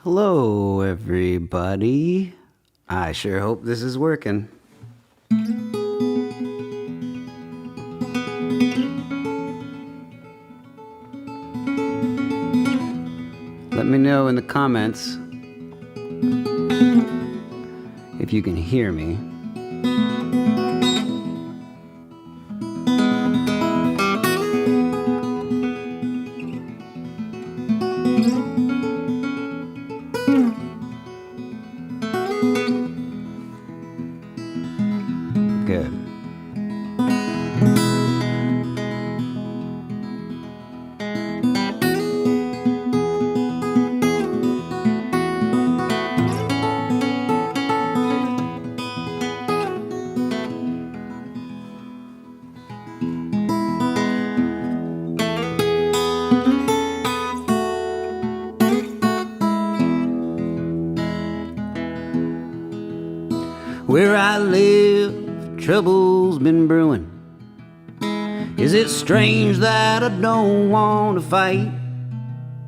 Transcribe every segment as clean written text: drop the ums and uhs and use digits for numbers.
Hello, everybody. I sure hope this is working. Let me know in the comments if you can hear me. Good. Where I live, trouble's been brewing. Is it strange that I don't want to fight?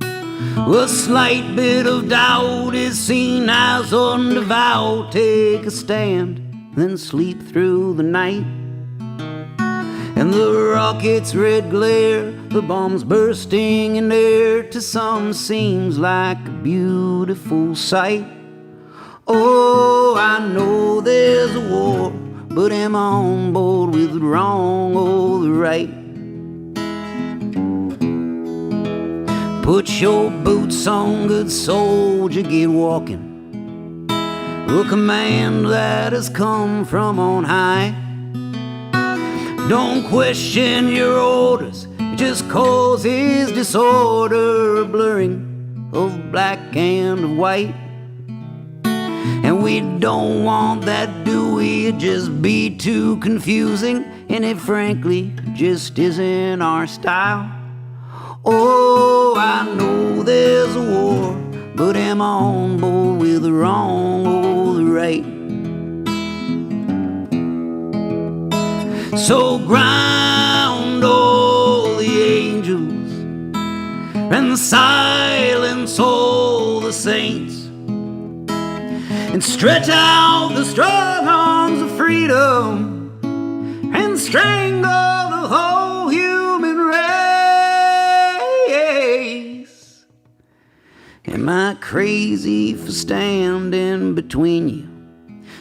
A slight bit of doubt is seen as undevout. Take a stand, then sleep through the night. And the rocket's red glare, the bombs bursting in air, to some seems like a beautiful sight. Oh, I know there's a war, but am I on board with the wrong or the right? Put your boots on, good soldier, get walking. A command that has come from on high. Don't question your orders, it just causes disorder, a blurring of black and of white. And we don't want that, do we? It'd just be too confusing, and it frankly just isn't our style. Oh, I know there's a war, but am I on board with the wrong or the right? So ground all the angels and silence all the saints, and stretch out the strong arms of freedom and strangle the whole human race. Am I crazy for standing between you,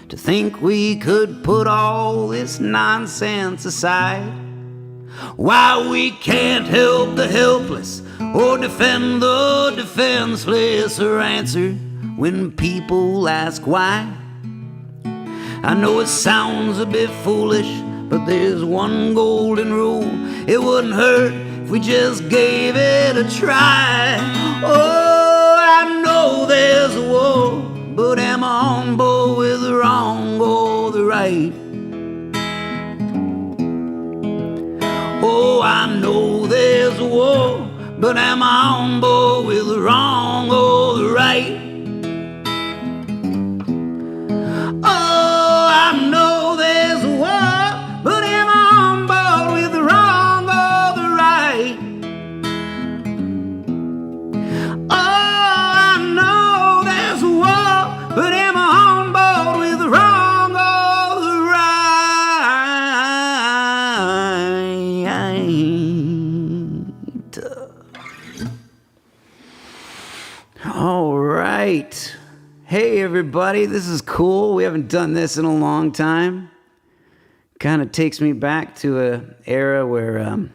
to think we could put all this nonsense aside? Why we can't help the helpless or defend the defenseless, or answer when people ask why? I know it sounds a bit foolish, but there's one golden rule: it wouldn't hurt if we just gave it a try. Oh, I know there's a war, but am I on board with the wrong or the right? Oh, I know there's a war, but am I on board with the wrong or the right? All right. Hey, everybody. This is cool. We haven't done this in a long time. Kind of takes me back to an era where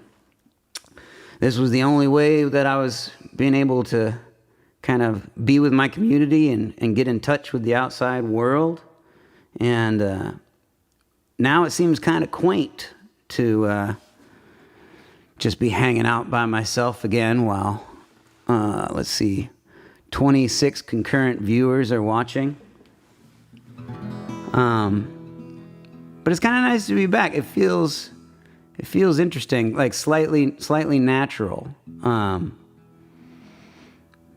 this was the only way that I was being able to kind of be with my community and get in touch with the outside world. And now it seems kind of quaint to just be hanging out by myself again while, let's see, 26 concurrent viewers are watching. But it's kind of nice to be back. It feels interesting, like slightly natural. You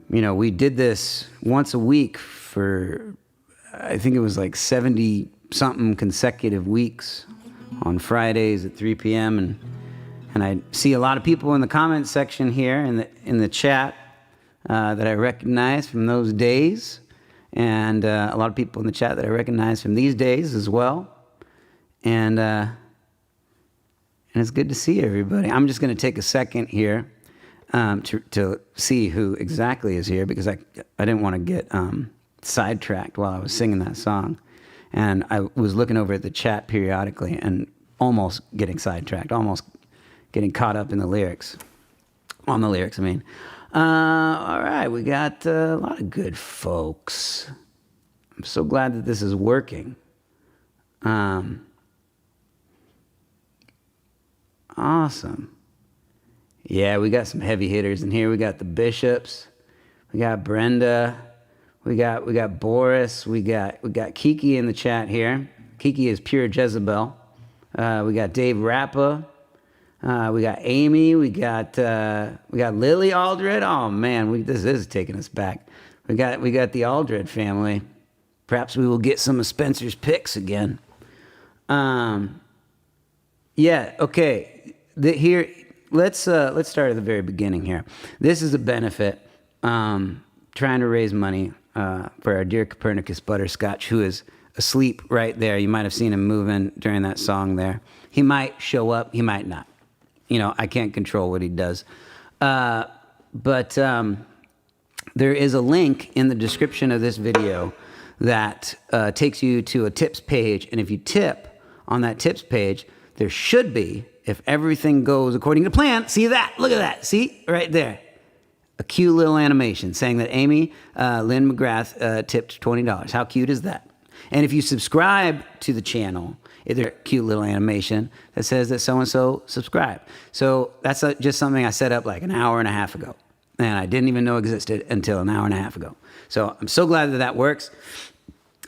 know, we did this once a week for, I think it was like 70 something consecutive weeks on Fridays at 3 p.m. And I see a lot of people in the comment section here in the chat that I recognize from those days, and a lot of people in the chat that I recognize from these days as well. And it's good to see everybody. I'm just going to take a second here to see who exactly is here, because I didn't want to get sidetracked while I was singing that song. And I was looking over at the chat periodically and almost getting sidetracked, almost getting caught up in the lyrics. On the lyrics, I mean. All right, we got a lot of good folks. I'm so glad that this is working. Awesome. Yeah, we got some heavy hitters in here. We got the Bishops. We got Brenda. We got Boris. We got Kiki in the chat here. Kiki is pure Jezebel. We got Dave Rappa. We got Amy. We got Lily Aldred. Oh man, this is taking us back. We got the Aldred family. Perhaps we will get some of Spencer's picks again. Yeah. Okay. Here, let's start at the very beginning here. This is a benefit. Trying to raise money for our dear Copernicus Butterscotch, who is asleep right there. You might have seen him moving during that song there. He might show up. He might not. I can't control what he does. But there is a link in the description of this video that takes you to a tips page. And if you tip on that tips page, there should be, if everything goes according to plan, see that? Look at that. See? Right there. A cute little animation saying that Amy Lynn McGrath tipped $20. How cute is that? And if you subscribe to the channel, there's a cute little animation that says that so-and-so subscribed. So that's just something I set up like an hour and a half ago. And I didn't even know existed until an hour and a half ago. So I'm so glad that that works.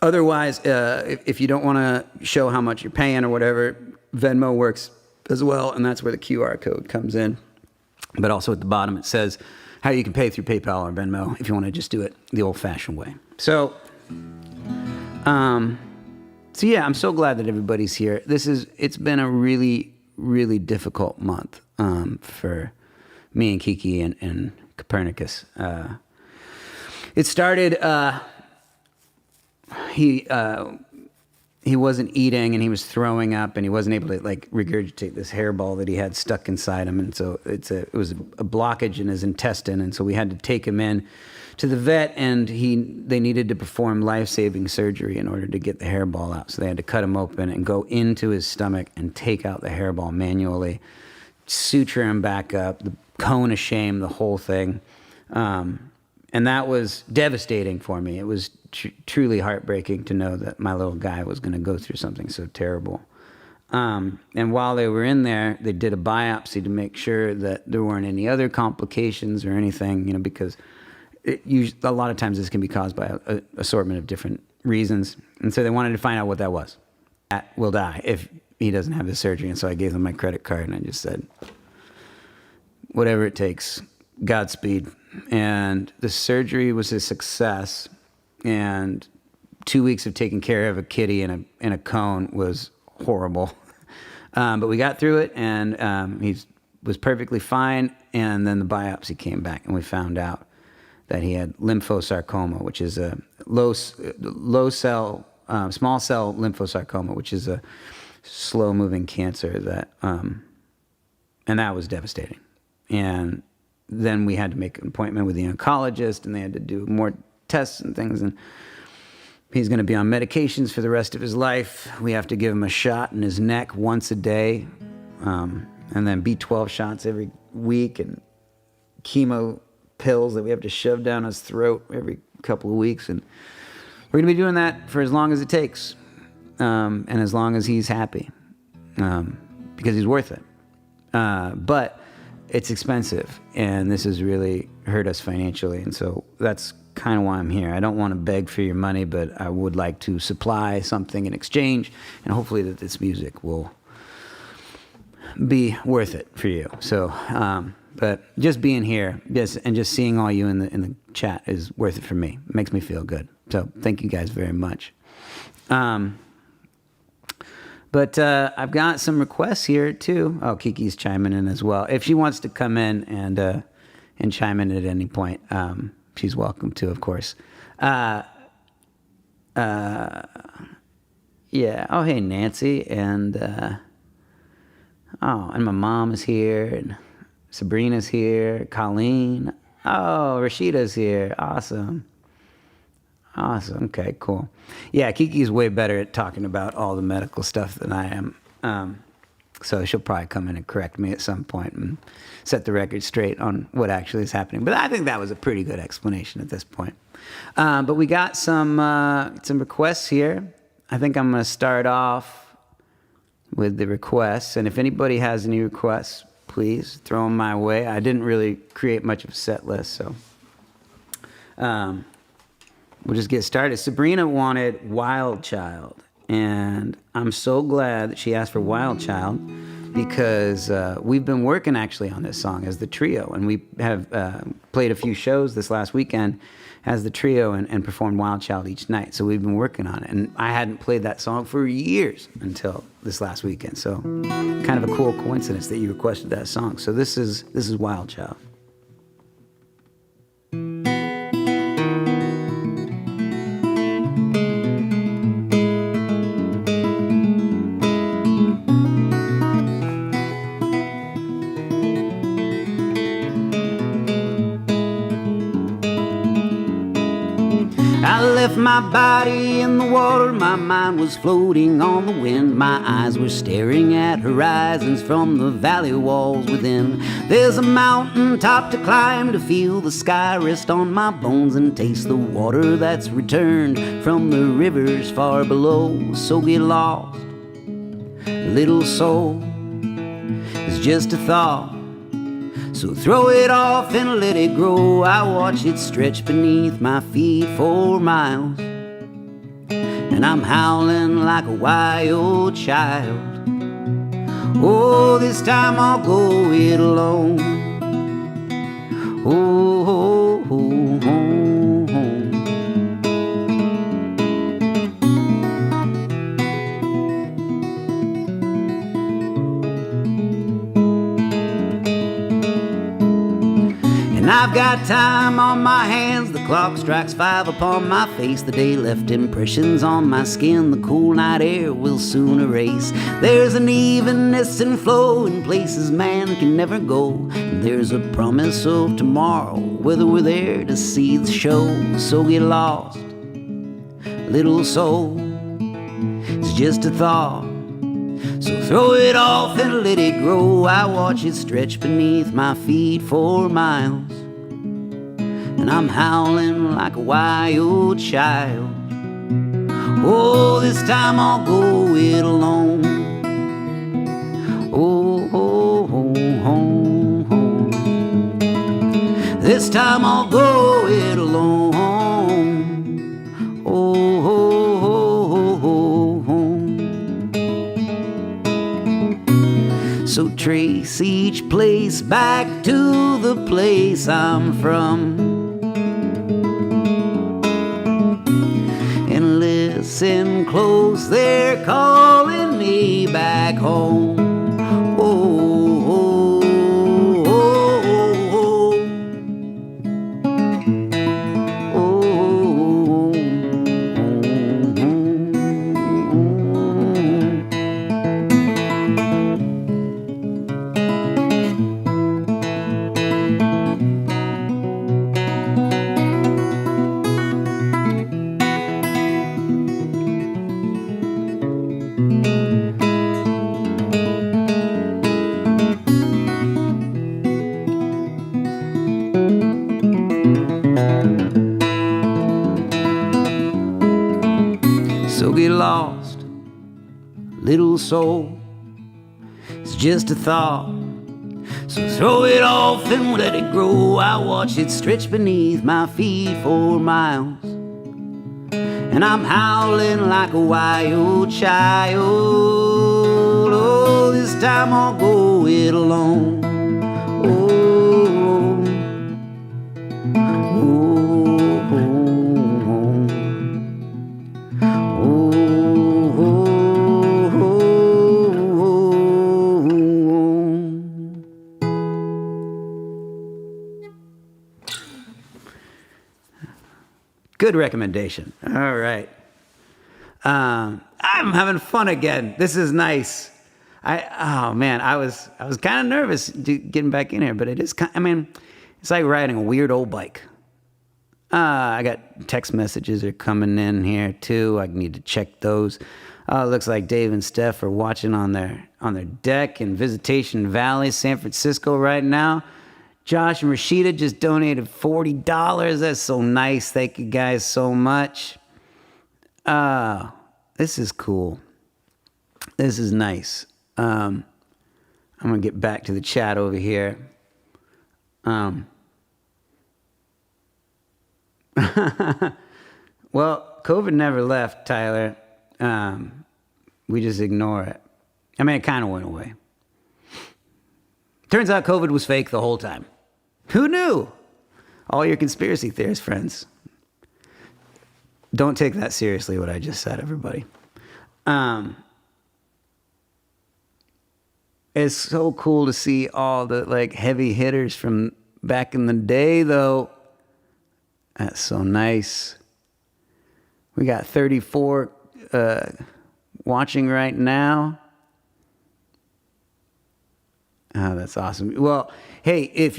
Otherwise, if you don't want to show how much you're paying or whatever, Venmo works as well, and that's where the QR code comes in. But also at the bottom it says how you can pay through PayPal or Venmo if you want to just do it the old-fashioned way. So yeah, I'm so glad that everybody's here. It's been a really, really difficult month for me and Kiki and Copernicus. It started, he wasn't eating and he was throwing up and he wasn't able to regurgitate this hairball that he had stuck inside him. And so it was a blockage in his intestine. And so we had to take him in to the vet, and they needed to perform life-saving surgery in order to get the hairball out. So they had to cut him open and go into his stomach and take out the hairball manually, suture him back up, the cone of shame, the whole thing. And that was devastating for me. It was truly heartbreaking to know that my little guy was going to go through something so terrible. And while they were in there, they did a biopsy to make sure that there weren't any other complications or anything, because a lot of times this can be caused by an assortment of different reasons. And so they wanted to find out what that was. That will die if he doesn't have his surgery. And so I gave them my credit card and I just said, whatever it takes, Godspeed. And the surgery was a success. And 2 weeks of taking care of a kitty in a cone was horrible. But we got through it, and he was perfectly fine. And then the biopsy came back, and we found out that he had lymphosarcoma, which is a small cell lymphosarcoma, which is a slow-moving cancer and that was devastating. And then we had to make an appointment with the oncologist, and they had to do more tests and things, and he's going to be on medications for the rest of his life. We have to give him a shot in his neck once a day, and then B12 shots every week, and chemo pills that we have to shove down his throat every couple of weeks. And we're going to be doing that for as long as it takes, and as long as he's happy, because he's worth it. But it's expensive, and this has really hurt us financially, and so that's kind of why I'm here. I don't want to beg for your money, but I would like to supply something in exchange, and hopefully that this music will be worth it for you. So, but just being here, and just seeing all you in the chat is worth it for me. It makes me feel good. So thank you guys very much. But I've got some requests here too. Oh, Kiki's chiming in as well. If she wants to come in and chime in at any point. She's welcome to, of course. Yeah. Oh, hey, Nancy. And and my mom is here, and Sabrina's here, Colleen. Oh, Rashida's here. Awesome. Okay, cool. Yeah, Kiki's way better at talking about all the medical stuff than I am. So she'll probably come in and correct me at some point and set the record straight on what actually is happening. But I think that was a pretty good explanation at this point. But we got some requests here. I think I'm going to start off with the requests. And if anybody has any requests, please throw them my way. I didn't really create much of a set list, so we'll just get started. Sabrina wanted Wild Child. And I'm so glad that she asked for Wild Child because we've been working actually on this song as the trio. And we have played a few shows this last weekend as the trio and performed Wild Child each night. So we've been working on it. And I hadn't played that song for years until this last weekend. So kind of a cool coincidence that you requested that song. So this is Wild Child. I left my body in the water, my mind was floating on the wind. My eyes were staring at horizons from the valley walls within. There's a mountain top to climb to feel the sky rest on my bones and taste the water that's returned from the rivers far below. So get lost, little soul, it's just a thought. So throw it off and let it grow. I watch it stretch beneath my feet for miles, and I'm howling like a wild child. Oh, this time I'll go it alone. Oh, oh, oh, oh, oh. I've got time on my hands, the clock strikes 5 upon my face. The day left impressions on my skin, the cool night air will soon erase. There's an evenness and flow in places man can never go, and there's a promise of tomorrow, whether we're there to see the show. So get lost, little soul, it's just a thought. So throw it off and let it grow. I watch it stretch beneath my feet for miles, and I'm howling like a wild child. Oh, this time I'll go it alone. Oh, oh, oh, oh, oh. This time I'll go it alone. Oh, oh, oh, oh, oh. So trace each place back to the place I'm from, and listen close, they're calling me back home. Oh, oh, oh, oh, oh, oh, So get lost, little soul, it's just a thought. So throw it off and let it grow. I watch it stretch beneath my feet for miles, and I'm howling like a wild child. Oh, this time I'll go it alone. Oh, Good recommendation. All right. I'm having fun again. This is nice. Oh man, I was kind of nervous getting back in here, but it is I mean, it's like riding a weird old bike. I got text messages are coming in here too. I need to check those. It looks like Dave and Steph are watching on their deck in Visitation Valley, San Francisco right now. Josh and Rashida just donated $40. That's so nice. Thank you guys so much. This is cool. This is nice. I'm gonna get back to the chat over here. Well, COVID never left, Tyler. We just ignore it. I mean, it kind of went away. Turns out COVID was fake the whole time. Who knew? All your conspiracy theorist friends. Don't take that seriously, what I just said, everybody. It's so cool to see all the like heavy hitters from back in the day, though. That's so nice. We got 34 watching right now. Oh, that's awesome. Well, hey,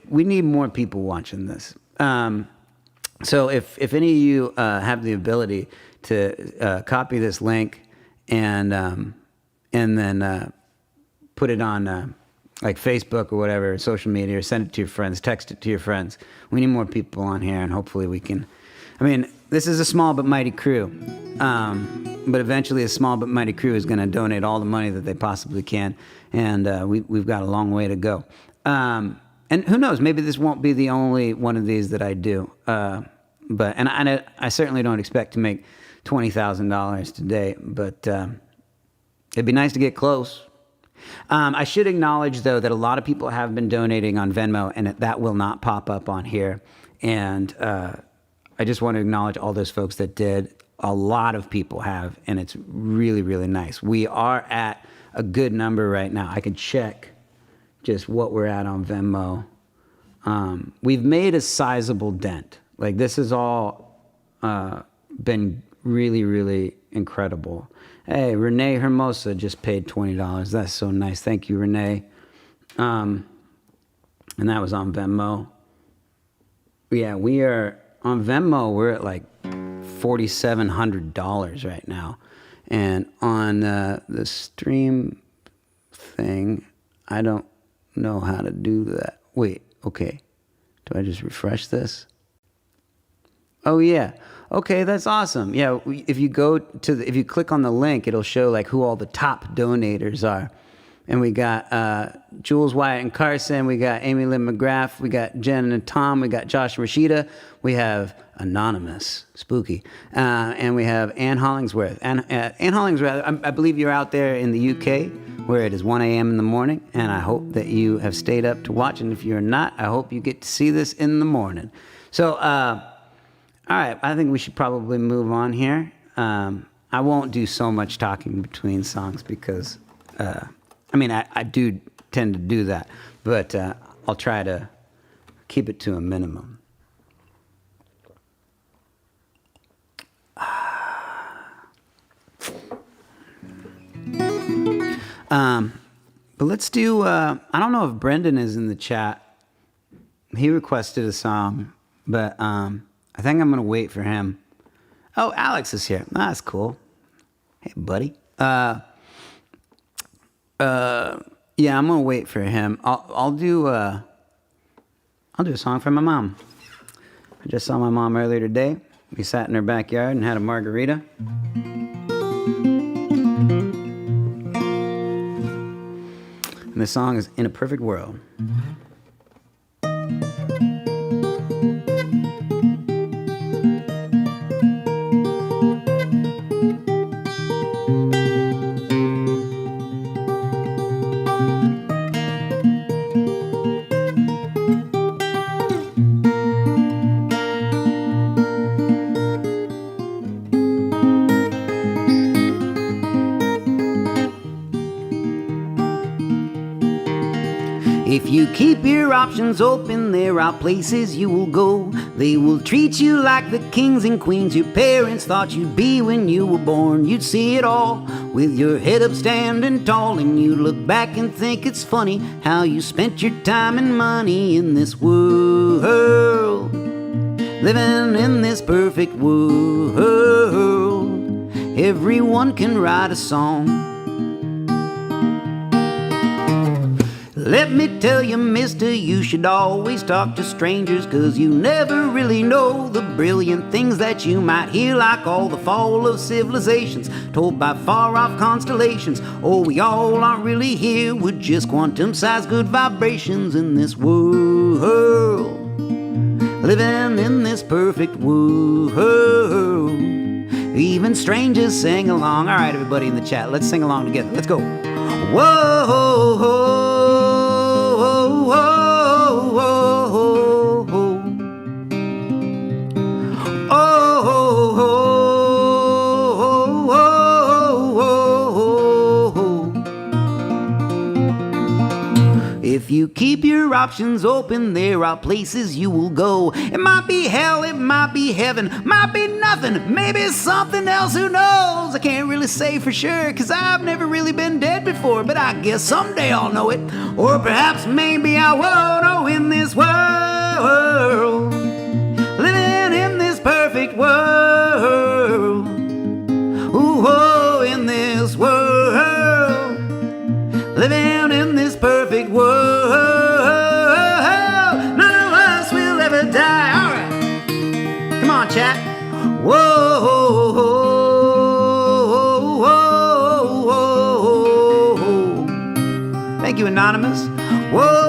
we need more people watching this. So if any of you have the ability to copy this link and then put it on like Facebook or whatever, social media, or send it to your friends, text it to your friends. We need more people on here, and hopefully we can. I mean, this is a small but mighty crew. But eventually a small but mighty crew is going to donate all the money that they possibly can. And we've got a long way to go. And who knows, maybe this won't be the only one of these that I do. But I certainly don't expect to make $20,000 today, but it'd be nice to get close. I should acknowledge, though, that a lot of people have been donating on Venmo, and that will not pop up on here. And I just want to acknowledge all those folks that did. A lot of people have, and it's really, really nice. We are at a good number right now. I can check just what we're at on Venmo. We've made a sizable dent. Like, this has all been really, really incredible. Hey, Renee Hermosa just paid $20. That's so nice. Thank you, Renee. And that was on Venmo. Yeah, we are on Venmo. We're at like $4,700 right now. And on the stream thing, I don't know how to do that. Wait, okay. Do I just refresh this? Oh, yeah. Okay, that's awesome. Yeah, if you go to if you click on the link, it'll show like who all the top donators are. And we got Jules, Wyatt, and Carson. We got Amy Lynn McGrath. We got Jen and Tom. We got Josh and Rashida. We have Anonymous, spooky. And we have Ann Hollingsworth. Ann Hollingsworth, I believe you're out there in the UK where it is 1 a.m. in the morning. And I hope that you have stayed up to watch. And if you're not, I hope you get to see this in the morning. So, all right, I think we should probably move on here. I won't do so much talking between songs because... I mean, I do tend to do that, but I'll try to keep it to a minimum. But let's do, I don't know if Brendan is in the chat. He requested a song, but I think I'm going to wait for him. Oh, Alex is here. That's cool. Hey, buddy. Yeah, I'm gonna wait for him. I'll do a song for my mom. I just saw my mom earlier today. We sat in her backyard and had a margarita. And the song is In a Perfect World. If you keep your options open, there are places you will go. They will treat you like the kings and queens your parents thought you'd be when you were born. You'd see it all with your head up standing tall, and you look back and think it's funny how you spent your time and money in this world, living in this perfect world. Everyone can write a song. Let me tell you, mister, you should always talk to strangers, 'cause you never really know the brilliant things that you might hear, like all the fall of civilizations told by far-off constellations. Oh, we all aren't really here, we're just quantum-sized good vibrations in this world, living in this perfect world. Even strangers sing along. All right, everybody in the chat, let's sing along together. Let's go. Whoa. If you keep your options open, there are places you will go. It might be hell, it might be heaven, might be nothing, maybe something else, who knows? I can't really say for sure, 'cause I've never really been dead before, but I guess someday I'll know it. Or perhaps maybe I won't. Oh, in this world, living in this perfect world. Ooh, oh, in this world, living in this perfect world. None of us will ever die. All right, come on, chat. Whoa. Thank you, Anonymous. Whoa.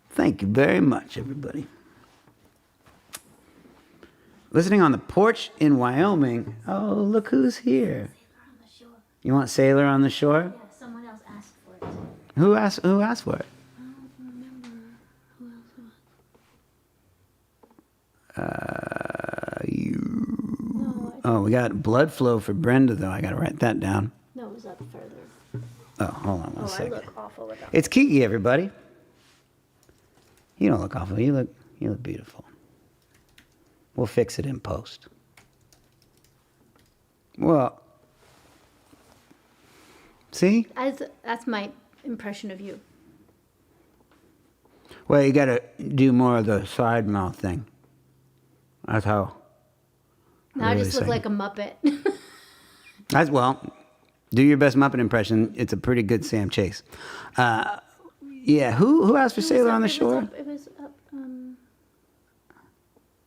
Thank you very much, everybody. Listening on the porch in Wyoming. Oh, look who's here. You want Sailor on the Shore? Yeah, someone else asked for it. Who asked for it? I don't remember who else. Oh, we got blood flow for Brenda, though. I got to write that down. No, it was up further. Oh, hold on one second. I look awful without. It's Kiki, everybody. You don't look awful. You look beautiful. We'll fix it in post. Well, see? That's my impression of you. Well, you got to do more of the side mouth thing. That's how. Now I just look like a Muppet. As well. Do your best Muppet impression. It's a pretty good Sam Chase. Yeah, who asked for Sailor on the Shore? It was up.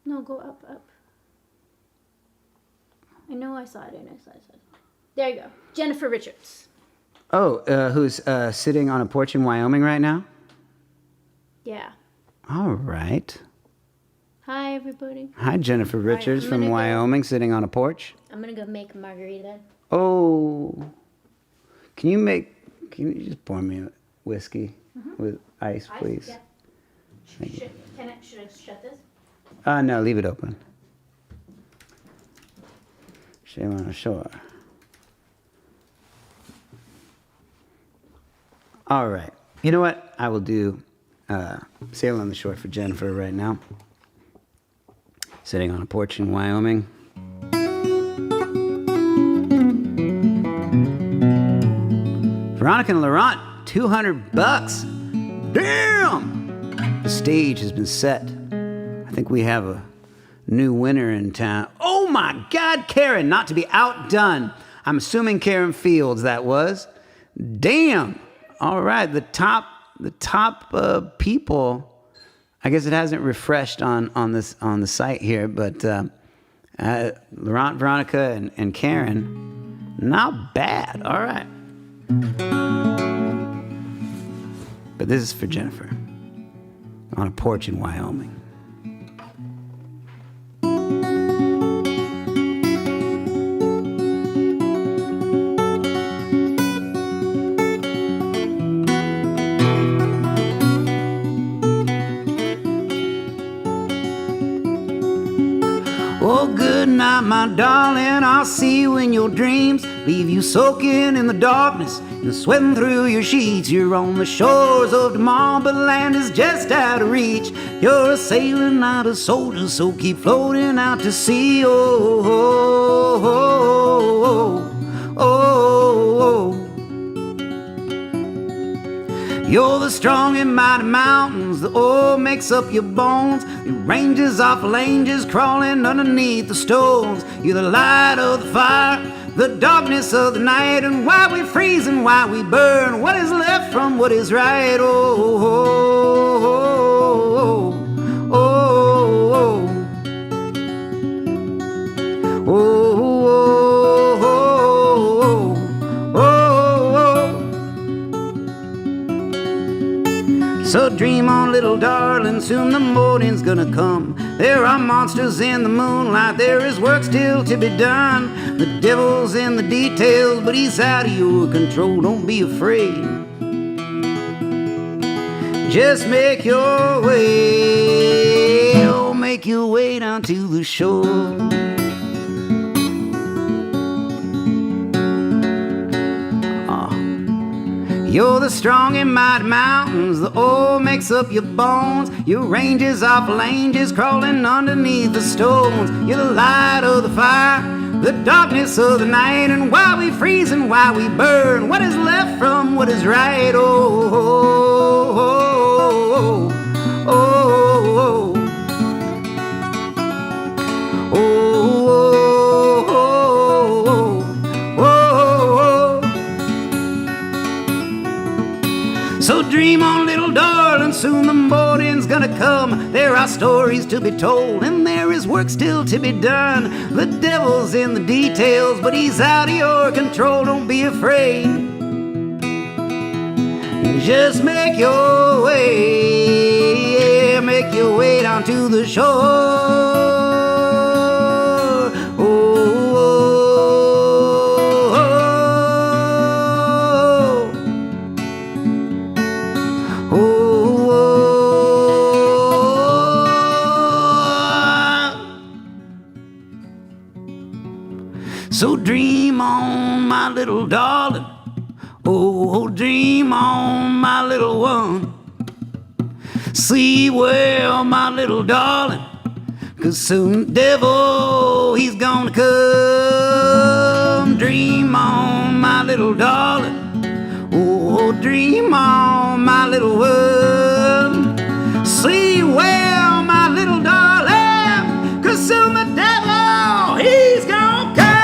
No, go up. I know I saw it. There you go. Jennifer Richards. Oh, who's sitting on a porch in Wyoming right now? Yeah. All right. Hi, everybody. Hi, Jennifer Richards from Wyoming, sitting on a porch. I'm going to go make a margarita. Oh. Can you just pour me a whiskey with ice, please? Yeah. Should I shut this? No, leave it open. Sail on the Shore. All right. You know what? I will do Sail on the Shore for Jennifer right now. Sitting on a porch in Wyoming. Veronica and Laurent, $200. Damn! The stage has been set. I think we have a new winner in town. Oh my God, Karen, not to be outdone. I'm assuming Karen Fields that was. Damn! All right, the top people. I guess it hasn't refreshed on the site here, but Laurent, Veronica, and Karen, not bad. All right. But this is for Jennifer on a porch in Wyoming. Oh, good night, my darling, I'll see you in your dreams. Leave you soaking in the darkness and sweating through your sheets. You're on the shores of tomorrow, but land is just out of reach. You're a sailor, not a soldier, so keep floating out to sea. Oh, oh, oh, oh, oh, oh. You're the strong and mighty mountains, the oil makes up your bones. Your ranges off ranges crawling underneath the stones. You're the light of the fire, the darkness of the night, and why we freeze and why we burn, what is left from what is right. Oh, oh, oh, oh, oh, oh, oh, oh, oh. So dream on, little darling, soon the morning's gonna come. There are monsters in the moonlight, there is work still to be done. The devil's in the details, but he's out of your control. Don't be afraid, just make your way. Oh, make your way down to the shore. You're the strong and mighty mountains, the oil makes up your bones. Your ranges are phalanges crawling underneath the stones. You're the light of the fire, the darkness of the night, and why we freeze and why we burn, what is left from what is right. Oh, oh, oh, oh, oh, oh, oh. So dream on, little darling, soon the morning's gonna come. There are stories to be told, and there is work still to be done. The devil's in the details, but he's out of your control. Don't be afraid, just make your way. Yeah, make your way down to the shore. So dream on, my little darling. Oh, dream on, my little one. Sleep well, my little darling, 'cause soon the devil, he's gonna come. Dream on, my little darling. Oh, dream on, my little one. Sleep well, my little darling, 'cause soon the devil, he's gonna come.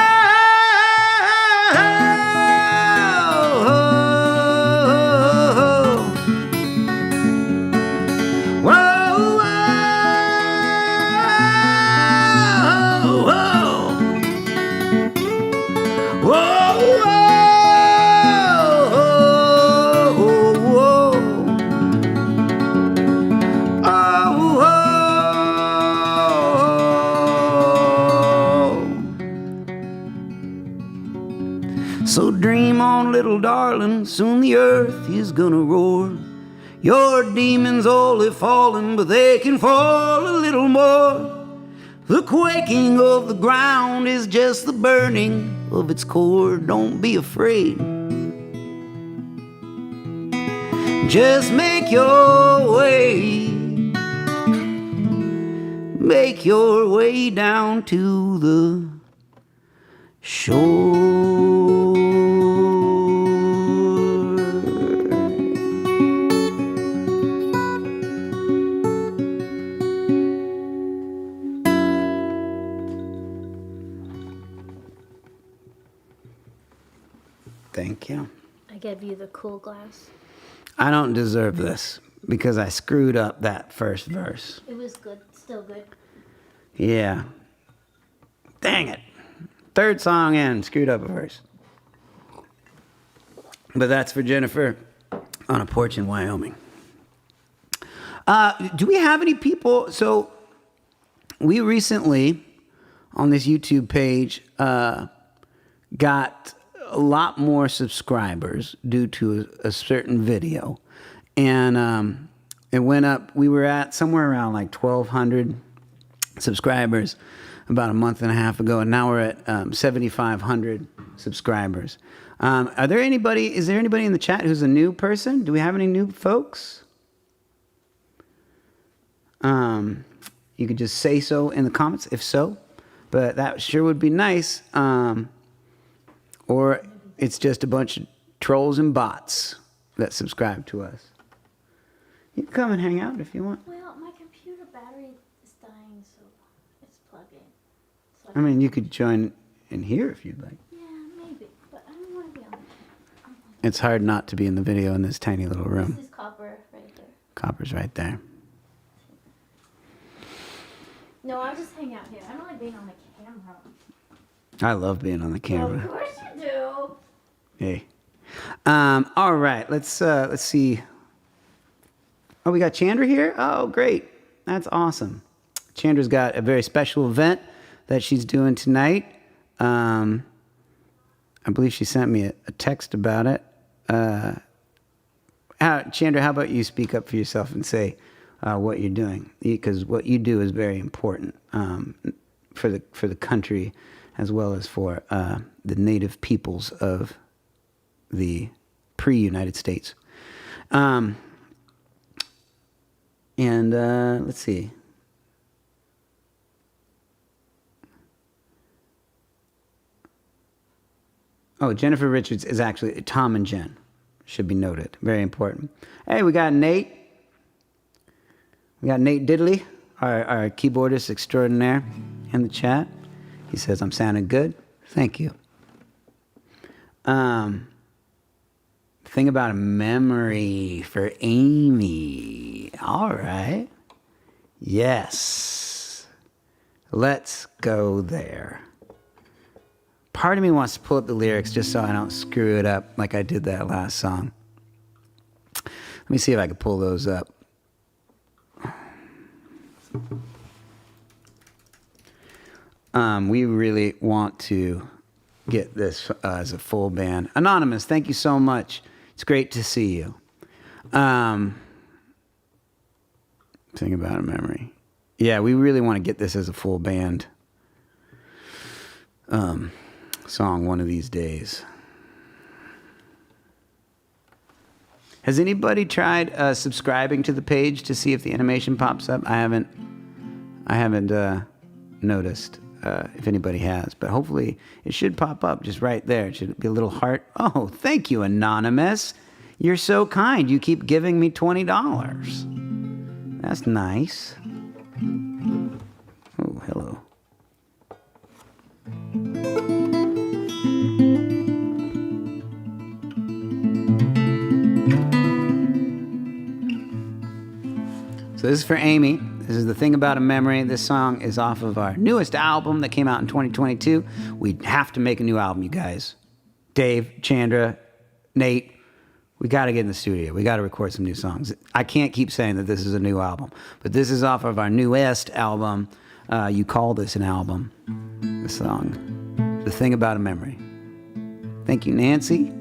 So dream on, little darling, soon the earth is gonna roar. Your demons all have fallen, but they can fall a little more. The quaking of the ground is just the burning of its core. Don't be afraid, just make your way. Make your way down to the shore. Thank you. I gave you the cool glass. I don't deserve this because I screwed up that first verse. It was good, still good. Yeah. Dang it. Third song in, screwed up a verse. But that's for Jennifer on a porch in Wyoming. Do we have any people? So we recently on this YouTube page got a lot more subscribers due to a certain video, and it went up. We were at somewhere around like 1,200 subscribers about a month and a half ago, and now we're at 7,500 subscribers. Is there anybody in the chat who's a new person? Do we have any new folks? You could just say so in the comments if so, but that sure would be nice. Or it's just a bunch of trolls and bots that subscribe to us. You can come and hang out if you want. Well, my computer battery is dying, so it's plugged in. So I mean, you could join in here if you'd like. Yeah, maybe, but I don't want to be on. It's hard not to be in the video in this tiny little room. This is copper right there. Copper's right there. No, I'll just hang out here. I don't like being on the camera. I love being on the camera. Of course you do. Hey. All right. Let's see. Oh, we got Chandra here? Oh, great. That's awesome. Chandra's got a very special event that she's doing tonight. I believe she sent me a text about it. Chandra, how about you speak up for yourself and say what you're doing? Because what you do is very important for the country as well as for the native peoples of the pre-United States. And let's see. Oh, Jennifer Richards is actually Tom and Jen. Should be noted. Very important. Hey, we got Nate. We got Nate Diddley, our keyboardist extraordinaire, in the chat. He says, I'm sounding good. Thank you. Thing about a memory for Amy. All right. Yes. Let's go there. Part of me wants to pull up the lyrics just so I don't screw it up like I did that last song. Let me see if I can pull those up. We really want to get this as a full band. Anonymous, thank you so much. It's great to see you. Thing about a memory. Yeah, we really want to get this as a full band song one of these days. Has anybody tried subscribing to the page to see if the animation pops up? I haven't noticed if anybody has, but hopefully it should pop up just right there. It should be a little heart. Oh, thank you, Anonymous. You're so kind. You keep giving me $20. That's nice. Oh, hello. So this is for Amy. This is The Thing About a Memory. This song is off of our newest album that came out in 2022. We have to make a new album, you guys. Dave, Chandra, Nate, we got to get in the studio. We got to record some new songs. I can't keep saying that this is a new album, but this is off of our newest album. You call this an album, the song, The Thing About a Memory. Thank you, Nancy.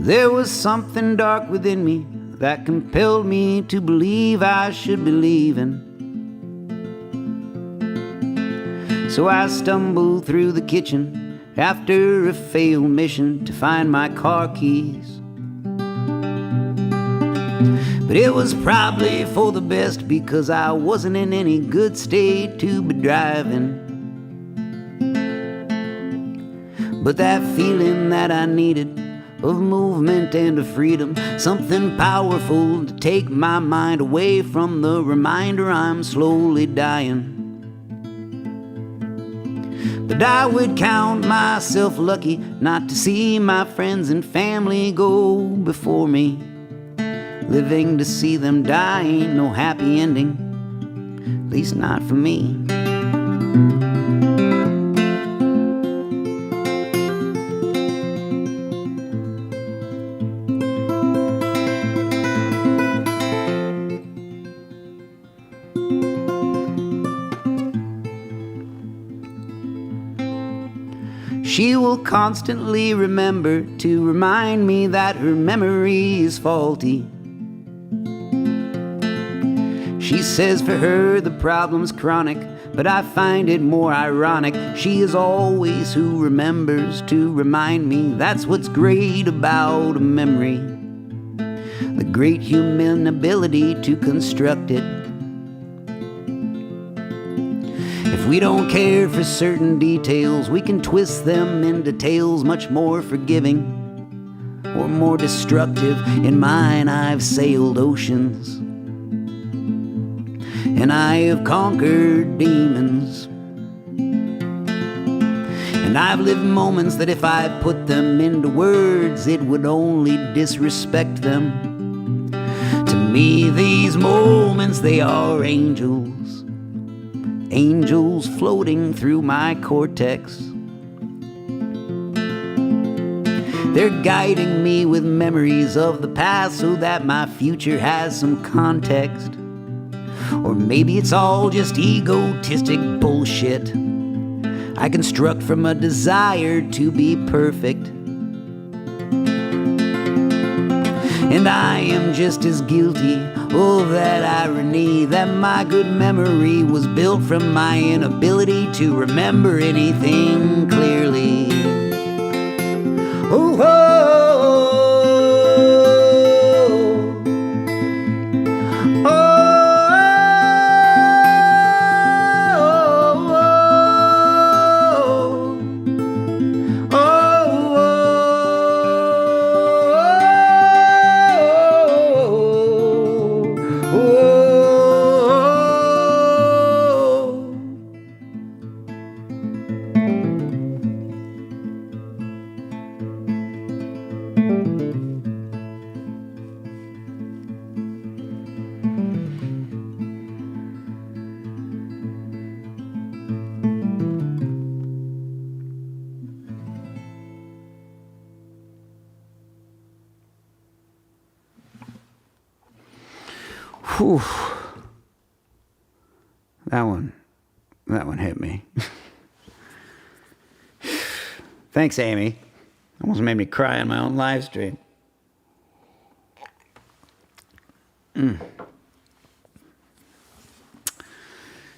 There was something dark within me that compelled me to believe I should be leaving. So I stumbled through the kitchen after a failed mission to find my car keys. But it was probably for the best because I wasn't in any good state to be driving. But that feeling that I needed of movement and of freedom, something powerful to take my mind away from the reminder I'm slowly dying. But I would count myself lucky not to see my friends and family go before me. Living to see them die ain't no happy ending, at least not for me. She will constantly remember to remind me that her memory is faulty. She says for her the problem's chronic, but I find it more ironic. She is always who remembers to remind me. That's what's great about a memory, the great human ability to construct it. If we don't care for certain details, we can twist them into tales much more forgiving or more destructive. In mine I've sailed oceans, and I have conquered demons, and I've lived moments that if I put them into words, it would only disrespect them. To me, these moments, they are angels, angels floating through my cortex. They're guiding me with memories of the past so that my future has some context. Or maybe it's all just egotistic bullshit I construct from a desire to be perfect. And I am just as guilty of that irony that my good memory was built from my inability to remember anything clearly. Oh, whew. That one hit me. Thanks, Amy. Almost made me cry on my own live stream.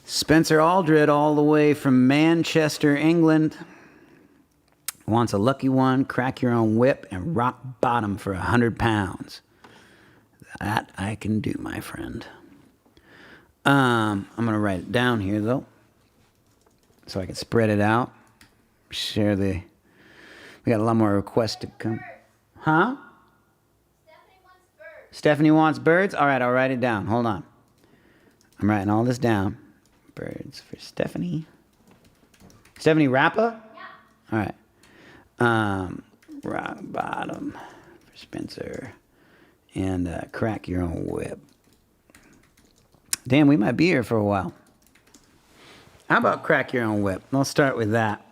Spencer Aldred, all the way from Manchester, England, wants a lucky one, crack your own whip, and rock bottom for 100 pounds. That I can do, my friend. I'm going to write it down here, though, so I can spread it out. Share the... We got a lot more requests to come. Huh? Stephanie wants birds. Stephanie wants birds? All right, I'll write it down. Hold on. I'm writing all this down. Birds for Stephanie. Stephanie Rappa? Yeah. All right. Rock bottom for Spencer. And crack your own whip. Damn, we might be here for a while. How about crack your own whip? Let's start with that.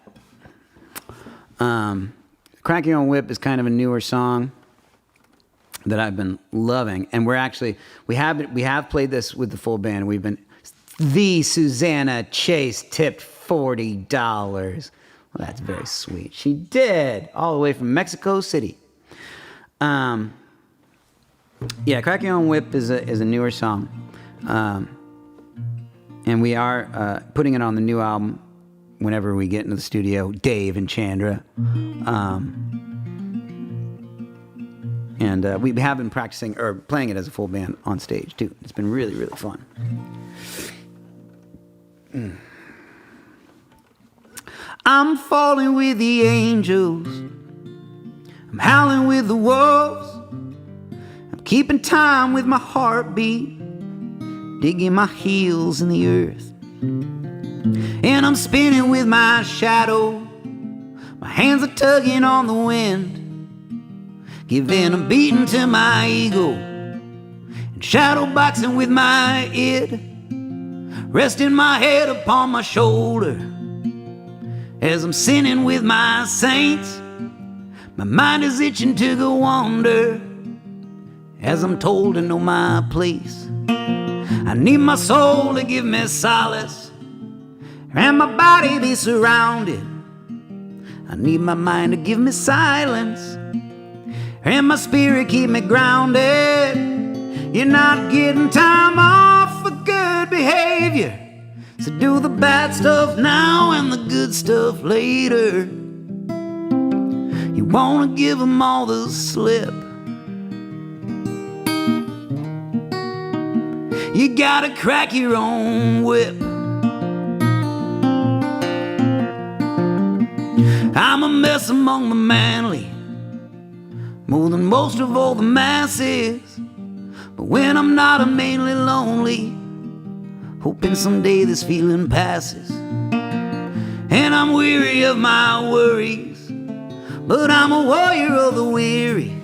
Crack Your Own Whip is kind of a newer song that I've been loving, and we have played this with the full band. The Susanna Chase tipped $40. Well, that's very sweet. She did, all the way from Mexico City. Yeah, Crack Your Own Whip is a newer song, and we are putting it on the new album whenever we get into the studio, Dave and Chandra. And we have been practicing or playing it as a full band on stage too. It's been really, really fun. I'm falling with the angels. I'm howling with the wolves. I'm keeping time with my heartbeat, digging my heels in the earth. And I'm spinning with my shadow. My hands are tugging on the wind, giving a beating to my ego, and shadow boxing with my id, resting my head upon my shoulder as I'm sinning with my saints. My mind is itching to go wander as I'm told to know my place. I need my soul to give me solace, and my body be surrounded I need my mind to give me silence, and my spirit keep me grounded. You're not getting time off for good behavior, so do the bad stuff now and the good stuff later. You wanna give them all the slip. You gotta crack your own whip. I'm a mess among the manly, more than most of all the masses. But when I'm not, I'm mainly lonely, hoping someday this feeling passes. And I'm weary of my worries, but I'm a warrior of the weary.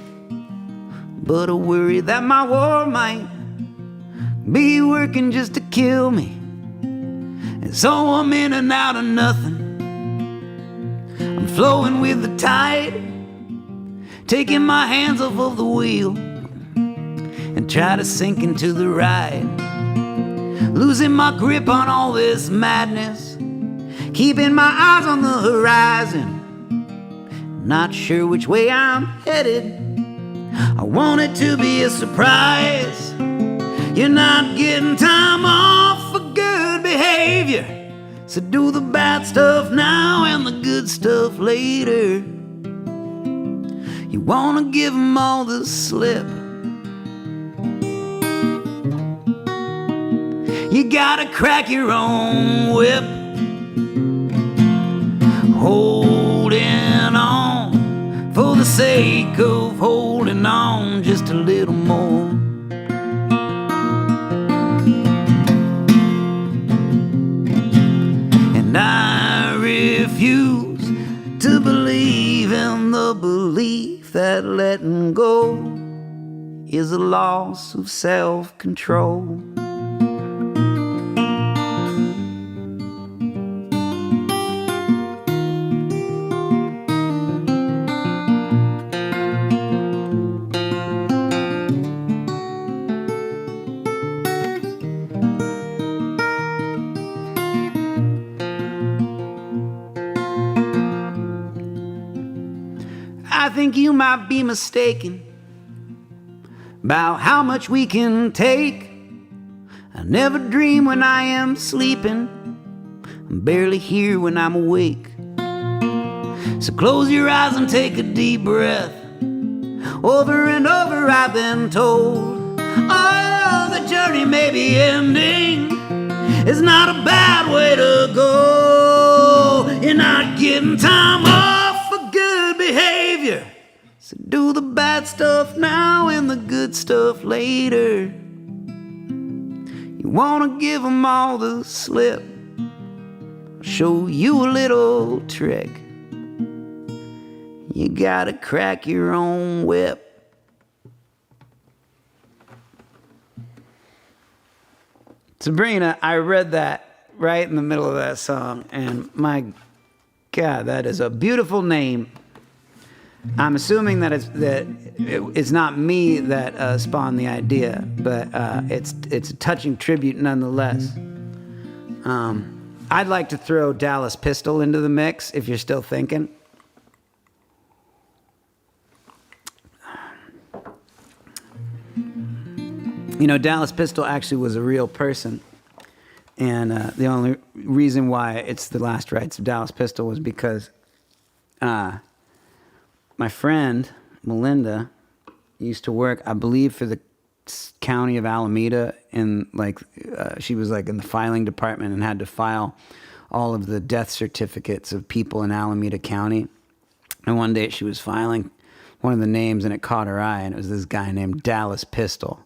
But I worry that my war might be working just to kill me. And so I'm in and out of nothing. I'm flowing with the tide, taking my hands off of the wheel and try to sink into the ride. Losing my grip on all this madness, keeping my eyes on the horizon. Not sure which way I'm headed, I want it to be a surprise. You're not getting time off for good behavior, so do the bad stuff now and the good stuff later. You wanna give them all the slip. You gotta crack your own whip. Holding on for the sake of holding on just a little more. And I refuse to believe in the belief that letting go is a loss of self-control. I think you might be mistaken about how much we can take. I never dream when I am sleeping, I'm barely here when I'm awake. So close your eyes and take a deep breath. Over and over I've been told, oh, the journey may be ending, it's not a bad way to go. You're not getting time off for good behavior, so do the bad stuff now and the good stuff later. You wanna give them all the slip, I'll show you a little trick. You gotta crack your own whip. Sabrina, I read that right in the middle of that song, and my God, that is a beautiful name. I'm assuming that it's not me that spawned the idea, but it's a touching tribute nonetheless. I'd like to throw Dallas Pistol into the mix if you're still thinking. You know, Dallas Pistol actually was a real person, and the only reason why it's the last rites of Dallas Pistol was because my friend Melinda used to work, I believe, for the county of Alameda, and she was like in the filing department and had to file all of the death certificates of people in Alameda County. And one day she was filing one of the names, and it caught her eye, and it was this guy named Dallas Pistol.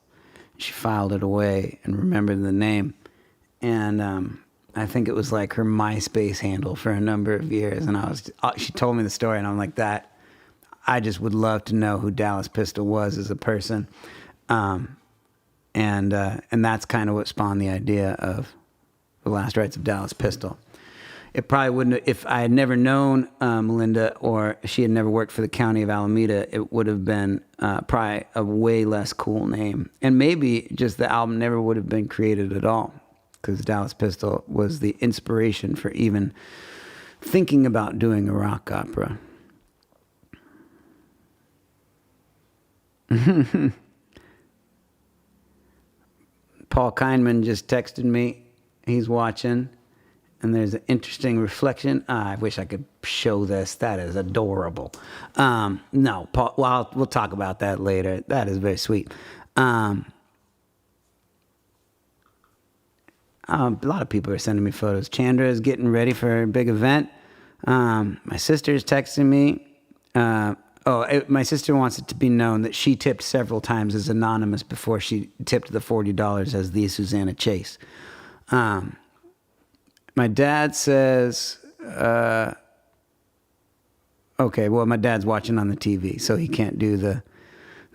She filed it away and remembered the name. And I think it was like her MySpace handle for a number of years. And she told me the story, and I'm like, I just would love to know who Dallas Pistol was as a person. And that's kind of what spawned the idea of The Last Rites of Dallas Pistol. It probably wouldn't, if I had never known Melinda, or she had never worked for the county of Alameda, it would have been probably a way less cool name. And maybe just the album never would have been created at all, because Dallas Pistol was the inspiration for even thinking about doing a rock opera. Paul Kindman just texted me. He's watching. And there's an interesting reflection. I wish I could show this. That is adorable. No, Paul, well, we'll talk about that later. That is very sweet. A lot of people are sending me photos. Chandra is getting ready for her big event. My sister's texting me. My sister wants it to be known that she tipped several times as anonymous before she tipped the $40 as the Susanna Chase. My dad says, okay, well, my dad's watching on the TV, so he can't do the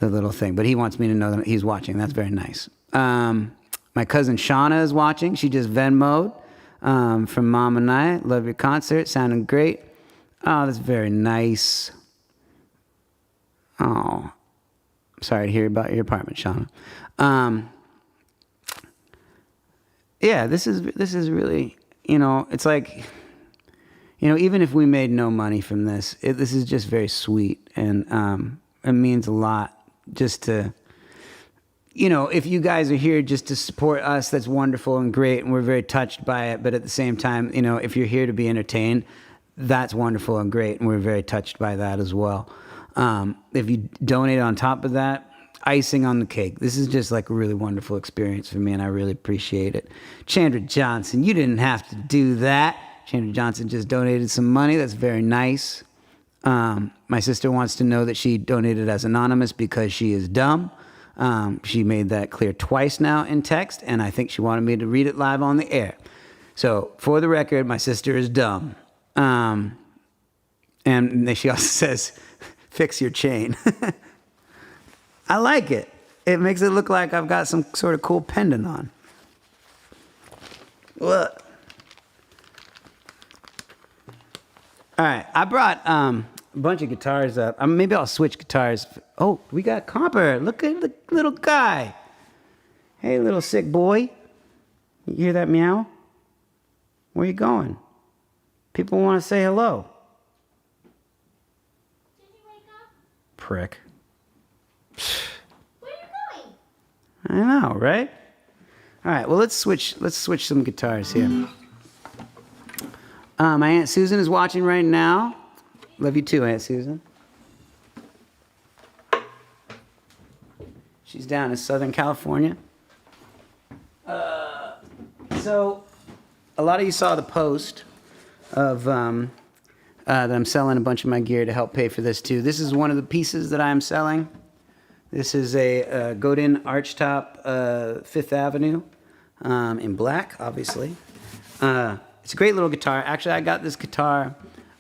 little thing, but he wants me to know that he's watching. That's very nice. My cousin Shauna is watching. She just Venmo'd from Mom and I. Love your concert. Sounding great. Oh, that's very nice. Oh, I'm sorry to hear about your apartment, Shauna. Yeah, this is really, it's like, even if we made no money from this, this is just very sweet, and it means a lot just to, if you guys are here just to support us, that's wonderful and great, and we're very touched by it. But at the same time, if you're here to be entertained, that's wonderful and great, and we're very touched by that as well. If you donate on top of that, icing on the cake. This is just like a really wonderful experience for me, and I really appreciate it. Chandra Johnson, you didn't have to do that. Chandra Johnson just donated some money. That's very nice. My sister wants to know that she donated as anonymous because she is dumb. She made that clear twice now in text, and I think she wanted me to read it live on the air. So, for the record, my sister is dumb. And she also says, fix your chain. I like it. It makes it look like I've got some sort of cool pendant on. What? All right, I brought a bunch of guitars up. Maybe I'll switch guitars. Oh, we got Copper. Look at the little guy. Hey, little sick boy. You hear that meow? Where you going? People want to say hello. Did you wake up? Prick. Where are you going? I know, right? All right, well, let's switch some guitars here. My Aunt Susan is watching right now. Love you too, Aunt Susan. She's down in Southern California. So, a lot of you saw the post of that I'm selling a bunch of my gear to help pay for this too. This is one of the pieces that I'm selling. This is a Godin Archtop 5th Avenue in black, obviously. It's a great little guitar. Actually, I got this guitar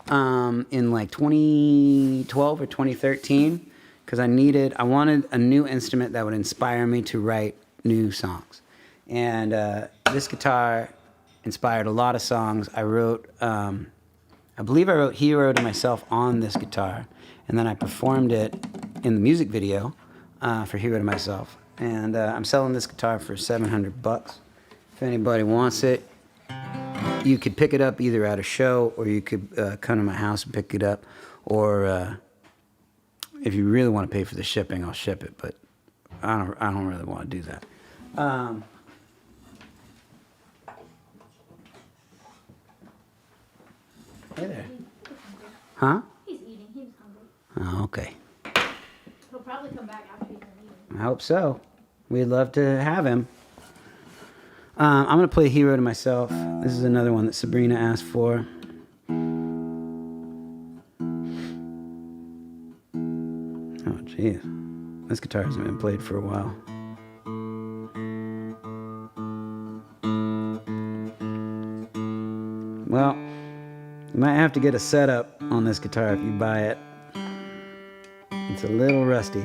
in like 2012 or 2013 because I wanted a new instrument that would inspire me to write new songs. And this guitar inspired a lot of songs. I believe I wrote Hero to Myself on this guitar, and then I performed it in the music video for Hero to Myself. And I'm selling this guitar for $700. If anybody wants it, you could pick it up either at a show, or you could come to my house and pick it up. Or if you really want to pay for the shipping, I'll ship it. But I don't really want to do that. Hey there. Huh? He's eating. He was hungry. Oh, okay. He'll probably come back after he's done eating. I hope so. We'd love to have him. I'm going to play Hero to Myself. This is another one that Sabrina asked for. Oh, jeez. This guitar hasn't been played for a while. Well, you might have to get a setup on this guitar if you buy it. It's a little rusty.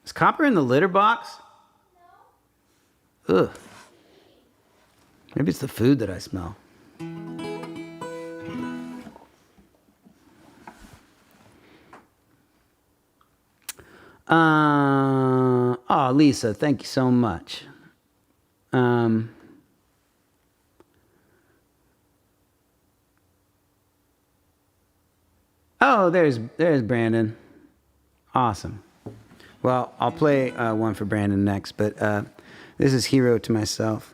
Is Copper in the litter box? No. Ugh. Maybe it's the food that I smell. Oh, Lisa, thank you so much. Oh, there's Brandon. Awesome. Well, I'll play one for Brandon next, but this is Hero to Myself.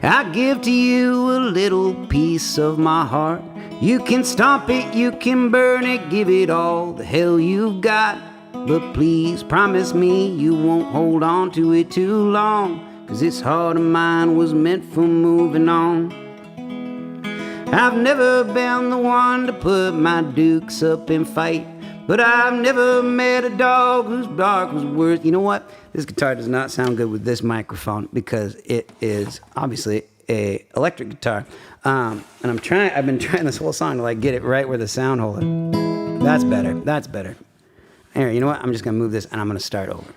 I give to you a little piece of my heart. You can stomp it, you can burn it, give it all the hell you've got. But please promise me you won't hold on to it too long, 'cause this heart of mine was meant for moving on. I've never been the one to put my dukes up and fight, but I've never met a dog whose bark was worth... You know what? This guitar does not sound good with this microphone because it is obviously a electric guitar. And I've been trying this whole song to like get it right where the sound hole is. That's better. That's better. Here, you know what? I'm just gonna move this and I'm gonna start over.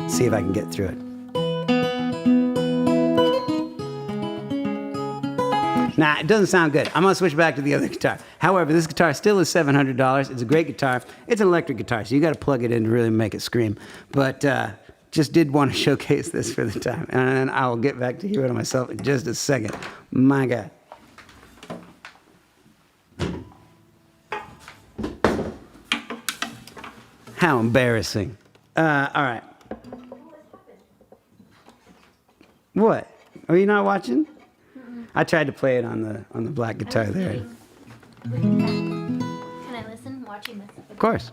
See if I can get through it. Nah, it doesn't sound good. I'm gonna switch back to the other guitar. However, this guitar still is $700. It's a great guitar. It's an electric guitar, so you gotta plug it in to really make it scream. But just did want to showcase this for the time. And I'll get back to Hero to Myself in just a second. My God. How embarrassing. All right. What? Are you not watching? I tried to play it on the black guitar there. Can I listen? Watching this. Of course.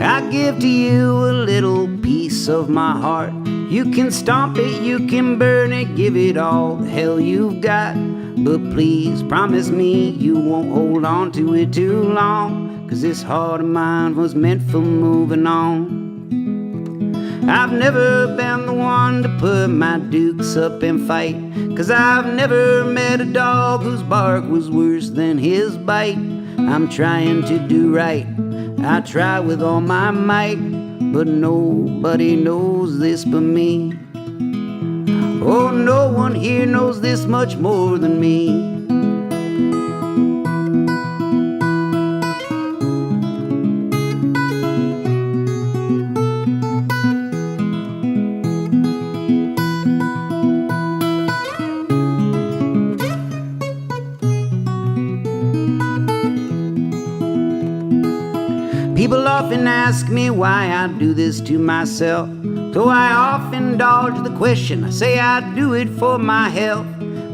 I give to you a little piece of my heart. You can stomp it, you can burn it, give it all the hell you've got. But please promise me you won't hold on to it too long, 'cause this heart of mine was meant for moving on. I've never been the one to put my dukes up and fight, 'cause I've never met a dog whose bark was worse than his bite. I'm trying to do right, I try with all my might, but nobody knows this but me. Oh, no one here knows this much more than me. People often ask me why I do this to myself, so I often dodge the question. I say I do it for my health,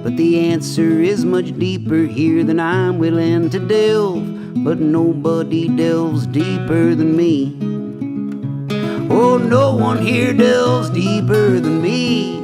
but the answer is much deeper here than I'm willing to delve. But nobody delves deeper than me. Oh, no one here delves deeper than me.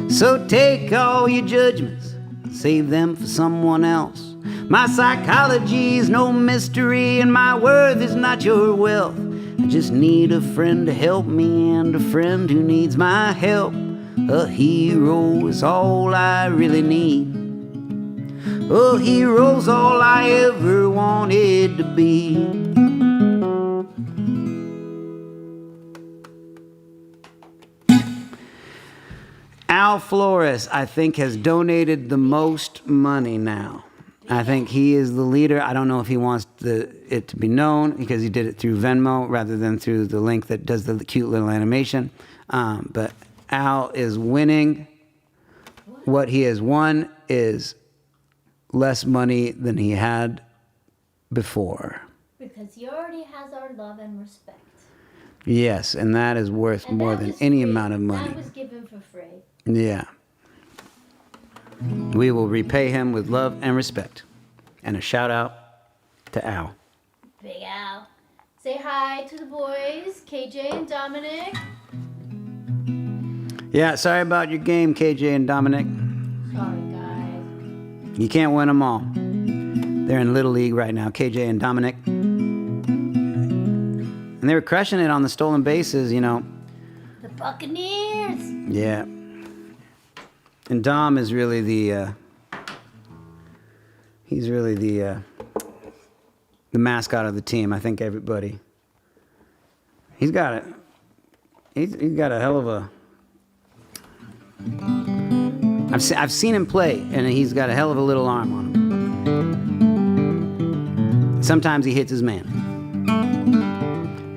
So take all your judgments, save them for someone else. My psychology is no mystery, and my worth is not your wealth. I just need a friend to help me, and a friend who needs my help. A hero is all I really need. A hero's all I ever wanted to be. Al Flores, I think, has donated the most money now. I think he is the leader. I don't know if he wants it to be known because he did it through Venmo rather than through the link that does the cute little animation. But Al is winning. What he has won is less money than he had before. Because he already has our love and respect. Yes, and that is worth And more that than was any free. amount of money. That was given for free. Yeah. We will repay him with love and respect. And a shout out to Al. Big Al. Say hi to the boys, KJ and Dominic. Yeah, sorry about your game, KJ and Dominic. Sorry, guys. You can't win them all. They're in Little League right now, KJ and Dominic. And they were crushing it on the stolen bases, you know. The Buccaneers. Yeah. And Dom is really the, he's really the mascot of the team. I think everybody, he's got it. He's got a hell of a, I've seen him play, and he's got a hell of a little arm on him. Sometimes he hits his man.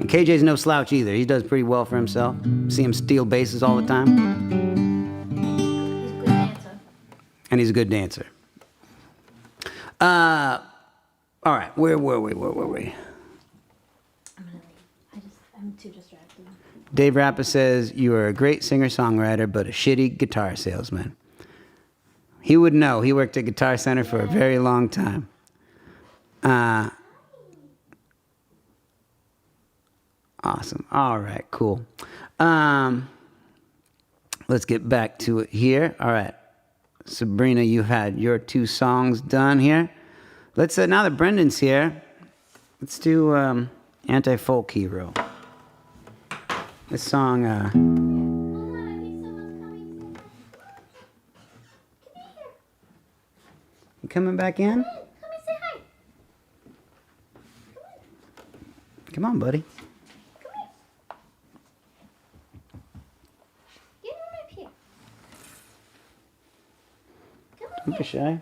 And KJ's no slouch either. He does pretty well for himself. See him steal bases all the time. He's a good dancer. And he's a good dancer. All right, where were we? I'm gonna leave. I'm too distracted. Dave Rappa says, you are a great singer-songwriter, but a shitty guitar salesman. He would know. He worked at Guitar Center for a very long time. Awesome. All right, cool. Let's get back to it here. All right. Sabrina, you've had your 2 songs done here. Let's, now that Brendan's here, let's do Anti-Folk Hero. This song, you coming back in? Come and say hi. Come on, buddy. Get on up here. Come on. Don't be shy.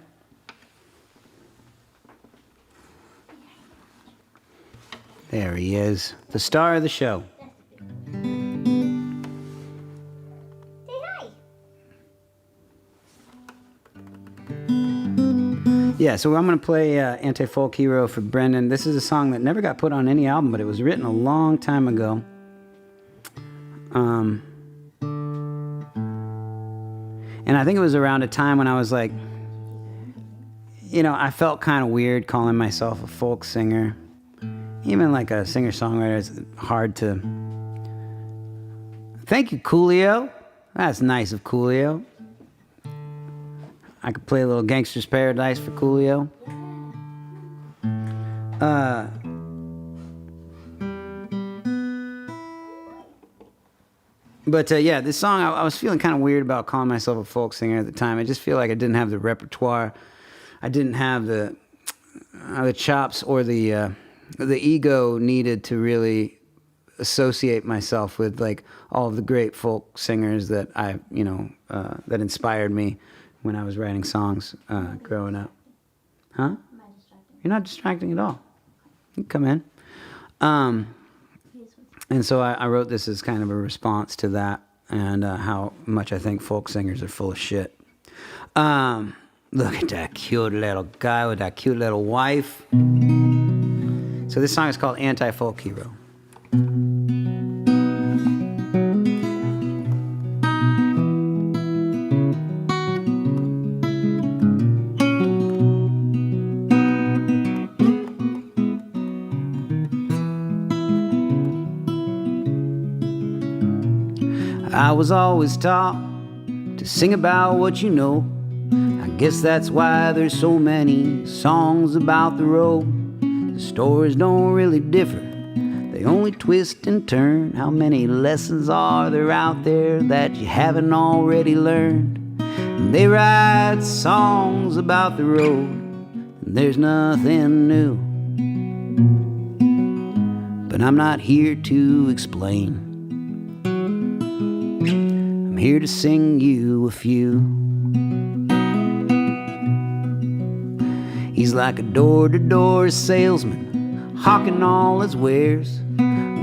There he is, the star of the show. Say hi. Yeah, so I'm going to play Anti-Folk Hero for Brendan. This is a song that never got put on any album, but it was written a long time ago. And I think it was around a time when I was like, you know, I felt kind of weird calling myself a folk singer. Even like a singer-songwriter, it's hard to... Thank you, Coolio. That's nice of Coolio. I could play a little Gangster's Paradise for Coolio. But yeah, this song, I was feeling kind of weird about calling myself a folk singer at the time. I just feel like I didn't have the repertoire. I didn't have the chops or the ego needed to really associate myself with like all of the great folk singers that that inspired me when I was writing songs growing up. Huh? Am I distracting? You're not distracting at all. You can come in. And so I wrote this as kind of a response to that and how much I think folk singers are full of shit. Look at that cute little guy with that cute little wife. So this song is called Anti-Folk Hero. I was always taught to sing about what you know. I guess that's why there's so many songs about the road. The stories don't really differ, they only twist and turn. How many lessons are there out there that you haven't already learned? And they write songs about the road, and there's nothing new. But I'm not here to explain, I'm here to sing you a few. He's like a door-to-door salesman, hawking all his wares,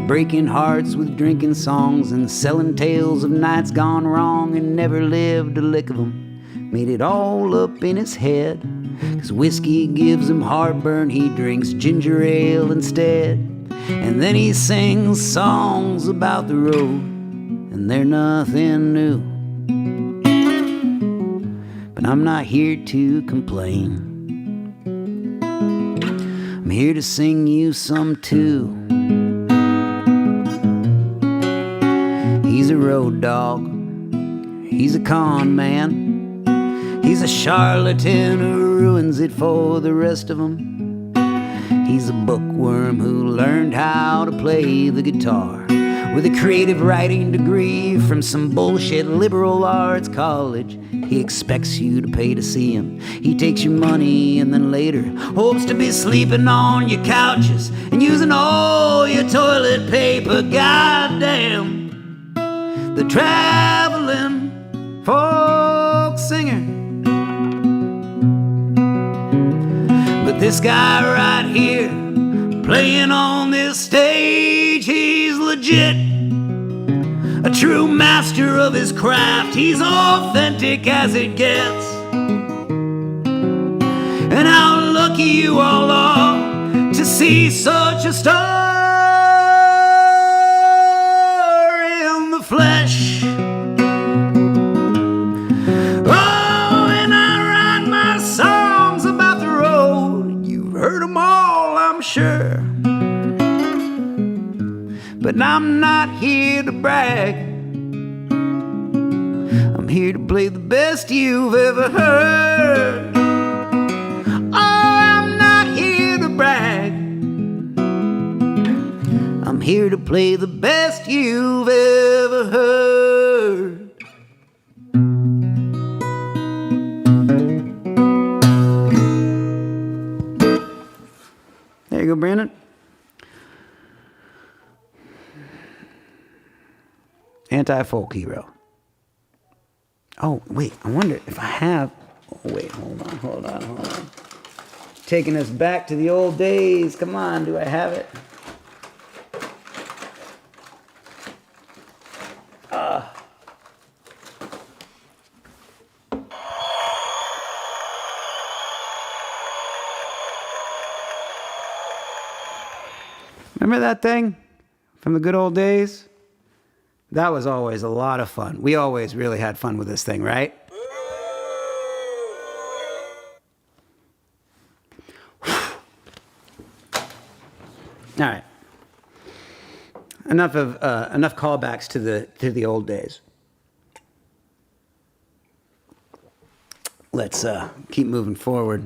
breaking hearts with drinking songs and selling tales of nights gone wrong and never lived a lick of them. Made it all up in his head, 'cause whiskey gives him heartburn, he drinks ginger ale instead. And then he sings songs about the road, and they're nothing new. But I'm not here to complain. I'm here to sing you some too. He's a road dog. He's a con man. He's a charlatan who ruins it for the rest of them. He's a bookworm who learned how to play the guitar with a creative writing degree from some bullshit liberal arts college. He expects you to pay to see him. He takes your money and then later hopes to be sleeping on your couches and using all your toilet paper. Goddamn, the traveling folk singer. But this guy right here, playing on this stage, he's legit. A true master of his craft. He's authentic as it gets. And how lucky you all are to see such a star in the flesh. Oh, and I write my songs about the road. You've heard them all, I'm sure. But I'm not here to brag. I'm here to play the best you've ever heard. Oh, I'm not here to brag. I'm here to play the best you've ever heard. There you go, Brandon. Anti-folk hero. Oh, wait, I wonder if I have... Oh, wait, hold on. Taking us back to the old days. Come on, do I have it? Remember that thing from the good old days? That was always a lot of fun. We always really had fun with this thing, right? All right. Enough callbacks to the old days. Let's keep moving forward.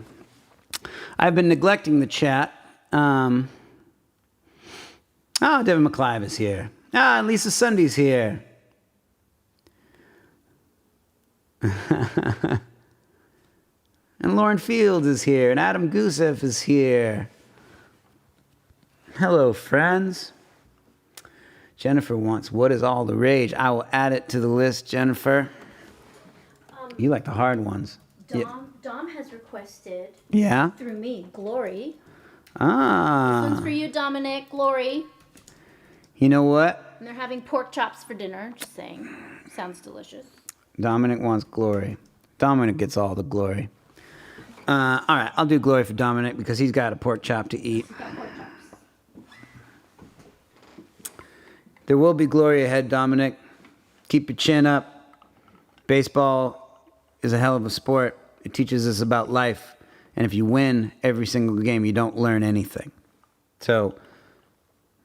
I've been neglecting the chat. Devin McClive is here. Lisa Sunday's here. And Lauren Fields is here. And Adam Gusev is here. Hello, friends. Jennifer wants, what is all the rage? I will add it to the list, Jennifer. You like the hard ones. Dom has requested, yeah, through me, Glory. This one's for you, Dominic. Glory. You know what? And they're having pork chops for dinner. Just saying. Sounds delicious. Dominic wants Glory. Dominic gets all the glory. All right, I'll do Glory for Dominic because he's got a pork chop to eat. He's got pork chops. There will be glory ahead, Dominic. Keep your chin up. Baseball is a hell of a sport. It teaches us about life. And if you win every single game, you don't learn anything. So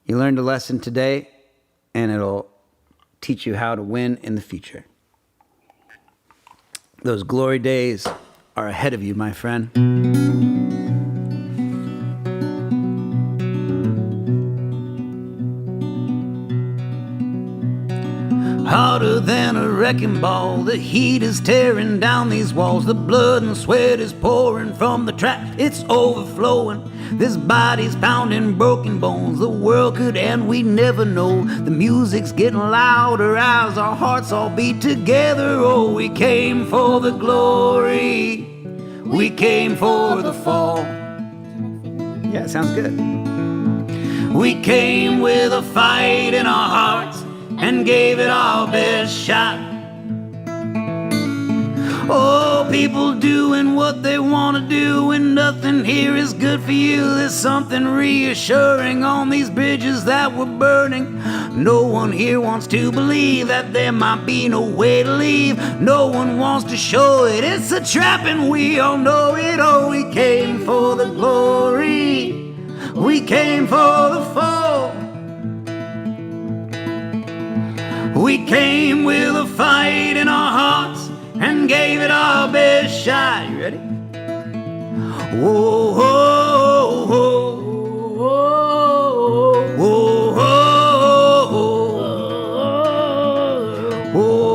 you learned a lesson today, and it'll teach you how to win in the future. Those glory days are ahead of you, my friend. Harder than a wrecking ball, the heat is tearing down these walls. The blood and sweat is pouring from the track, it's overflowing. This body's pounding broken bones. The world could end, we never know. The music's getting louder as our hearts all beat together. Oh, we came for the glory, we came for the fall. Yeah, it sounds good. We came with a fight in our hearts and gave it our best shot. Oh, people doing what they want to do, and nothing here is good for you. There's something reassuring on these bridges that we're burning. No one here wants to believe that there might be no way to leave. No one wants to show it. It's a trap and we all know it. Oh, we came for the glory. We came for the fall. We came with a fight in our hearts and gave it our best shot. You ready? Whoa, whoa, whoa, whoa, whoa, whoa, whoa.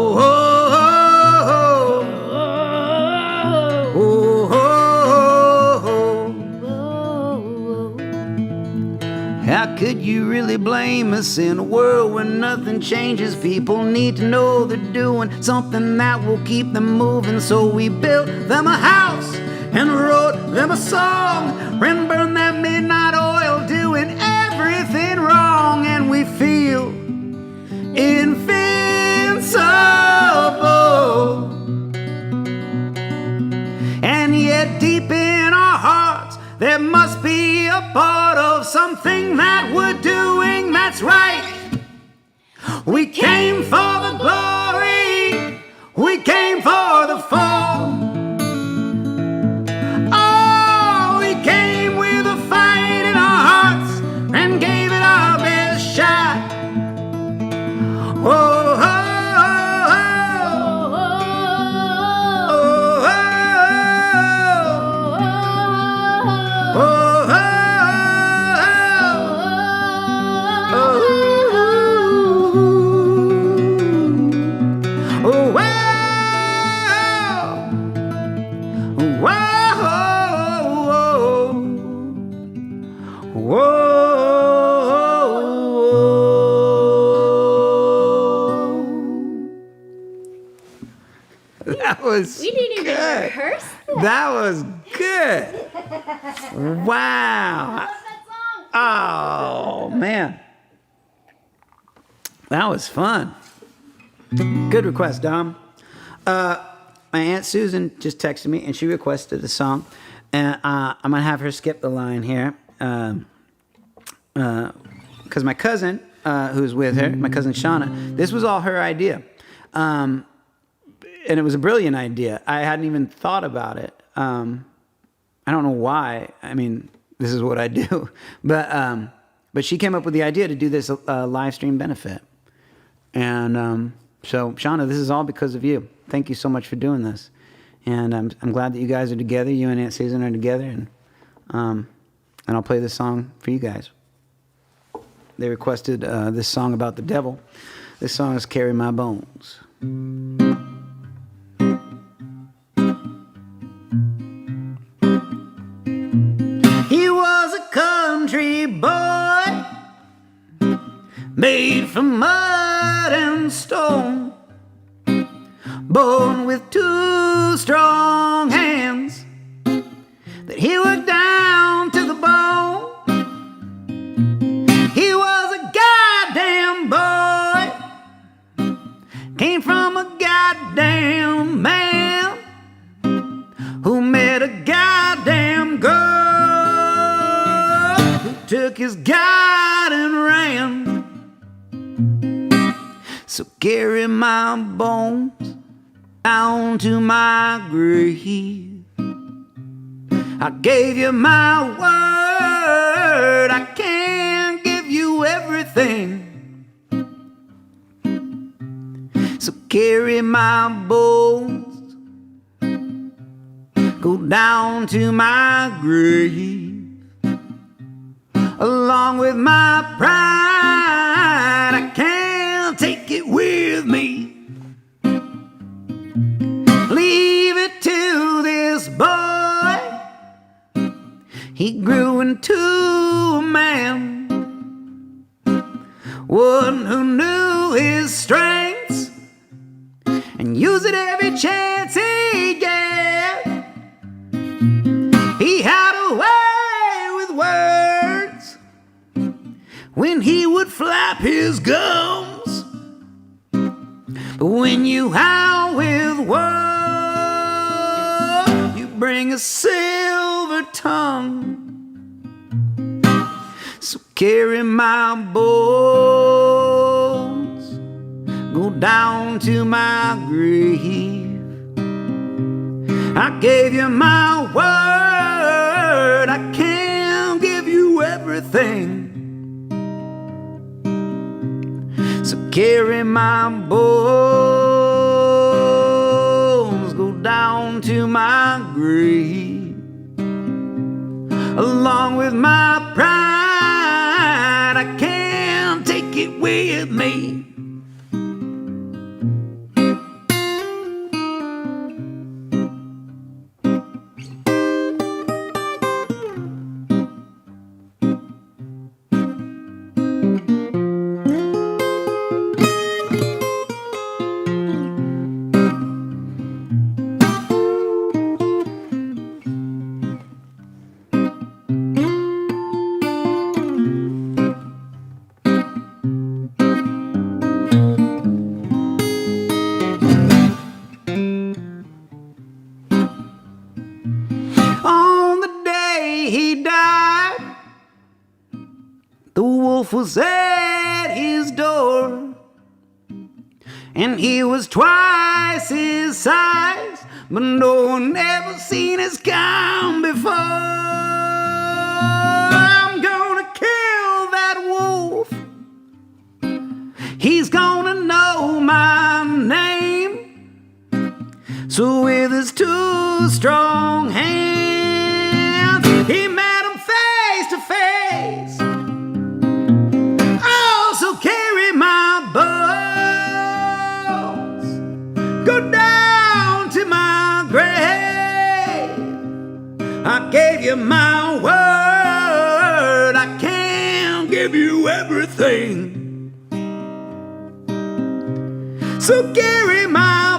How could you really blame us in a world where nothing changes? People need to know they're doing something that will keep them moving. So we built them a house and wrote them a song and burned that midnight oil, doing everything wrong. And we feel invincible. And yet deep in our hearts there must be a part of something that we're doing that's right. We came for the glory. We came for the fall. Oh, we came with a fight in our hearts and gave it our best shot. Oh, We didn't even rehearse that. That was good. Wow. Oh, man. That was fun. Good request, Dom. My Aunt Susan just texted me, and she requested a song. And I'm going to have her skip the line here. Because my cousin, who's with her, my cousin Shauna, this was all her idea. And it was a brilliant idea. I hadn't even thought about it. I don't know why. I mean, this is what I do. But she came up with the idea to do this live stream benefit. And so, Shauna, this is all because of you. Thank you so much for doing this. And I'm glad that you guys are together. You and Aunt Susan are together. And I'll play this song for you guys. They requested this song about the devil. This song is Carry My Bones. He was a country boy, made from mud and stone, born with two strong hands that he worked down to the bone. He was a goddamn boy, came from a goddamn man who met a goddamn girl who took his God and ran. So carry my bones down to my grave. I gave you my word, I can't give you everything. So carry my bones, go down to my grave, along with my pride. I can't take it with me. Leave it to this boy. He grew into a man, one who knew his strengths and used it every chance he get. He had a way with words when he would flap his gums. But when you howl with words, bring a silver tongue. So carry my bones, go down to my grave. I gave you my word, I can't give you everything. So carry my bones, go down to my grave, along with my pride, I can't take it with me. Was at his door, and he was twice his size, but no one ever seen his kind before. I'm gonna kill that wolf, he's gonna know my name. So with his two strong hands, he met him face to face. So carry my bones, go down to my grave. I gave you my word, I can't give you everything. So carry my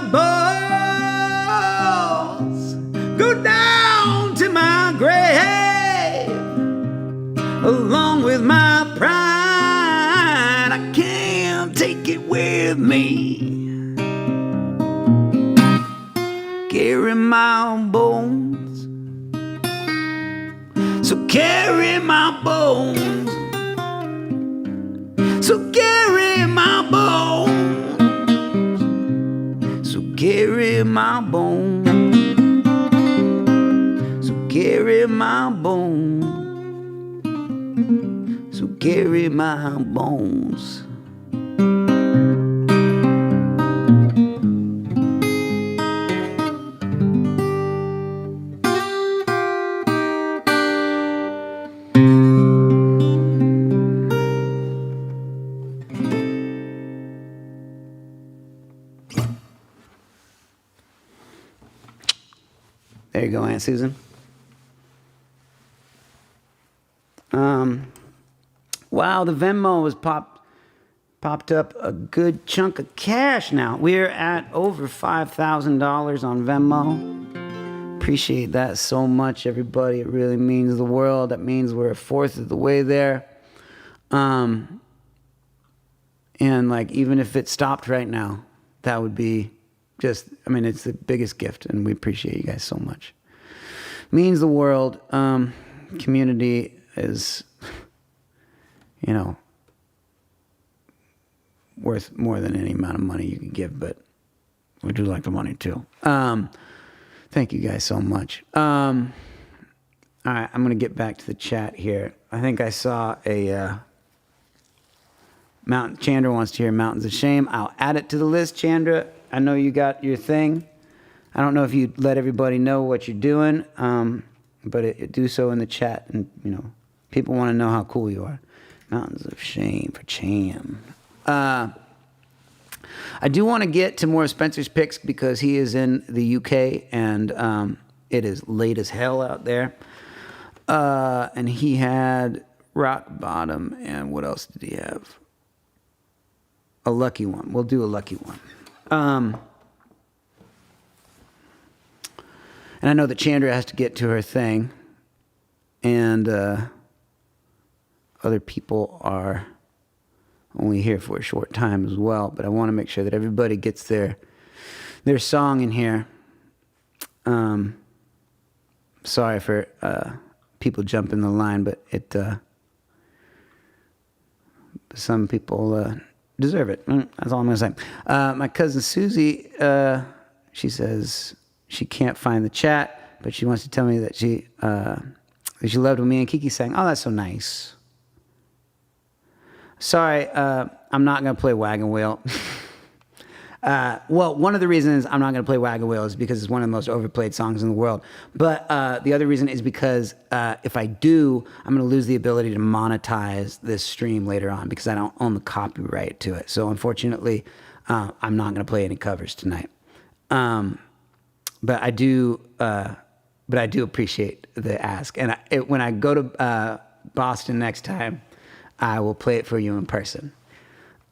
bones, go down to my grave, along with my pride. Take it with me. Carry my bones. So carry my bones. So carry my bones. So carry my bones. So carry my bones. So carry my bones. There you go, Aunt Susan. Wow, the Venmo was popped up a good chunk of cash now. We're at over $5,000 on Venmo. Appreciate that so much, everybody. It really means the world. That means we're a fourth of the way there. And like, even if it stopped right now, that would be just, I mean, it's the biggest gift, and we appreciate you guys so much. Means the world. Community is, you know, worth more than any amount of money you can give, but we do like the money too. Thank you guys so much. All right, I'm going to get back to the chat here. I think I saw a Chandra wants to hear Mountains of Shame. I'll add it to the list, Chandra. I know you got your thing. I don't know if you let everybody know what you're doing, but do so in the chat, and you know, people want to know how cool you are. Mountains of Shame for Cham. I do want to get to more of Spencer's picks because he is in the UK and it is late as hell out there. And he had Rock Bottom, and what else did he have? A Lucky One. We'll do a Lucky One. And I know that Chandra has to get to her thing, and other people are only here for a short time as well, but I want to make sure that everybody gets their song in here. sorry for people jumping the line, but some people deserve it. That's all I'm going to say. My cousin Susie, she says she can't find the chat, but she wants to tell me that she loved when me and Kiki sang. Oh, that's so nice. Sorry, I'm not going to play Wagon Wheel. Well, one of the reasons I'm not going to play Wagon Wheel is because it's one of the most overplayed songs in the world. But the other reason is because if I do, I'm going to lose the ability to monetize this stream later on because I don't own the copyright to it. So unfortunately, I'm not going to play any covers tonight. But I do appreciate the ask. And when I go to Boston next time, I will play it for you in person.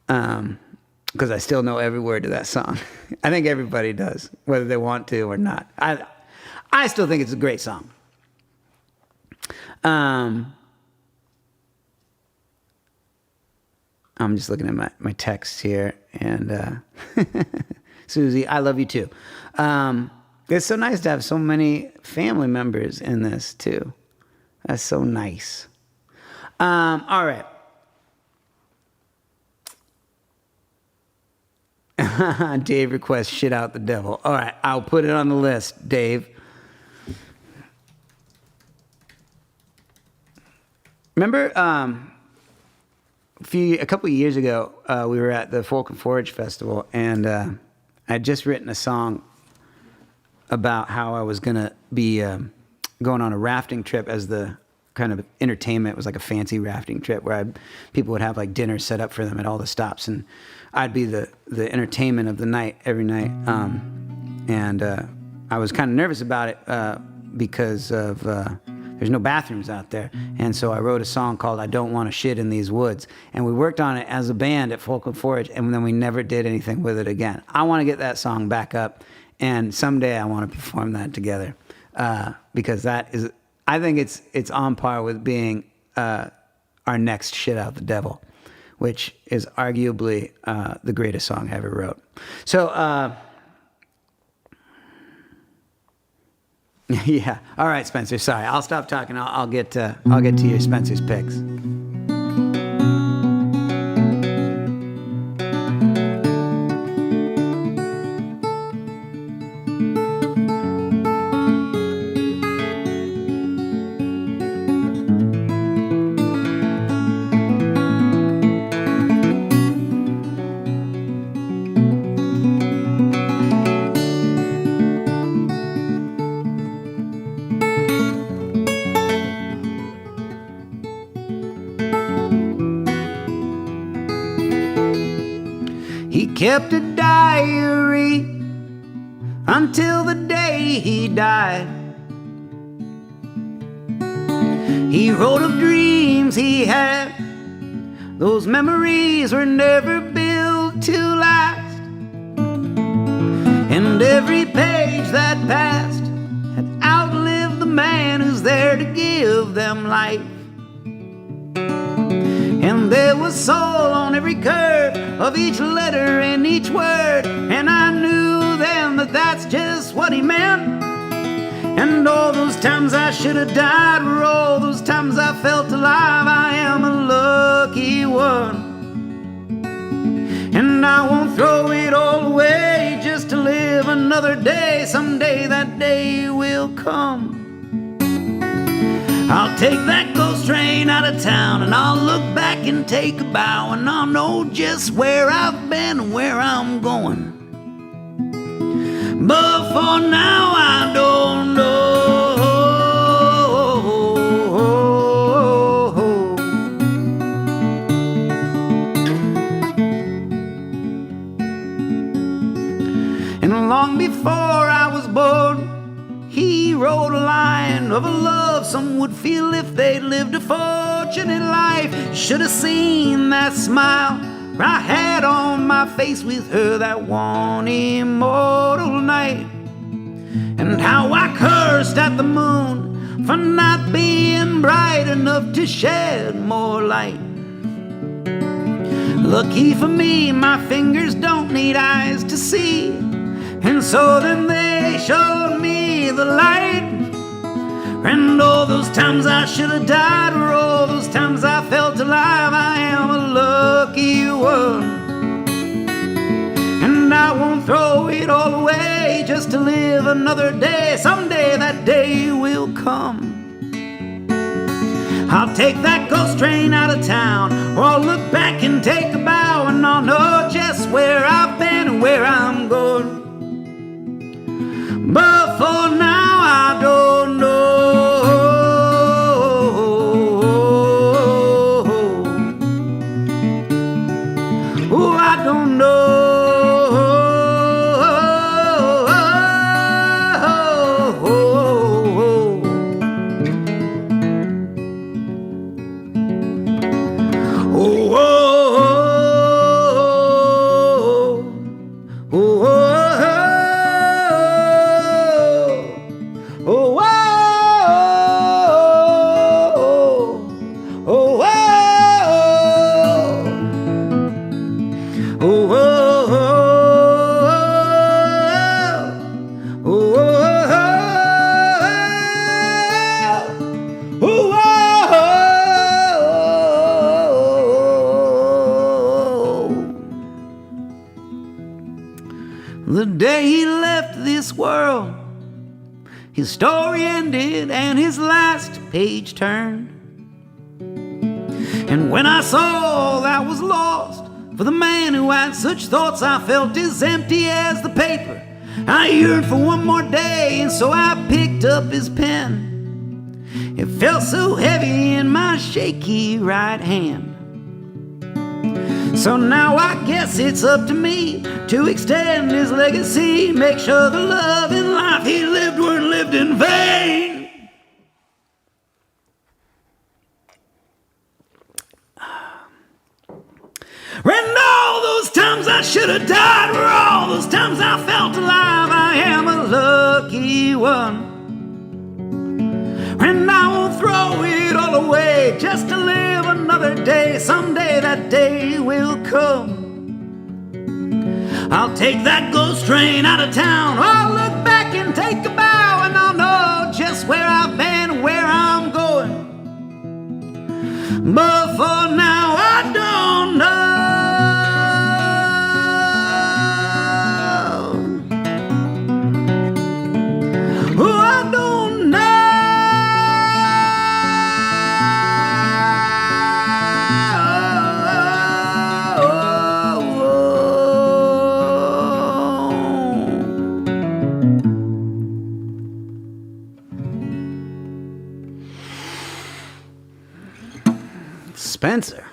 Because I still know every word to that song. I think everybody does, whether they want to or not. I still think it's a great song. I'm just looking at my text here, and Susie, I love you too. It's so nice to have so many family members in this too. That's so nice. All right. Dave requests shit out the devil. All right, I'll put it on the list, Dave. Remember a couple of years ago, we were at the Folk and Forage Festival, and I had just written a song about how I was going to be going on a rafting trip as the kind of entertainment. It was like a fancy rafting trip where people would have like dinner set up for them at all the stops, and I'd be the entertainment of the night every night. And I was kind of nervous about it because of there's no bathrooms out there. And so I wrote a song called I Don't Want to Shit in These Woods. And we worked on it as a band at Folk and Forage, and then we never did anything with it again. I want to get that song back up, and someday I want to perform that together because that is, I think it's on par with being our next Shit Out the Devil, which is arguably the greatest song I ever wrote. So, yeah. All right, Spencer. Sorry, I'll stop talking. I'll get to your Spencer's picks. Kept a diary until the day he died. He wrote of dreams he had. Those memories were never built to last. And every page that passed had outlived the man who's there to give them life. And there was soul on every curve of each letter and each word. And I knew then that that's just what he meant. And all those times I should have died were all those times I felt alive. I am a lucky one. And I won't throw it all away just to live another day. Someday that day will come. I'll take that ghost train out of town, and I'll look back and take a bow, and I'll know just where I've been and where I'm going. But for now I don't know. And long before I was born, he wrote a line of a love some would feel if they lived a fortunate life. Should have seen that smile I had on my face with her that one immortal night. And how I cursed at the moon for not being bright enough to shed more light. Lucky for me, my fingers don't need eyes to see. And so then they showed me the light. And all those times I should have died, or all those times I felt alive, I am a lucky one. And I won't throw it all away just to live another day. Someday that day will come. I'll take that ghost train out of town, or I'll look back and take a bow, and I'll know just where I've been and where I'm going. But for now I don't know. Oh, I don't know. The day he left this world, his story ended and his last page turned. And when I saw that was lost, for the man who had such thoughts I felt as empty as the paper. I yearned for one more day, and so I picked up his pen. It felt so heavy in my shaky right hand. So now I guess it's up to me to extend his legacy, make sure the love and life he lived weren't lived in vain. And all those times I should have died were all those times I felt alive. I am a lucky one. And I won't throw it all away just to live another day. Someday that day will come. I'll take that ghost train out of town, or I'll look back and take a bow, and I'll know just where I've been and where I'm going. But for now I don't know. Oh, I don't know. Spencer.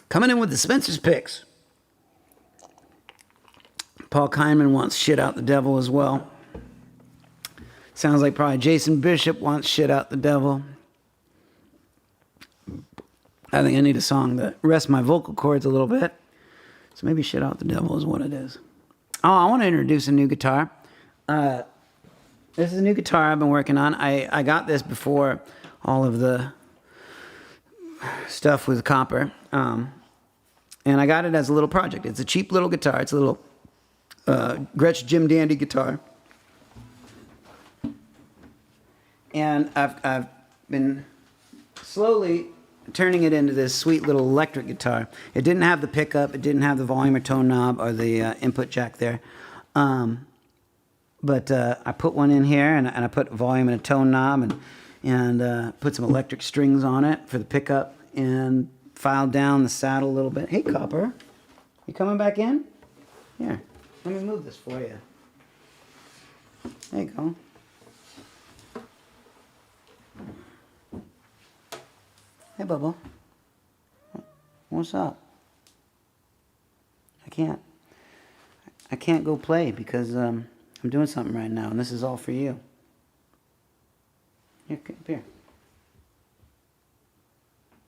Coming in with the Spencer's picks. Paul Kyman wants Shit Out the Devil as well. Sounds like probably Jason Bishop wants Shit Out the Devil. I think I need a song that rests my vocal cords a little bit. So maybe Shit Out the Devil is what it is. Oh, I want to introduce a new guitar. This is a new guitar I've been working on. I got this before all of the stuff with copper. And I got it as a little project. It's a cheap little guitar. It's a little Gretsch Jim Dandy guitar. And I've been slowly turning it into this sweet little electric guitar. It didn't have the pickup. It didn't have the volume or tone knob or the input jack there. But I put one in here, and I put volume and a tone knob, and put some electric strings on it for the pickup, and filed down the saddle a little bit. Hey, Copper, you coming back in? Here, let me move this for you. There you go. Hey, Bubba. What's up? I can't go play because I'm doing something right now, and this is all for you. Here, come up here.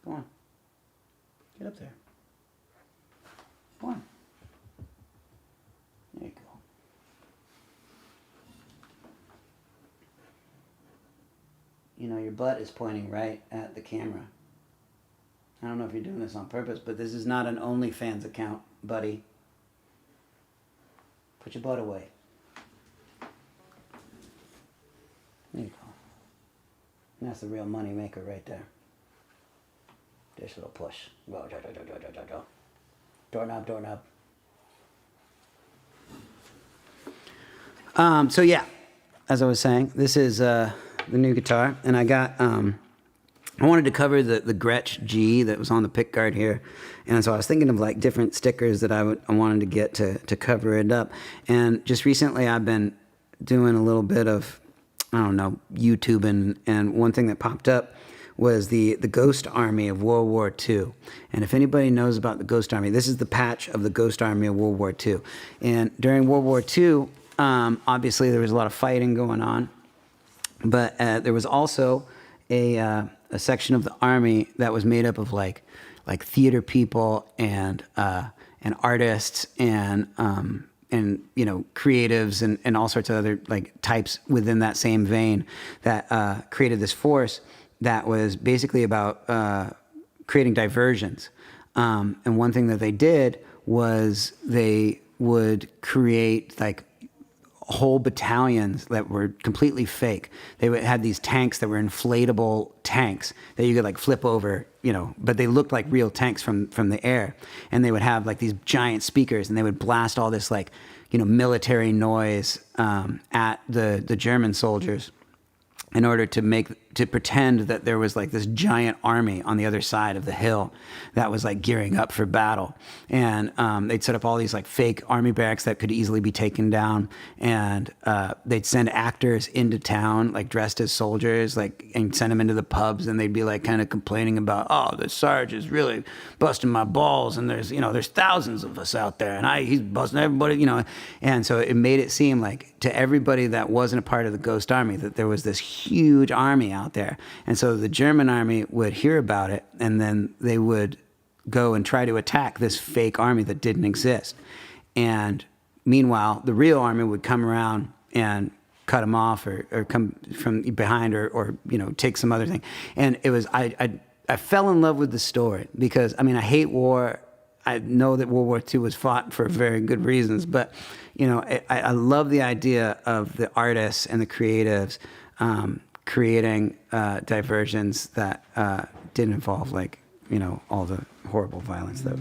Come on. Get up there. Come on. There you go. You know, your butt is pointing right at the camera. I don't know if you're doing this on purpose, but this is not an OnlyFans account, buddy. Put your butt away. There you go. That's the real money maker right there. This little push. Go, go. Doorknob, doorknob. So yeah, as I was saying, this is the new guitar, and I got. I wanted to cover the Gretsch G that was on the pickguard here, and so I was thinking of like different stickers that I wanted to get to cover it up. And just recently, I've been doing a little bit of, I don't know, YouTube, and one thing that popped up was the Ghost Army of World War II. And if anybody knows about the Ghost Army, this is the patch of the Ghost Army of World War II. And during World War II, obviously there was a lot of fighting going on, but there was also a section of the army that was made up of like theater people and artists and you know, creatives and all sorts of other like types within that same vein that created this force that was basically about creating diversions. And one thing that they did was they would create like whole battalions that were completely fake. They had these tanks that were inflatable tanks that you could like flip over, you know, but they looked like real tanks from the air. And they would have like these giant speakers, and they would blast all this like, you know, military noise at the German soldiers in order to pretend that there was like this giant army on the other side of the hill that was like gearing up for battle. And they'd set up all these like fake army barracks that could easily be taken down. And they'd send actors into town like dressed as soldiers, like, and send them into the pubs, and they'd be like kind of complaining about, oh, the Sarge is really busting my balls, and there's thousands of us out there, and he's busting everybody, you know. And so it made it seem like to everybody that wasn't a part of the Ghost Army that there was this huge army out there. And so the German army would hear about it, and then they would go and try to attack this fake army that didn't exist. And meanwhile, the real army would come around and cut them off or come from behind or you know, take some other thing. And it was, I fell in love with the story because, I mean, I hate war. I know that World War II was fought for very good reasons, but, you know, I love the idea of the artists and the creatives creating diversions that didn't involve, like, you know, all the horrible violence that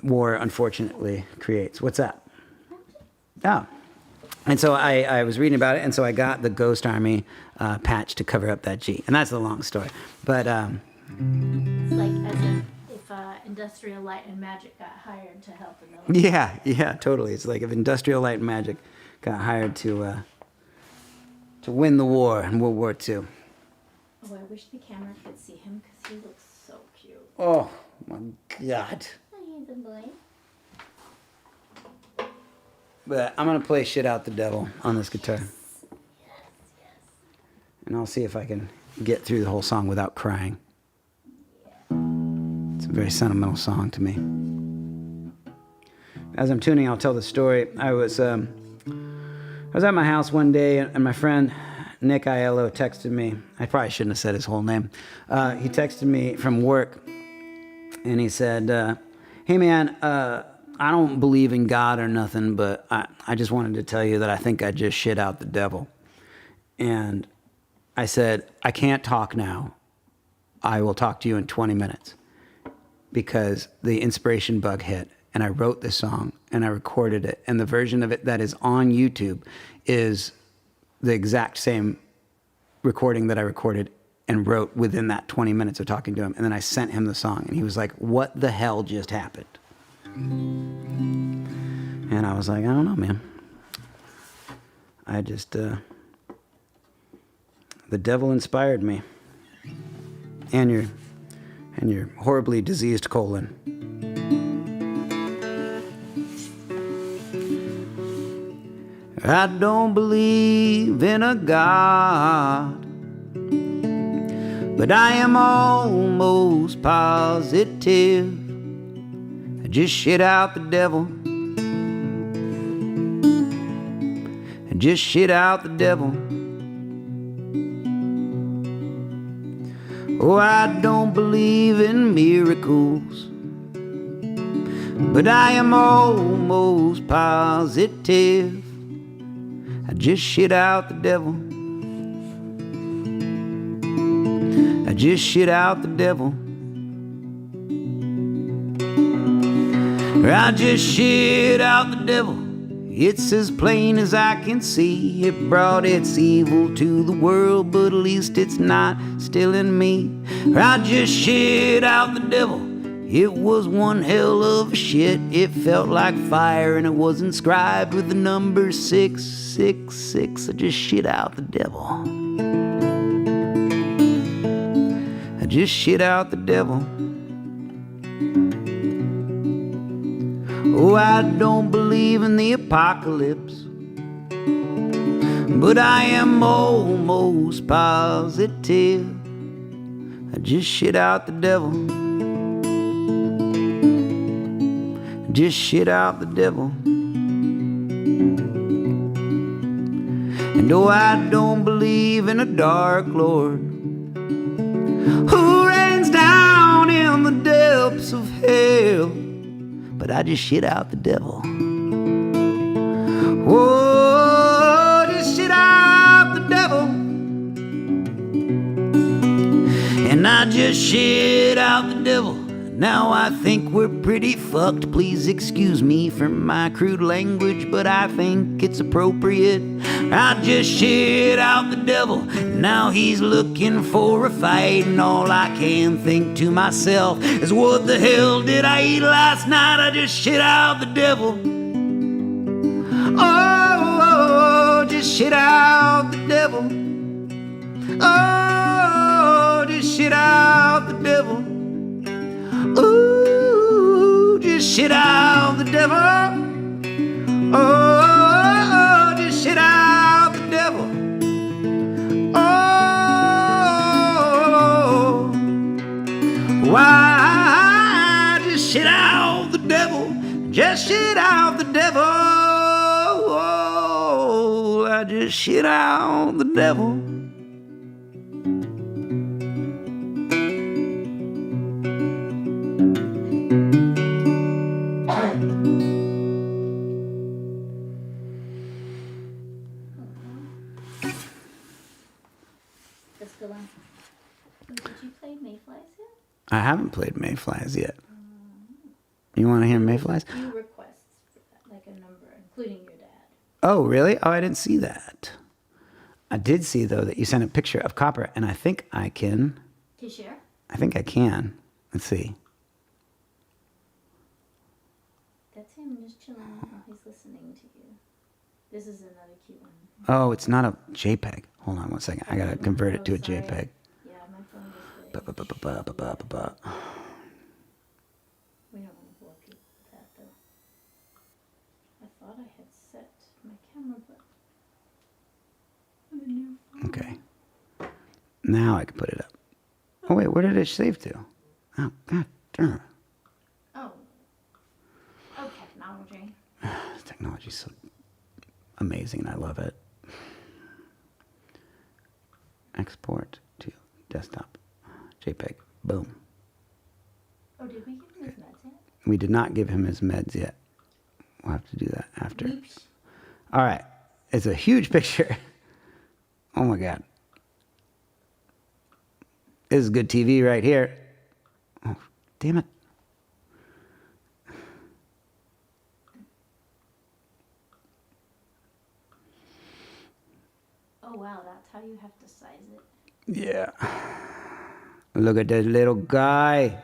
war unfortunately creates. What's that? Oh. And so I was reading about it, and so I got the Ghost Army patch to cover up that G. And that's a long story. But it's like as if Industrial Light and Magic got hired to help in the yeah, totally. It's like if Industrial Light and Magic got hired to win the war in World War II. Oh, I wish the camera could see him because he looks so cute. Oh, my God. Oh, he's a boy. But I'm going to play Shit Out the Devil on this guitar. Yes. And I'll see if I can get through the whole song without crying. It's a very sentimental song to me. As I'm tuning, I'll tell the story. I was at my house one day, and my friend Nick Aiello texted me. I probably shouldn't have said his whole name. He texted me from work, and he said, hey, man, I don't believe in God or nothing, but I just wanted to tell you that I think I just shit out the devil. And I said, I can't talk now. I will talk to you in 20 minutes. Because the inspiration bug hit, and I wrote this song, and I recorded it. And the version of it that is on YouTube is the exact same recording that I recorded and wrote within that 20 minutes of talking to him. And then I sent him the song, and he was like, what the hell just happened? And I was like, I don't know, man. I just, the devil inspired me. And your horribly diseased colon. I don't believe in a God, but I am almost positive I just shit out the devil. I just shit out the devil. Oh, I don't believe in miracles, but I am almost positive I just shit out the devil. I just shit out the devil. I just shit out the devil. It's as plain as I can see. It brought its evil to the world, but at least it's not still in me. I just shit out the devil. It was one hell of a shit. It felt like fire and it was inscribed with the number 666. I just shit out the devil. I just shit out the devil. Oh, I don't believe in the apocalypse, but I am almost positive. I just shit out the devil. I just shit out the devil. And oh, I don't believe in a dark Lord who rains down in the depths of hell, but I just shit out the devil. Whoa, just shit out the devil. And I just shit out the devil. Now I think we're pretty fucked. Please excuse me for my crude language, but I think it's appropriate. I just shit out the devil. Now he's looking for a fight, and all I can think to myself is, what the hell did I eat last night? I just shit out the devil. Oh, just shit out the devil. Oh, just shit out the devil. Ooh, just shit out the devil. Oh, just shit out the devil. Oh, why just shit out the devil? Just shit out the devil. Oh, I just shit out the devil. Did you play Mayflies yet? I haven't played Mayflies yet. You want to hear Mayflies? A few requests for that, like a number, including your dad. Oh, really? Oh, I didn't see that. I did see, though, that you sent a picture of Copper, and I think I can. Can you share? I think I can. Let's see. That's him just chilling while he's listening to you. This is another cute one. Oh, it's not a JPEG. Hold on one second. I got to convert it to a sorry. JPEG. Yeah, my phone just Ba, ba, ba, ba, ba, ba, ba, ba, ba. We don't want to bore people with that, though. I thought I had set my camera, but with a new phone. Okay. Now I can put it up. Oh, wait, where did it save to? Oh, God darn. Oh. Oh, technology. Technology's so amazing, and I love it. Export to desktop. JPEG. Boom. Oh, did we give him his meds yet? We did not give him his meds yet. We'll have to do that after. Oops. All right. It's a huge picture. Oh, my God. This is good TV right here. Oh, damn it. Oh, wow, that's how you have to size it. Yeah. Look at this little guy.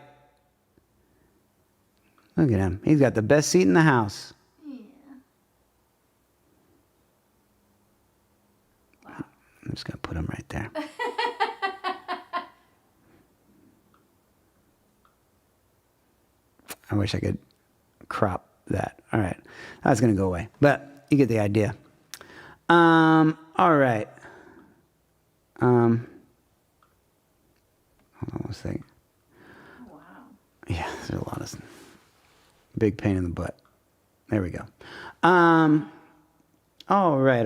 Look at him. He's got the best seat in the house. Yeah. Wow. I'm just going to put him right there. I wish I could crop that. All right. That's going to go away. But you get the idea. All right. Hold on one second. Wow. Yeah, there's a lot of big pain in the butt. There we go. All right.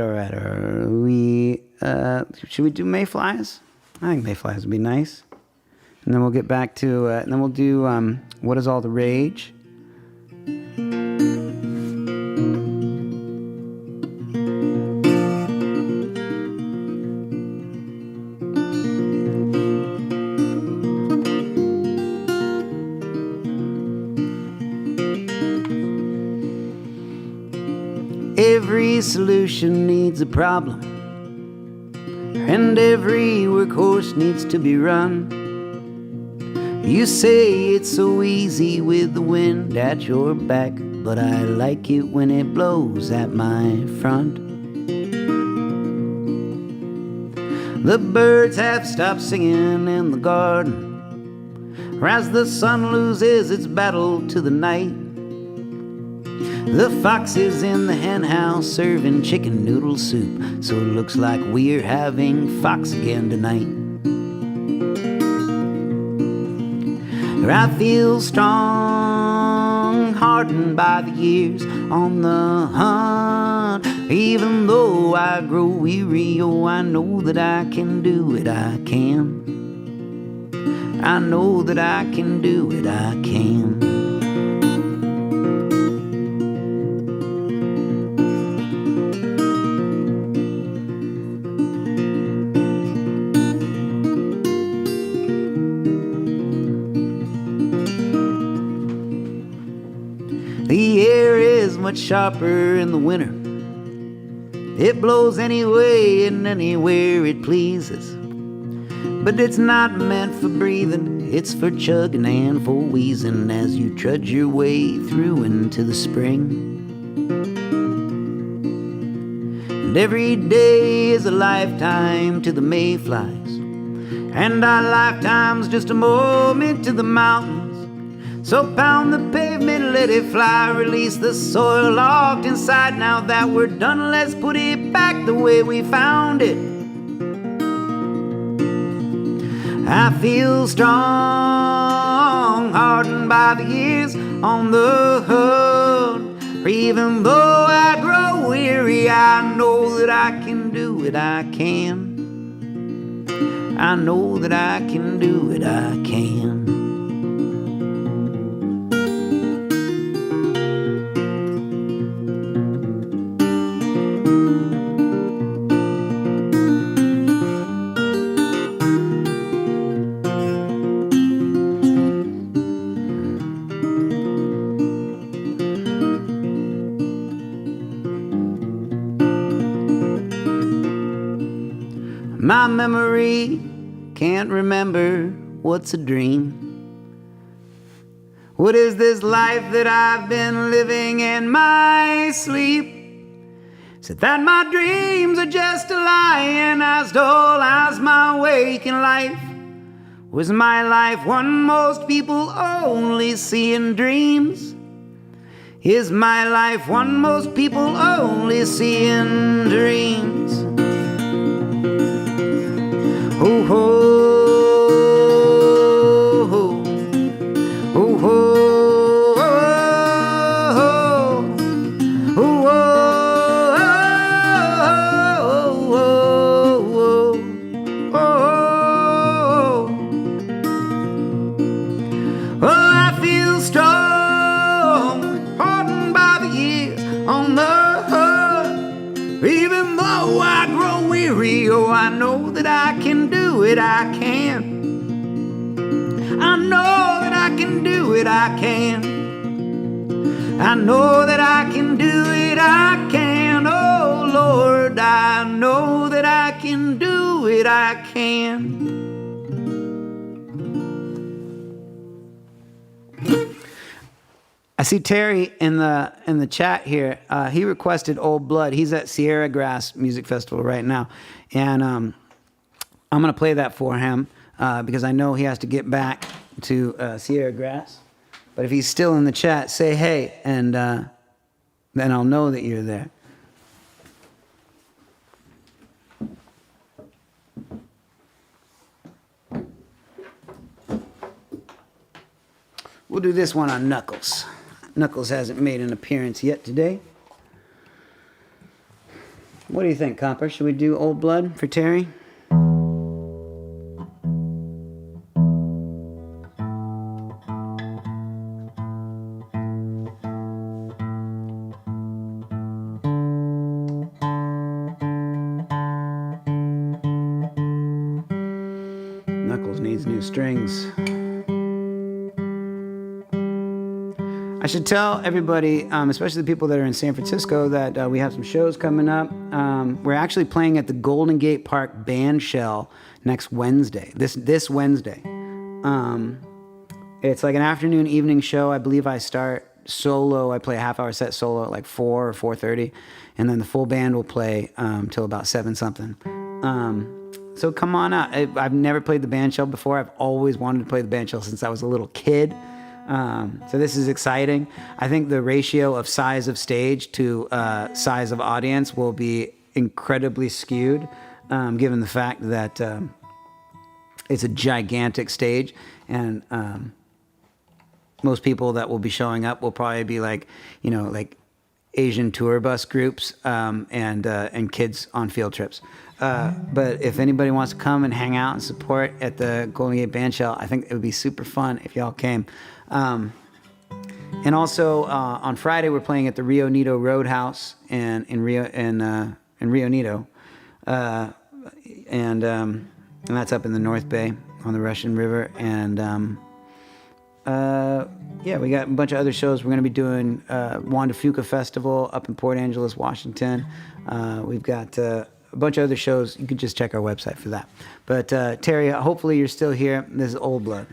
We should we do mayflies? I think mayflies would be nice. And then we'll get back to and then we'll do what is all the rage? Every solution needs a problem, and every workhorse needs to be run. You say it's so easy with the wind at your back, but I like it when it blows at my front. The birds have stopped singing in the garden, as the sun loses its battle to the night. The fox is in the hen house serving chicken noodle soup, so it looks like we're having fox again tonight. I feel strong, hardened by the years on the hunt. Even though I grow weary, oh, I know that I can do it, I can. I know that I can do it, I can. The air is much sharper in the winter. It blows anyway and anywhere it pleases. But it's not meant for breathing, it's for chugging and for wheezing as you trudge your way through into the spring. And every day is a lifetime to the mayflies, and our lifetime's just a moment to the mountains. So pound the pavement, let it fly, release the soil locked inside. Now that we're done, let's put it back the way we found it. I feel strong, hardened by the years on the hood. For even though I grow weary, I know that I can do it, I can. I know that I can do it, I can. My memory can't remember what's a dream. What is this life that I've been living in my sleep? Is it that my dreams are just a lie and as dull as my waking life? Was my life one most people only see in dreams? Is my life one most people only see in dreams? Oh ho, oh ho, oh ho, oh ho, oh, I feel strong, hardened by the years on the hood. Even though I grow weary, oh, I know that I can do it, I can. I know that I can do it, I can. I know that I can do it, I can. Oh, Lord, I know that I can do it, I can. I see Terry in the chat here. He requested Old Blood. He's at Sierra Grass Music Festival right now, and I'm gonna play that for him because I know he has to get back to Sierra Grass. But if he's still in the chat, say hey, and then I'll know that you're there. We'll do this one on Knuckles. Knuckles hasn't made an appearance yet today. What do you think, Copper? Should we do Old Blood for Terry? Knuckles needs new strings. I should tell everybody, especially the people that are in San Francisco, that we have some shows coming up. We're actually playing at the Golden Gate Park Band Shell next Wednesday, this Wednesday. It's like an afternoon, evening show. I believe I start solo. I play a half-hour set solo at like 4 or 4:30, and then the full band will play till about 7 something. So come on out. I've never played the band shell before. I've always wanted to play the band shell since I was a little kid. So this is exciting. I think the ratio of size of stage to size of audience will be incredibly skewed, given the fact that it's a gigantic stage, and most people that will be showing up will probably be like Asian tour bus groups and kids on field trips. But if anybody wants to come and hang out and support at the Golden Gate Band Shell, I think it would be super fun if y'all came. And also on Friday we're playing at the Rio Neto Roadhouse in Rio Neto, and that's up in the North Bay on the Russian River. And yeah, we got a bunch of other shows. We're going to be doing Juan de Fuca Festival up in Port Angeles, Washington. We've got a bunch of other shows. You can just check our website for that. But Terry, hopefully you're still here. This is Old Blood.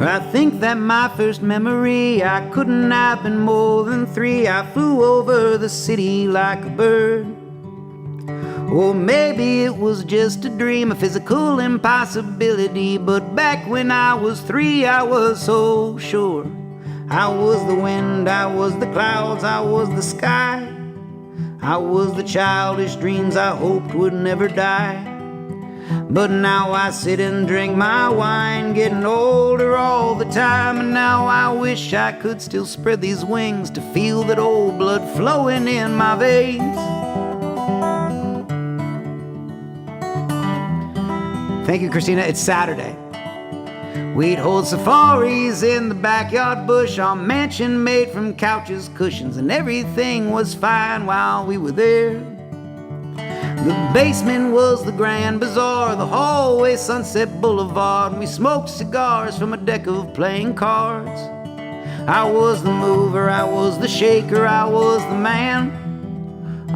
I think that my first memory, I couldn't have been more than 3. I flew over the city like a bird. Or maybe it was just a dream, a physical impossibility. But back when I was 3, I was so sure. I was the wind, I was the clouds, I was the sky. I was the childish dreams I hoped would never die. But now I sit and drink my wine, getting older all the time. And now I wish I could still spread these wings to feel that old blood flowing in my veins. Thank you, Christina. It's Saturday. We'd hold safaris in the backyard bush, our mansion made from couches, cushions, and everything was fine while we were there. The basement was the Grand Bazaar, the hallway Sunset Boulevard, and we smoked cigars from a deck of playing cards. I was the mover, I was the shaker, I was the man.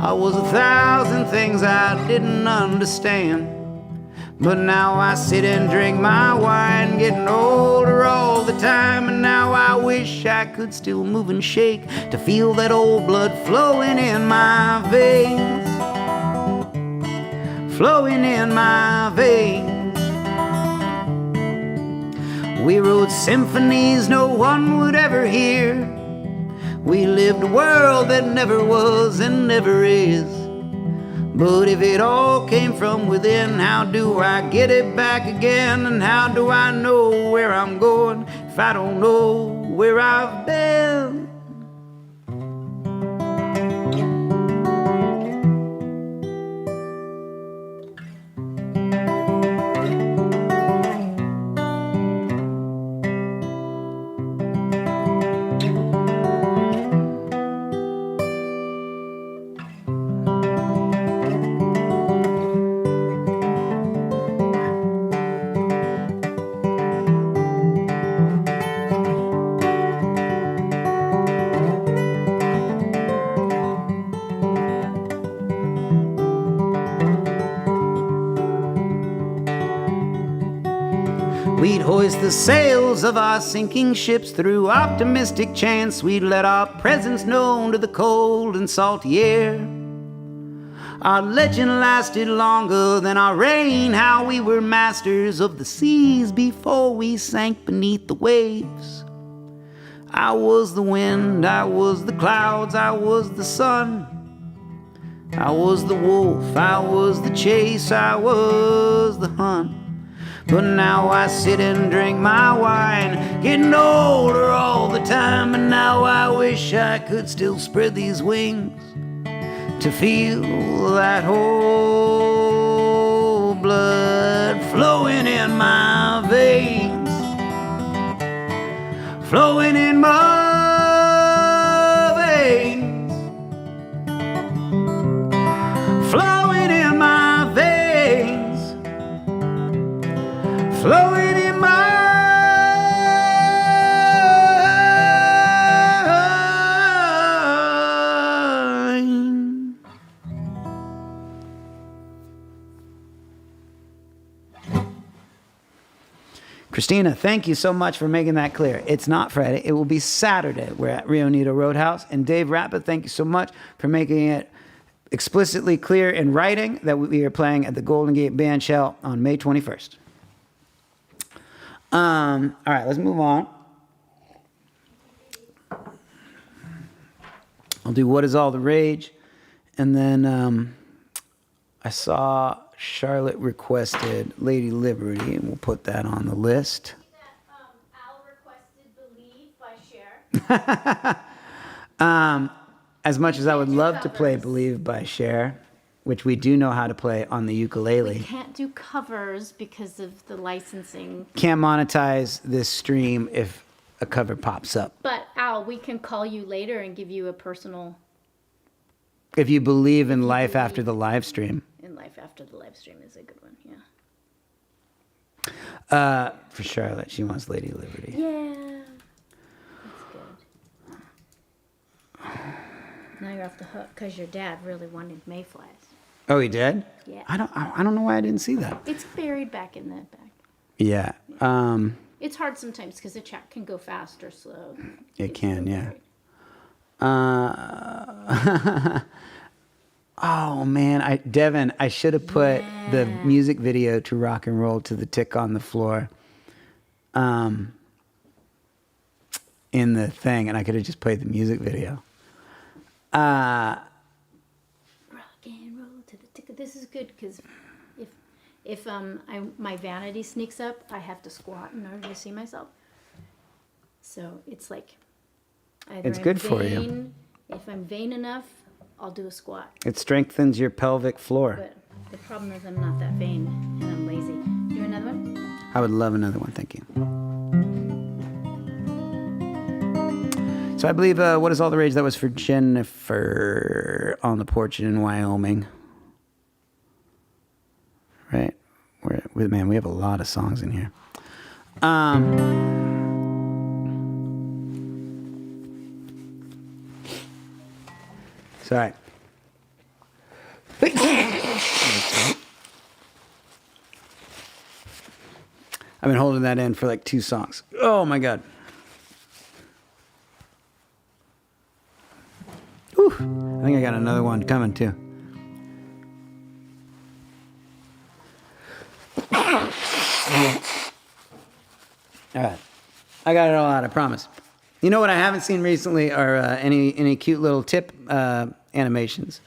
I was 1,000 things I didn't understand. But now I sit and drink my wine, getting older all the time. And now I wish I could still move and shake to feel that old blood flowing in my veins. Flowing in my veins. We wrote symphonies no one would ever hear. We lived a world that never was and never is. But if it all came from within, how do I get it back again? And how do I know where I'm going if I don't know where I've been? We'd hoist the sails of our sinking ships through optimistic chance. We'd let our presence known to the cold and salty air. Our legend lasted longer than our reign, how we were masters of the seas before we sank beneath the waves. I was the wind, I was the clouds, I was the sun. I was the wolf, I was the chase, I was the hunt. But now I sit and drink my wine, getting older all the time. And now I wish I could still spread these wings to feel that whole blood flowing in my veins. flowing in my veins, flowing in my veins, flowing in my Christina, thank you so much for making that clear. It's not Friday. It will be Saturday. We're at Rio Nito Roadhouse. And Dave Rappa, thank you so much for making it explicitly clear in writing that we are playing at the Golden Gate Band Shell on May 21st. All right, let's move on. I'll do What Is All the Rage. And then I saw Charlotte requested Lady Liberty, and we'll put that on the list. Al requested Believe by Cher. As much as I would love to play Believe by Cher, which we do know how to play on the ukulele. We can't do covers because of the licensing. Can't monetize this stream if a cover pops up. But Al, we can call you later and give you a personal... If you believe in life after the live stream. In life after the live stream is a good one, yeah. For Charlotte, she wants Lady Liberty. Yeah. That's good. Now you're off the hook because your dad really wanted mayflies. Oh, he did? Yeah. I don't know why I didn't see that. It's buried back in the back. Yeah. It's hard sometimes because the chat can go fast or slow. It can, yeah. Oh man, Devin, I should have put the music video to Rock and Roll to the Tick on the Floor in the thing, and I could have just played the music video. Rock and roll to the tick. This is good because if my vanity sneaks up, I have to squat in order to see myself. So it's like either It's good for you. If I'm vain enough, I'll do a squat. It strengthens your pelvic floor. But the problem is I'm not that vain and I'm lazy. Do another one? I would love another one, thank you. So I believe What Is All the Rage? That was for Jennifer on the porch in Wyoming. Right? Man, we have a lot of songs in here. Sorry. I've been holding that in for like 2 songs. Oh my God. Whew. I think I got another one coming too. All right. I got it all out, I promise. You know what I haven't seen recently are any cute little tip animations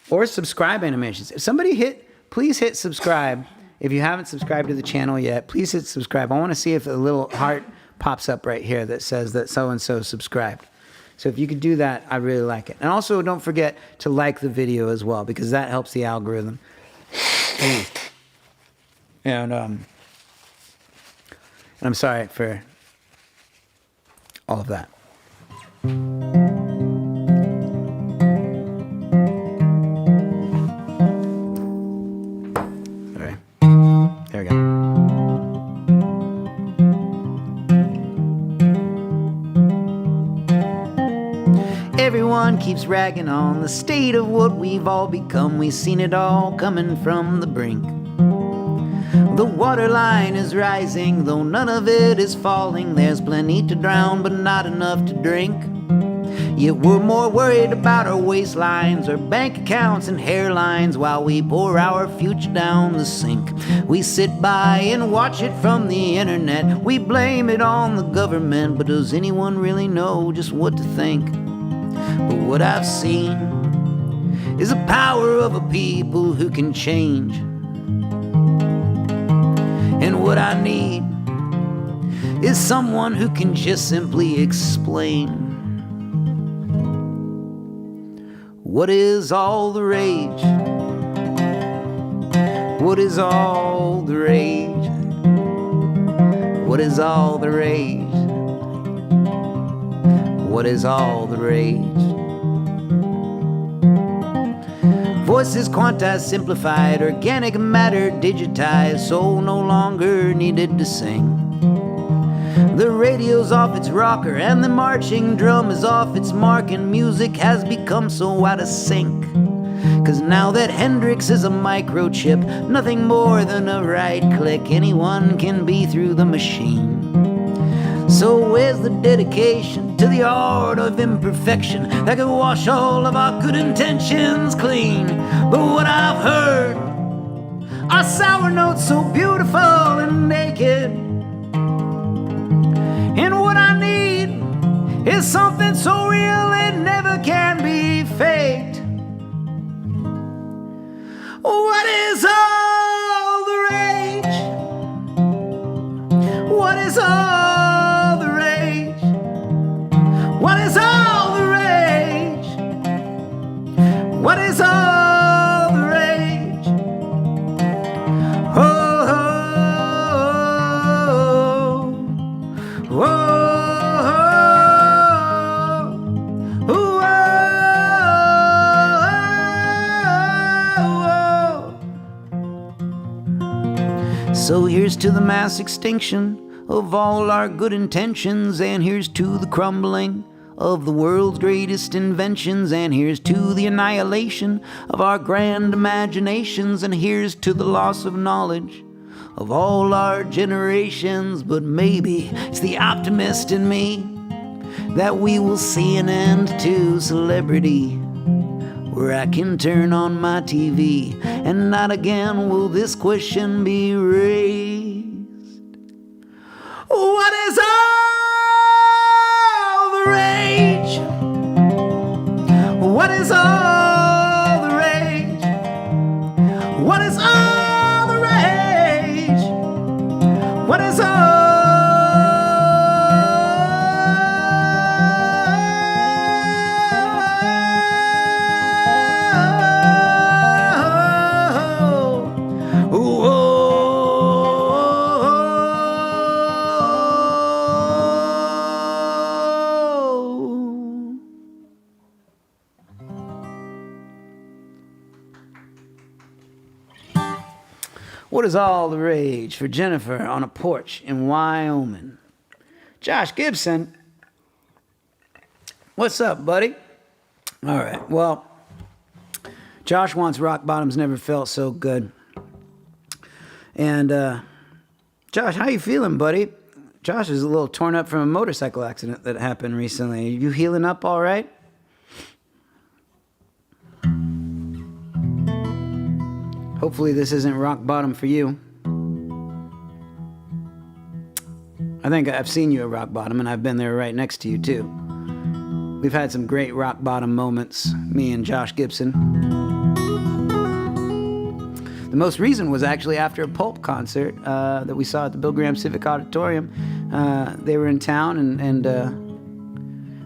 or subscribe animations. If somebody please hit subscribe. If you haven't subscribed to the channel yet, please hit subscribe. I want to see if a little heart pops up right here that says that so-and-so subscribed. So if you could do that, I really like it. And also don't forget to like the video as well, because that helps the algorithm. And I'm sorry for all of that. Sorry. There we go. Everyone keeps ragging on the state of what we've all become. We've seen it all coming from the brink. The waterline is rising, though none of it is falling. There's plenty to drown, but not enough to drink. Yet we're more worried about our waistlines, our bank accounts and hairlines, while we pour our future down the sink. We sit by and watch it from the internet. We blame it on the government, but does anyone really know just what to think? But what I've seen is the power of a people who can change. And what I need is someone who can just simply explain. What is all the rage? What is all the rage? What is all the rage? what is all the rage? Voices quantized, simplified, organic matter digitized, soul no longer needed to sing. The radio's off its rocker and the marching drum is off its mark, and music has become so out of sync. 'Cause now that Hendrix is a microchip, nothing more than a right click, anyone can be through the machine. So where's the dedication to the art of imperfection that could wash all of our good intentions clean? But what I've heard are sour notes so beautiful and naked, and what I need is something so real it never can be faked. What is all the rage? What is all the rage? What is all the rage? What is all the rage? Oh, oh, oh, oh, oh. So here's to the mass extinction of all our good intentions, and here's to the crumbling of the world's greatest inventions, and here's to the annihilation of our grand imaginations, and here's to the loss of knowledge of all our generations. But maybe it's the optimist in me that we will see an end to celebrity, where I can turn on my TV and not again will this question be raised. What is all the rage? What is all the rage? What is all the rage? What is all? What is all the rage for Jennifer on a porch in Wyoming? Josh Gibson, what's up, buddy? All right, well, Josh wants Rock Bottom's Never Felt So Good. And, Josh, how you feeling, buddy? Josh is a little torn up from a motorcycle accident that happened recently. Are you healing up all right? Hopefully this isn't rock bottom for you. I think I've seen you at rock bottom, and I've been there right next to you, too. We've had some great rock bottom moments, me and Josh Gibson. The most recent was actually after a Pulp concert that we saw at the Bill Graham Civic Auditorium. They were in town, and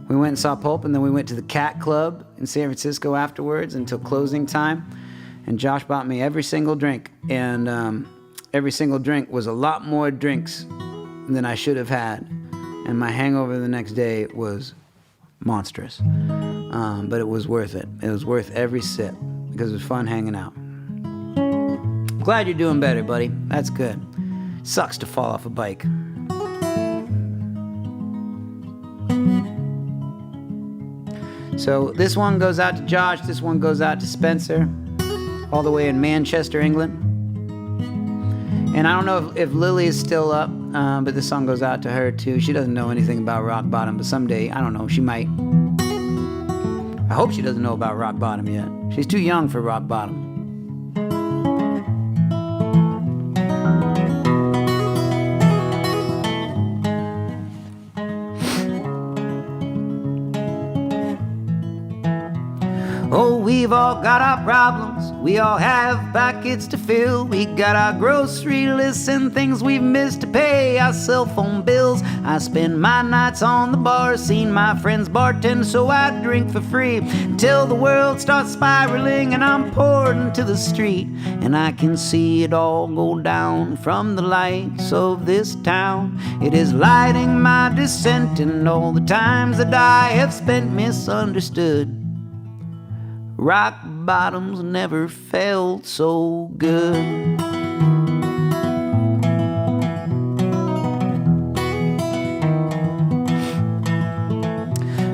we went and saw Pulp, and then we went to the Cat Club in San Francisco afterwards until closing time. And Josh bought me every single drink, and every single drink was a lot more drinks than I should have had, and my hangover the next day was monstrous, but it was worth it. It was worth every sip because it was fun hanging out. Glad you're doing better, buddy. That's good. Sucks to fall off a bike. So this one goes out to Josh, this one goes out to Spencer, all the way in Manchester, England. And I don't know if Lily is still up, but this song goes out to her too. She doesn't know anything about rock bottom, but someday, I don't know, she might. I hope she doesn't know about rock bottom yet. She's too young for rock bottom. Oh, we've all got our problems. We all have pockets to fill. We got our grocery lists and things we've missed to pay, our cell phone bills. I spend my nights on the bar, seeing my friends bartend so I drink for free, until the world starts spiraling and I'm poured into the street, and I can see it all go down from the lights of this town. It is lighting my descent and all the times that I have spent misunderstood. Rock bottoms never felt so good.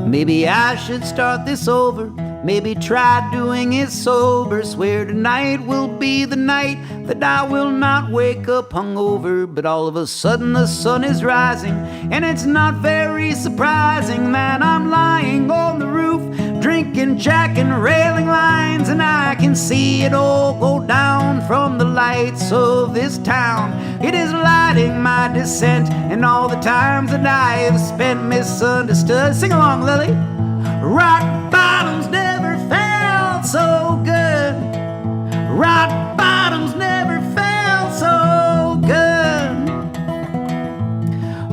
Maybe I should start this over. Maybe try doing it sober. Swear tonight will be the night that I will not wake up hungover. But all of a sudden the sun is rising, and it's not very surprising that I'm lying on the roof, drinking Jack and railing lines, and I can see it all go down from the lights of this town. It is lighting my descent and all the times that I have spent misunderstood. Sing along, Lily. Rock bottoms never felt so good. Rock bottoms never felt so good.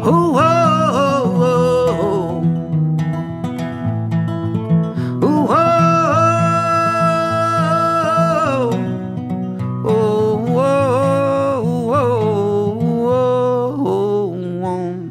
Ooh, oh, oh, oh. Ooh, oh, oh, oh, oh, oh, oh.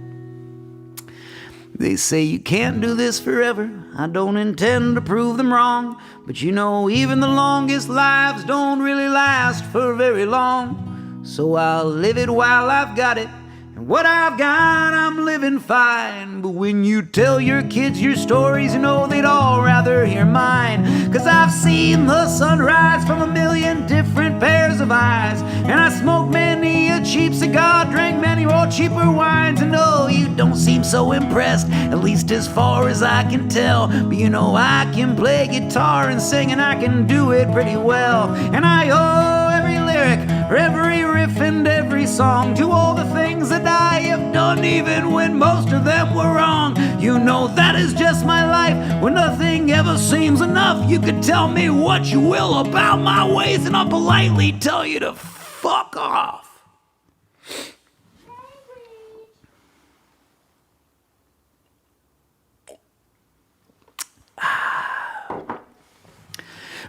They say you can't do this forever. I don't intend to prove them wrong, but you know, even the longest lives don't really last for very long. So I'll live it while I've got it, and what I've got I'm living fine. But when you tell your kids your stories, you know they'd all rather hear mine. 'Cause I've seen the sunrise from a million different pairs of eyes, and I smoked many a cheap cigar, drank many more cheaper wines. And oh, you don't seem so impressed, at least as far as I can tell. But you know I can play guitar and sing, and I can do it pretty well. And I owe every lyric, every riff and every song to all the things that I have done, even when most of them were wrong. You know that is just my life, when nothing ever seems enough. You could tell me what you will about my ways, and I'll politely tell you to fuck off.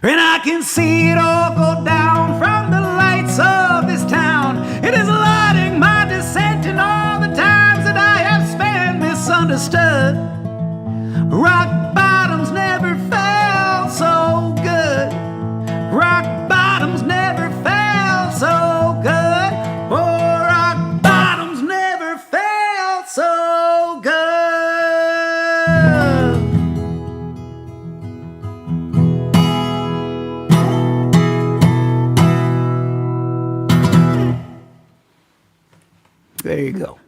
And I can see it all go down from the lights of this town. It is lighting my descent and all the times that I have spent misunderstood. Rock bottoms never felt so good. Rock bottoms never felt so good. Oh, rock bottoms never felt so good. There you go.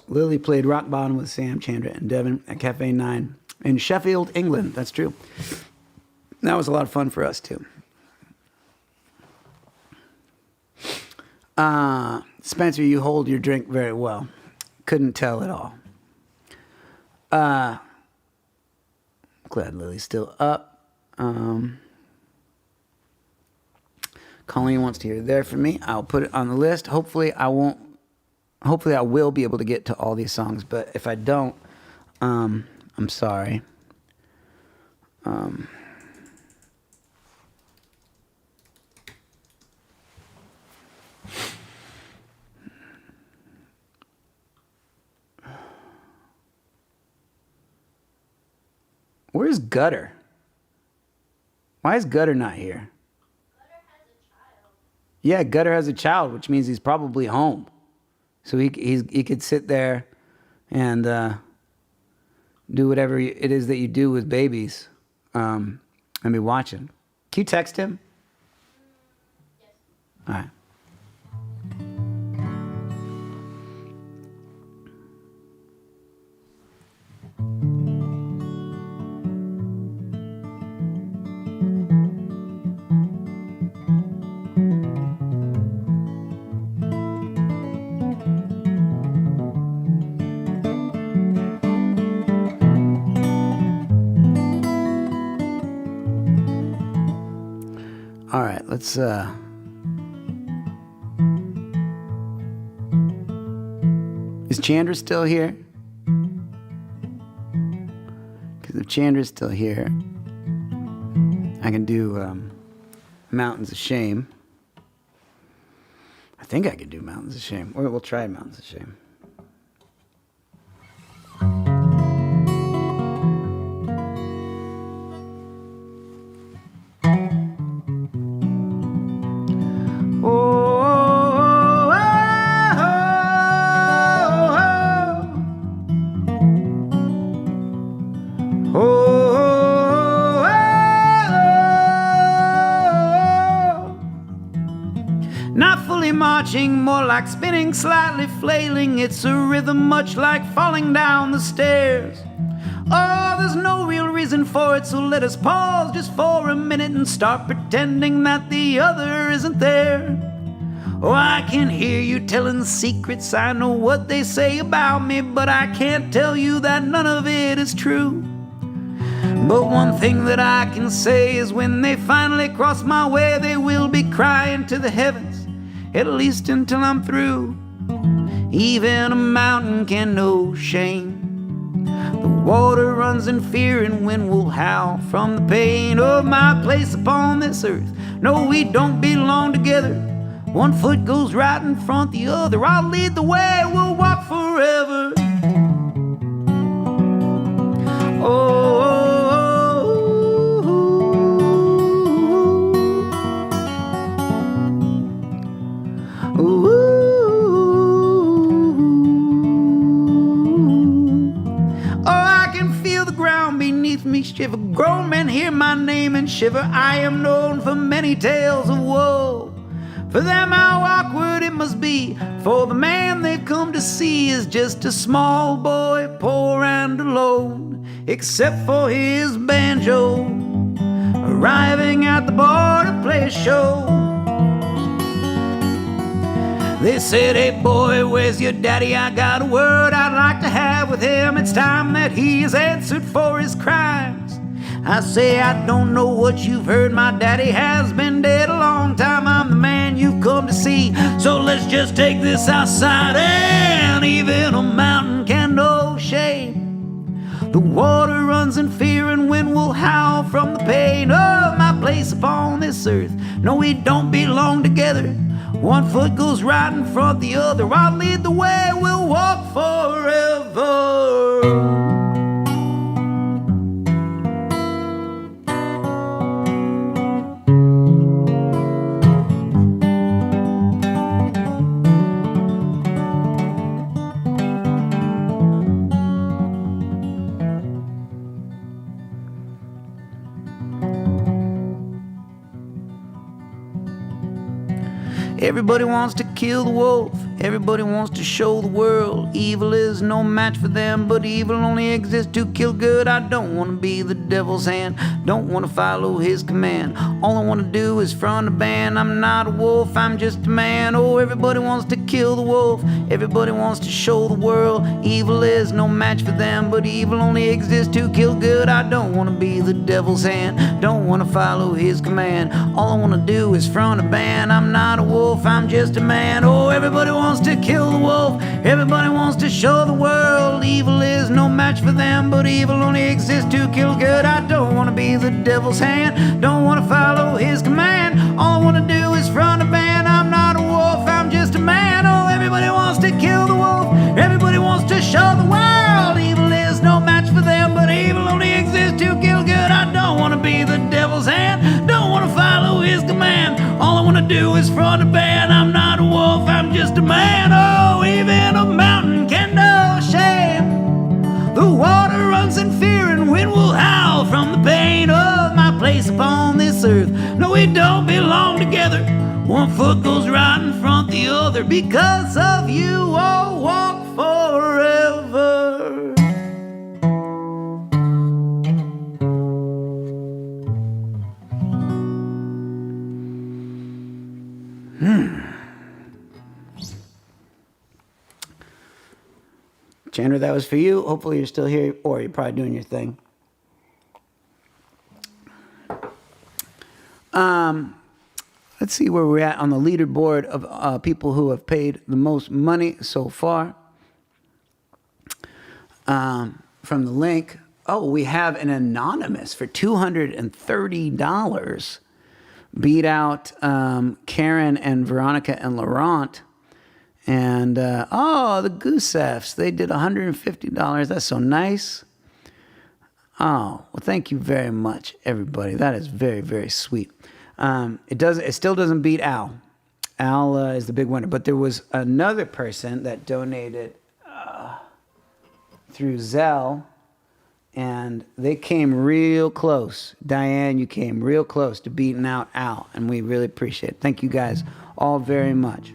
Lily played Rock Bottom with Sam, Chandra, and Devin at Cafe 9 in Sheffield, England. That's true. That was a lot of fun for us, too. Spencer, you hold your drink very well. Couldn't tell at all. Glad Lily's still up. Colleen wants to hear There For Me. I'll put it on the list. Hopefully I will be able to get to all these songs, but if I don't, I'm sorry. Where's Gutter? Why is Gutter not here? Yeah, Gutter has a child, which means he's probably home. So he could sit there and do whatever it is that you do with babies and be watching. Can you text him? Yes. All right. All right, let's Is Chandra still here? Because if Chandra's still here, I can do Mountains of Shame. I think I could do Mountains of Shame. Or we'll try Mountains of Shame. Not fully marching, more like spinning, slightly flailing. It's a rhythm much like falling down the stairs. Oh, there's no real reason for it, so let us pause just for a minute and start pretending that the other isn't there. Oh, I can hear you telling secrets, I know what they say about me, but I can't tell you that none of it is true. But one thing that I can say is when they finally cross my way, they will be crying to the heavens, at least until I'm through. Even a mountain can know shame. The water runs in fear and wind will howl from the pain of my place upon this earth. No, we don't belong together. One foot goes right in front the other. I'll lead the way, we'll walk forever. Shiver, grown men hear my name and shiver. I am known for many tales of woe. For them how awkward it must be, for the man they've come to see is just a small boy, poor and alone, except for his banjo, arriving at the bar to play a show. They said, hey boy, where's your daddy? I got a word I'd like to have with him. It's time that he is answered for his crimes. I say, I don't know what you've heard. My daddy has been dead a long time. I'm the man you've come to see. So let's just take this outside. And even a mountain can know shame. The water runs in fear and wind will howl from the pain of my place upon this earth. No, we don't belong together. One foot goes right in front the other. I'll lead the way, we'll walk forever. Everybody wants to kill the wolf. Everybody wants to show the world evil is no match for them, but evil only exists to kill good. I don't want to be the devil's hand, don't want to follow his command. All I want to do is front a band. I'm not a wolf, I'm just a man. Oh, everybody wants to kill the wolf. Everybody wants to show the world evil is no match for them, but evil only exists to kill good. I don't want to be the devil's hand, don't want to follow his command. All I want to do is front a band. I'm not a wolf, I'm just a man. Oh, everybody wants to kill the wolf. Everybody wants to show the world evil is no match for them, but evil only exists to kill good. I don't want to be the devil's hand, don't want to follow his command. All I want to do is front a band. I'm not a wolf, I'm just a man. Oh, everybody wants to kill the wolf. Everybody wants to show the world evil is no match for them, but evil only exists to kill good. I don't want to be the devil's hand, don't want to follow his command. All I want to do is front a band. I'm not a wolf, I'm just a man. Oh, even a mountain can know shame. The water runs in fear and wind will howl from the pain of my place upon this earth. No, we don't belong together. One foot goes right in front the other. Because of you, I'll walk forever. Chandra, that was for you. Hopefully you're still here, or you're probably doing your thing. let's see where we're at on the leaderboard of people who have paid the most money so far. From the link, oh, we have an anonymous for $230. Beat out Karen and Veronica and Laurent. And, the Goosefs, they did $150. That's so nice. Oh, well, thank you very much, everybody. That is very, very sweet. It still doesn't beat Al. Al is the big winner. But there was another person that donated through Zelle, and they came real close. Diane, you came real close to beating out Al, and we really appreciate it. Thank you guys all very much.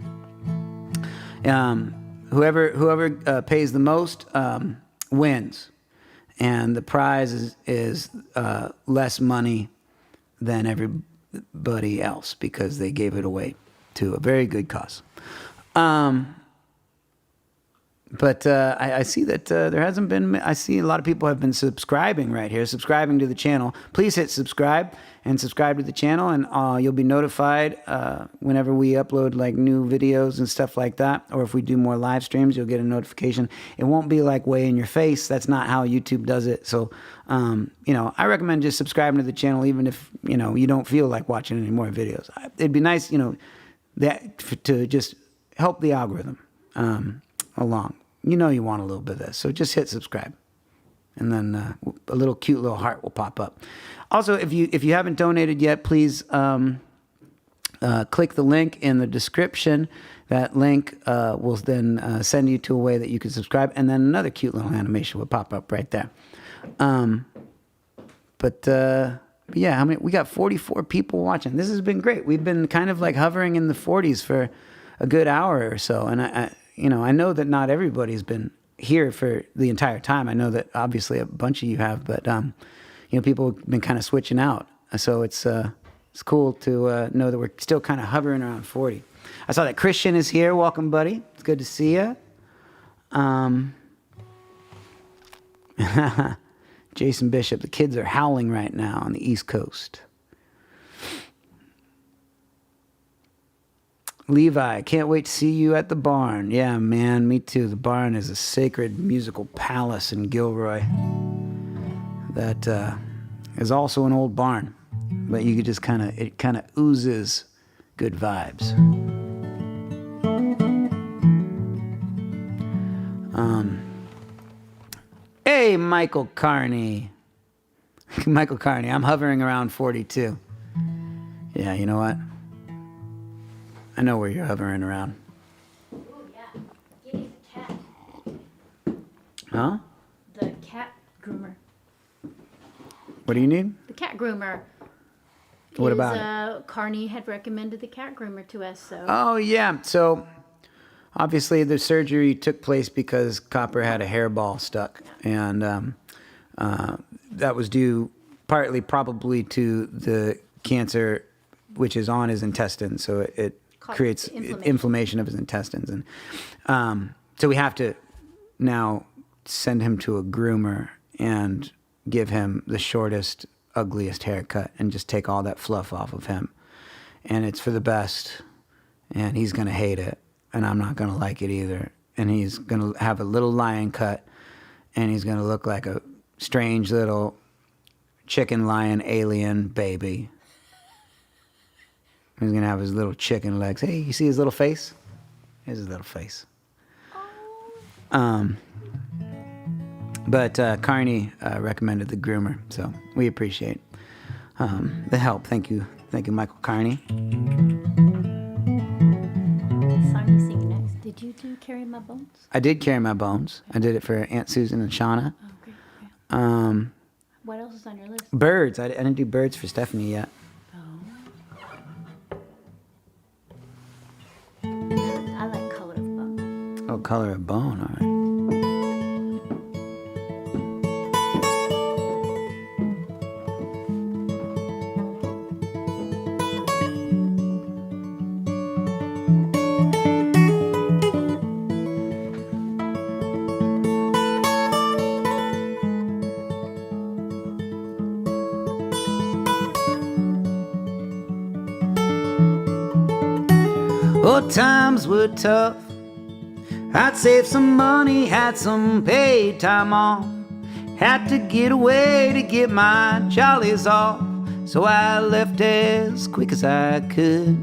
Whoever pays the most wins, and the prize is less money than everybody else because they gave it away to a very good cause. But I see that there hasn't been. I see a lot of people have been subscribing right here, subscribing to the channel. Please hit subscribe and subscribe to the channel, and you'll be notified whenever we upload like new videos and stuff like that. Or if we do more live streams, you'll get a notification. It won't be like way in your face. That's not how YouTube does it. So, I recommend just subscribing to the channel, even if you don't feel like watching any more videos. It'd be nice, to just help the algorithm along. You want a little bit of this, so just hit subscribe, and then a little cute little heart will pop up. Also, if you haven't donated yet, please click the link in the description. That link will then send you to a way that you can subscribe, and then another cute little animation will pop up right there. But yeah, we got 44 people watching. This has been great. We've been kind of like hovering in the 40s for a good hour or so, and I know that not everybody's been here for the entire time. I know that obviously a bunch of you have, but people have been kind of switching out. So it's cool to know that we're still kind of hovering around 40. I saw that Christian is here. Welcome, buddy. It's good to see you. Jason Bishop. The kids are howling right now on the East Coast. Levi, can't wait to see you at the barn. Yeah, man, me too. The barn is a sacred musical palace in Gilroy that is also an old barn, but you could just it kind of oozes good vibes. Hey, Michael Carney. Michael Carney, I'm hovering around 42. Yeah, you know what? I know where you're hovering around. Oh, yeah. Getting the cat. Huh? The cat groomer. What do you need? The cat groomer. What about it? Carney had recommended the cat groomer to us, so. Oh, yeah. So, obviously, the surgery took place because Copper had a hairball stuck. And that was due partly probably to the cancer, which is on his intestines. So, it creates inflammation of his intestines. And so we have to now send him to a groomer and give him the shortest, ugliest haircut and just take all that fluff off of him. And it's for the best. And he's going to hate it. And I'm not going to like it either. And he's going to have a little lion cut. And he's going to look like a strange little chicken lion alien baby. He's going to have his little chicken legs. Hey, you see his little face? Here's his little face. But Carney recommended the groomer, so we appreciate the help. Thank you, Michael Carney. Song you sing next. Did you do Carry My Bones? I did Carry My Bones. I did it for Aunt Susan and Shauna. Oh, great. Yeah. What else is on your list? Birds. I didn't do Birds for Stephanie yet. I like Color of Bone. Oh, Color of Bone. All right. Oh, times were tough. I'd saved some money, had some paid time off. Had to get away to get my jollies off. So I left as quick as I could.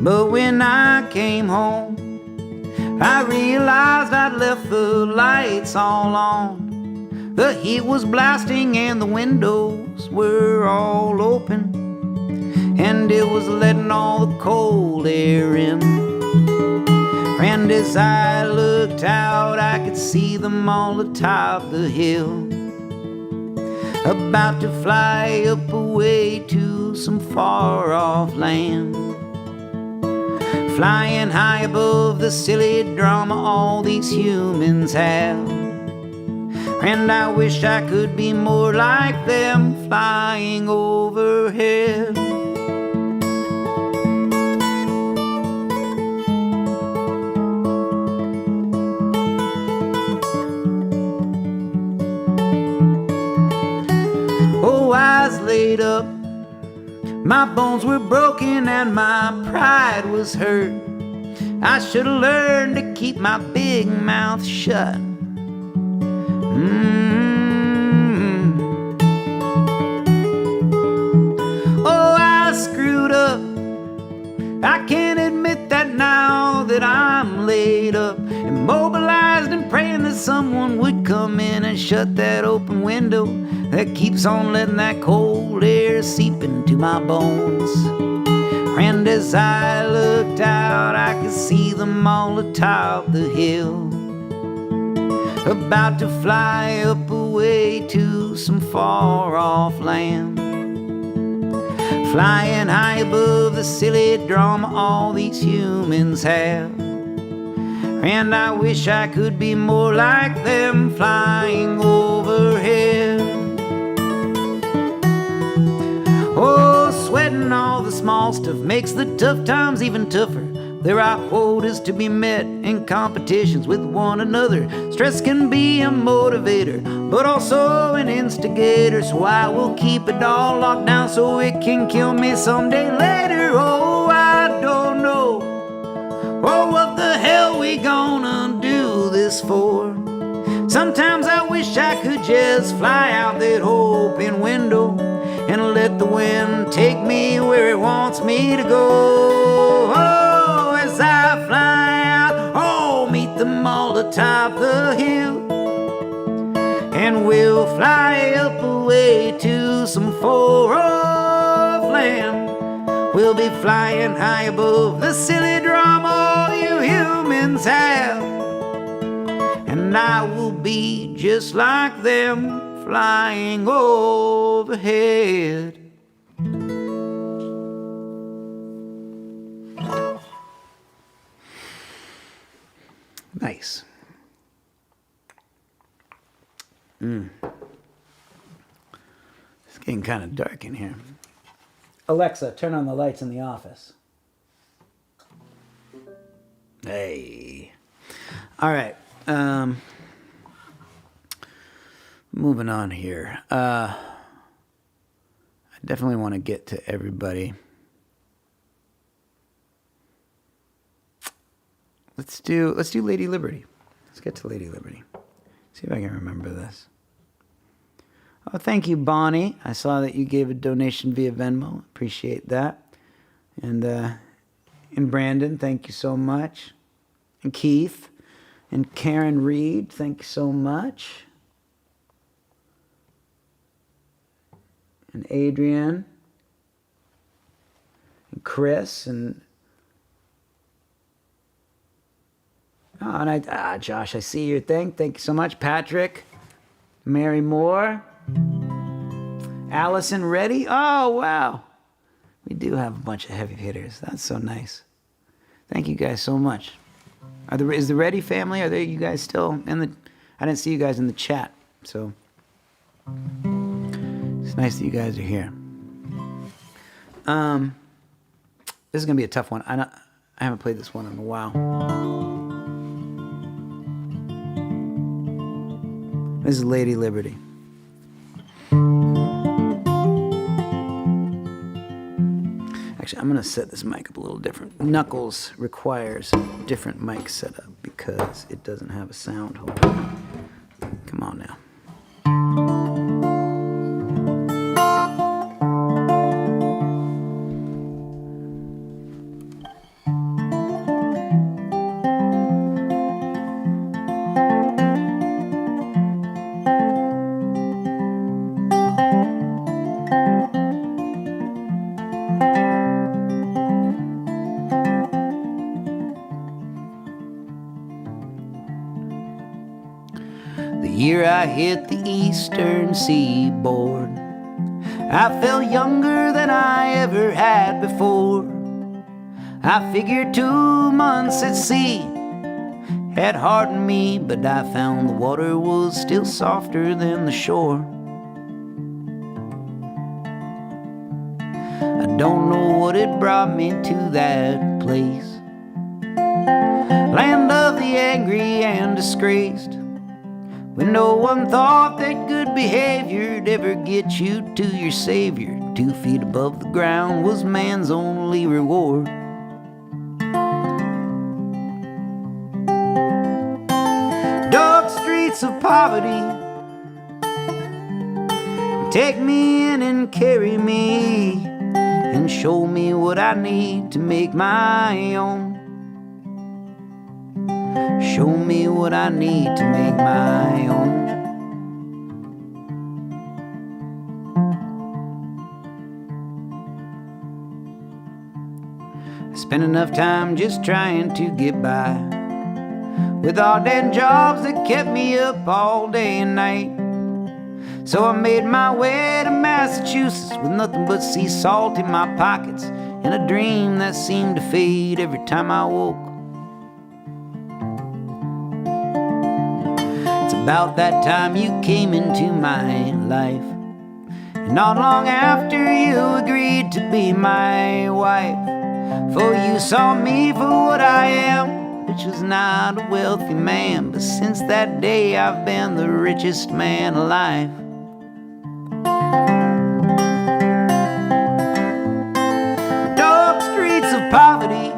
But when I came home, I realized I'd left the lights all on. The heat was blasting and the windows were all open, and it was letting all the cold air in. And as I looked out, I could see them all atop the hill, about to fly up away to some far-off land, flying high above the silly drama all these humans have. And I wish I could be more like them, flying overhead. Oh, I was laid up, my bones were broken and my pride was hurt. I should have learned to keep my big mouth shut. Oh, I screwed up. I can't admit that now that I'm laid up, immobilized and praying that someone would come in and shut that open window that keeps on letting that cold air seep into my bones. And as I looked out, I could see them all atop the hill, about to fly up away to some far-off land, flying high above the silly drama all these humans have. And I wish I could be more like them, flying overhead. Oh, sweating all the small stuff makes the tough times even tougher. There are quotas to be met and competitions with one another. Stress can be a motivator, but also an instigator. So I will keep it all locked down so it can kill me someday later. Oh, I don't know. Oh, what the hell we gonna do this for? Sometimes I wish I could just fly out that open window and let the wind take me where it wants me to go. Oh, as I fly out, oh, meet them all atop the hill, and we'll fly up away to some far-off land. We'll be flying high above the silly drama all you humans have, and I will be just like them, flying overhead. Nice. It's getting kind of dark in here. Alexa, turn on the lights in the office. Hey. All right. Moving on here. I definitely want to get to everybody. Let's do Lady Liberty. Let's get to Lady Liberty. See if I can remember this. Oh, thank you, Bonnie. I saw that you gave a donation via Venmo. Appreciate that. And Brandon, thank you so much. And Keith and Karen Reed, thank you so much. And Adrian and Chris and Josh, I see your thing. Thank you so much. Patrick, Mary Moore, Allison Reddy. Oh, wow. We do have a bunch of heavy hitters. That's so nice. Thank you guys so much. Is the Reddy family, are you guys still in the... I didn't see you guys in the chat, so... It's nice that you guys are here. This is going to be a tough one. I haven't played this one in a while. This is Lady Liberty. Actually, I'm going to set this mic up a little different. Knuckles requires a different mic setup because it doesn't have a sound hole. Come on now. The year I hit the eastern seaboard, I felt younger than I ever had before. I figured 2 months at sea had hardened me, but I found the water was still softer than the shore. I don't know what had brought me to that place, land of the angry and disgraced, when no one thought that good behavior'd ever get you to your savior. 2 feet above the ground was man's only reward. Dark streets of poverty, take me in and carry me, and show me what I need to make my own. Show me what I need to make my own. I spent enough time just trying to get by, with odd end jobs that kept me up all day and night. So I made my way to Massachusetts with nothing but sea salt in my pockets, and a dream that seemed to fade every time I woke. About that time you came into my life, and not long after you agreed to be my wife. For you saw me for what I am, which was not a wealthy man, but since that day I've been the richest man alive. Dark streets of poverty,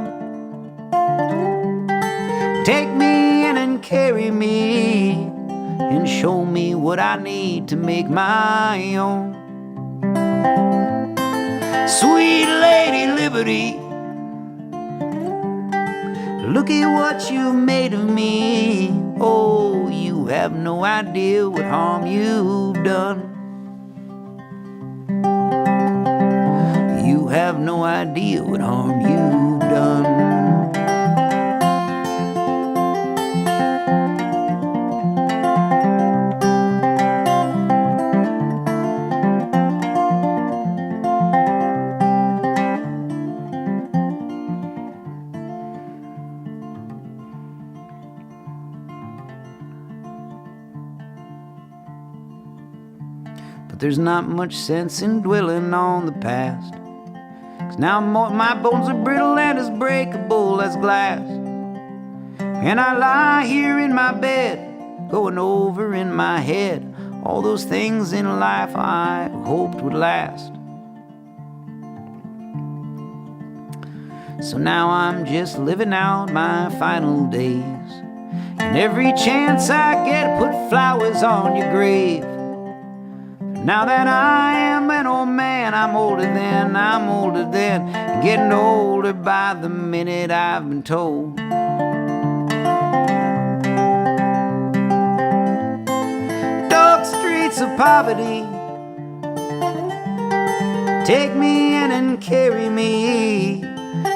take me in and carry me, and show me what I need to make my own. Sweet Lady Liberty, look at what you made of me. Oh, you have no idea what harm you've done. You have no idea what harm you've done. There's not much sense in dwelling on the past, 'cause now my bones are brittle and as breakable as glass. And I lie here in my bed, going over in my head all those things in life I hoped would last. So now I'm just living out my final days, and every chance I get, put flowers on your grave. Now that I am an old man, I'm older than, getting older by the minute, I've been told. Dark streets of poverty, take me in and carry me,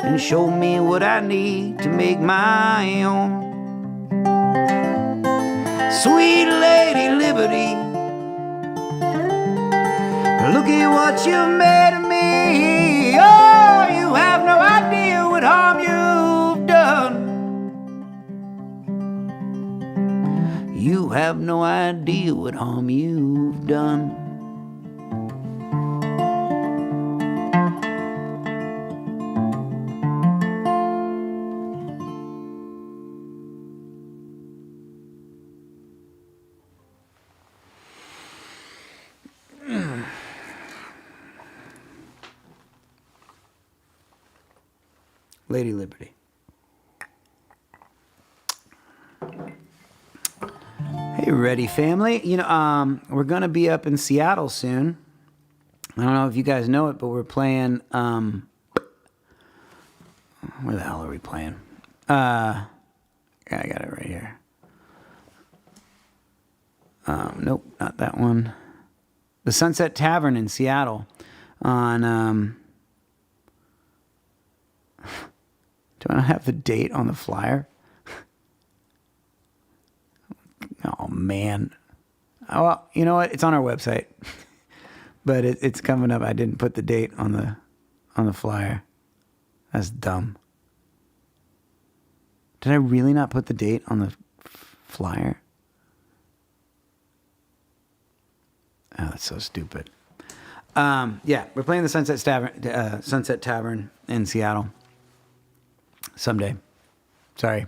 and show me what I need to make my own. Sweet Lady Liberty, look at what you made of me. Oh, you have no idea what harm you've done. You have no idea what harm you've done. Lady Liberty. Hey, Ready family. You know, we're gonna be up in Seattle soon. I don't know if you guys know it, but we're playing. Where the hell are we playing? I got it right here. Nope, not that one. The Sunset Tavern in Seattle on. Do I not have the date on the flyer? Oh man. Oh, well, you know what? It's on our website, but it's coming up. I didn't put the date on the flyer. That's dumb. Did I really not put the date on the flyer? Oh, that's so stupid. Yeah, we're playing the Sunset Tavern in Seattle someday. Sorry.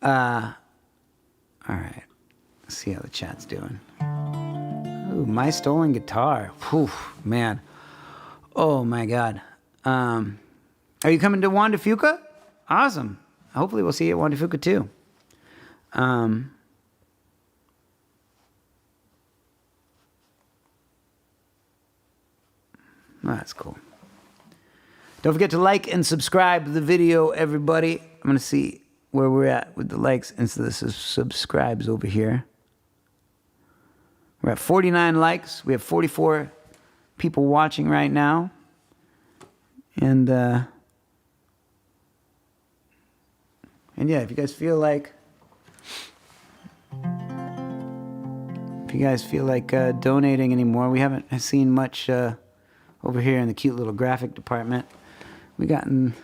All right. Let's see how the chat's doing. Ooh, my stolen guitar. Whew, man. Oh my God. Are you coming to Juan de Fuca? Awesome. Hopefully we'll see you at Juan de Fuca too. That's cool. Don't forget to like and subscribe to the video, everybody. I'm going to see where we're at with the likes and the subscribes over here. We're at 49 likes. We have 44 people watching right now. And yeah, if you guys feel like donating anymore, we haven't seen much over here in the cute little graphic department. We gotten,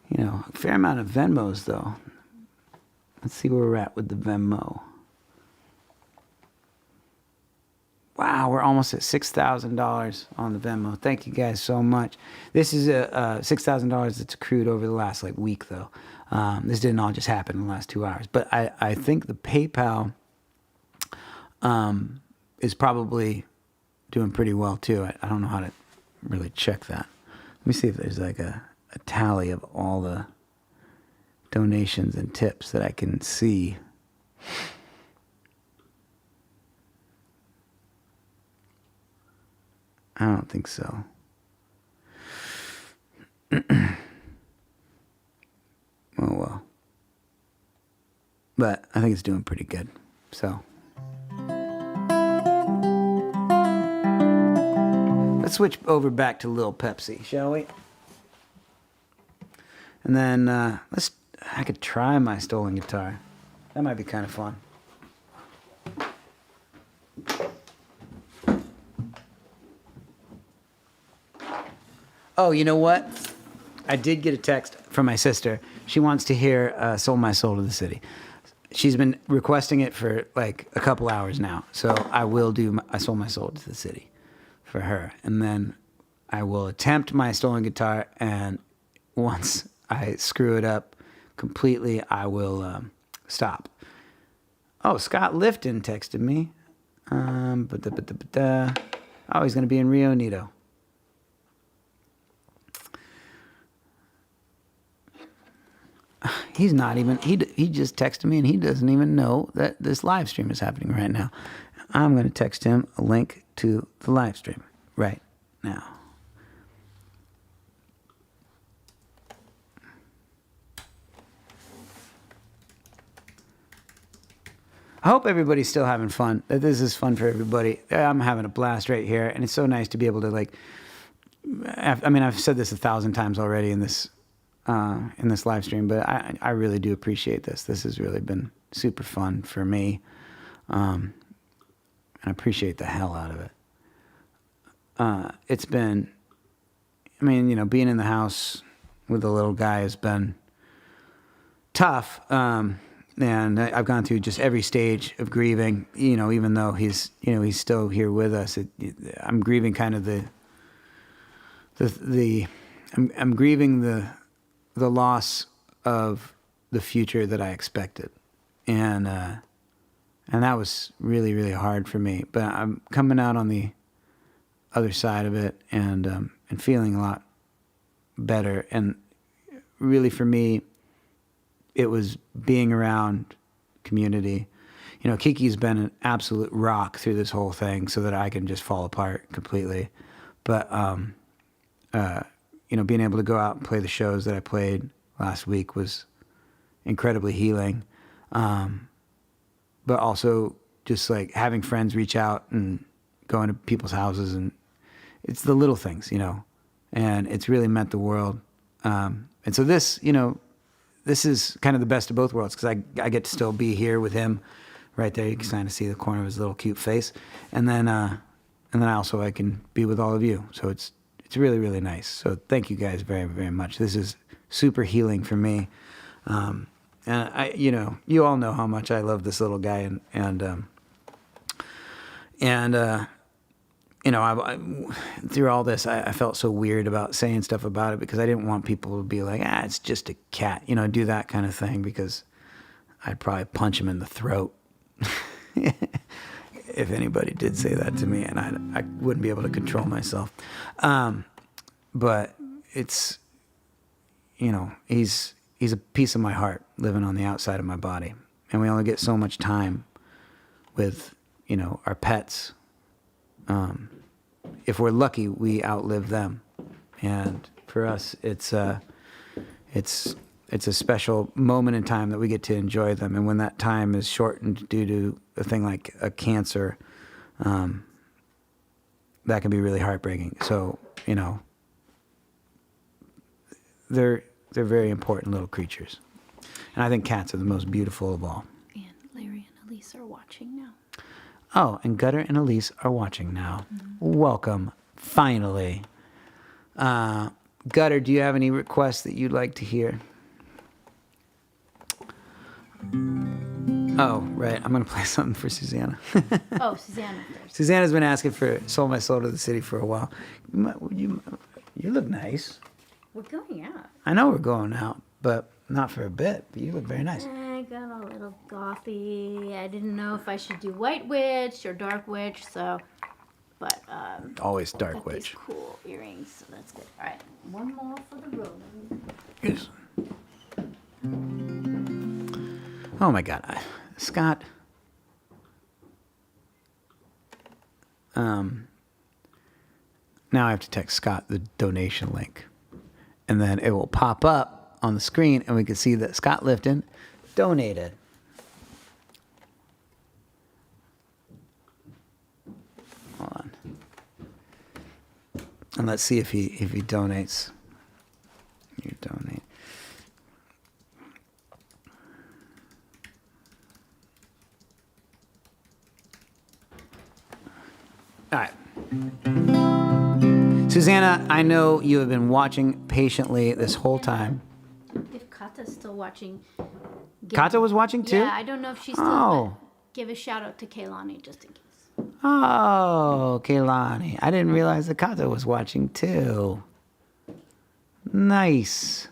you know, a fair amount of Venmos though. Let's see where we're at with the Venmo. Wow, we're almost at $6,000 on the Venmo. Thank you guys so much. This is $6,000 that's accrued over the last week though. This didn't all just happen in the last 2 hours. But I think the PayPal is probably doing pretty well too. I don't know how to really check that. Let me see if there's like a tally of all the donations and tips that I can see. I don't think so. Oh well. But I think it's doing pretty good. So let's switch over back to Lil Pepsi, shall we? And then I could try my stolen guitar. That might be kind of fun. Oh, you know what? I did get a text from my sister. She wants to hear Sold My Soul to the City. She's been requesting it for like a couple hours now. So I will do I Sold My Soul to the City for her. And then I will attempt my stolen guitar. And once I screw it up completely, I will stop. Oh, Scott Lifton texted me. Oh, he's going to be in Rio Nito. He's not even, he just texted me and he doesn't even know that this live stream is happening right now. I'm going to text him a link to the live stream right now. I hope everybody's still having fun, that this is fun for everybody. I'm having a blast right here, and it's so nice to be able to I mean, I've said this 1,000 times already in this live stream, but I really do appreciate this. This has really been super fun for me. And I appreciate the hell out of it. It's been, I mean, you know, being in the house with the little guy has been tough. And I've gone through just every stage of grieving, you know, even though he's still here with us. I'm grieving kind of I'm grieving the loss of the future that I expected. And that was really, really hard for me. But I'm coming out on the other side of it and feeling a lot better. And really for me, it was being around community. Kiki's been an absolute rock through this whole thing so that I can just fall apart completely. But, being able to go out and play the shows that I played last week was incredibly healing. But also just like having friends reach out and going to people's houses, and it's the little things, and it's really meant the world. And so this, this is kind of the best of both worlds, because I get to still be here with him right there. You can kind of see the corner of his little cute face. And then also I can be with all of you. So it's really, really nice. So thank you guys very, very much. This is super healing for me. And you all know how much I love this little guy, I through all this, I felt so weird about saying stuff about it, because I didn't want people to be like, it's just a cat, do that kind of thing, because I'd probably punch him in the throat if anybody did say that to me, and I wouldn't be able to control myself. But it's, he's a piece of my heart living on the outside of my body, and we only get so much time with, our pets. If we're lucky, we outlive them, and for us, it's a special moment in time that we get to enjoy them. And when that time is shortened due to a thing like a cancer, that can be really heartbreaking. So, they're very important little creatures, and I think cats are the most beautiful of all. And Larry and Elise are watching now. Oh, and Gutter and Elise are watching now. Welcome, finally. Gutter, do you have any requests that you'd like to hear? Oh, right. I'm going to play something for Susanna. Oh, Susanna first. Susanna's been asking for Sold My Soul to the City for a while. You look nice. We're going out. I know we're going out, but not for a bit. But you look very nice. I got a little gothy. I didn't know if I should do White Witch or Dark Witch, but Always Dark got Witch. these cool earrings, so that's good. All right, one more for the road. Yes. Oh my God, Scott. Now I have to text Scott the donation link, and then it will pop up on the screen, and we can see that Scott Lifton donated. Hold on, and let's see if he donates. You donate. All right. Susanna, I know you have been watching patiently this whole time. If Kata's still watching. Kata was watching too? Yeah, I don't know if she's still. Oh. Give a shout out to Kaylani just in case. Oh, Kaylani. I didn't realize that Kata was watching too. Nice.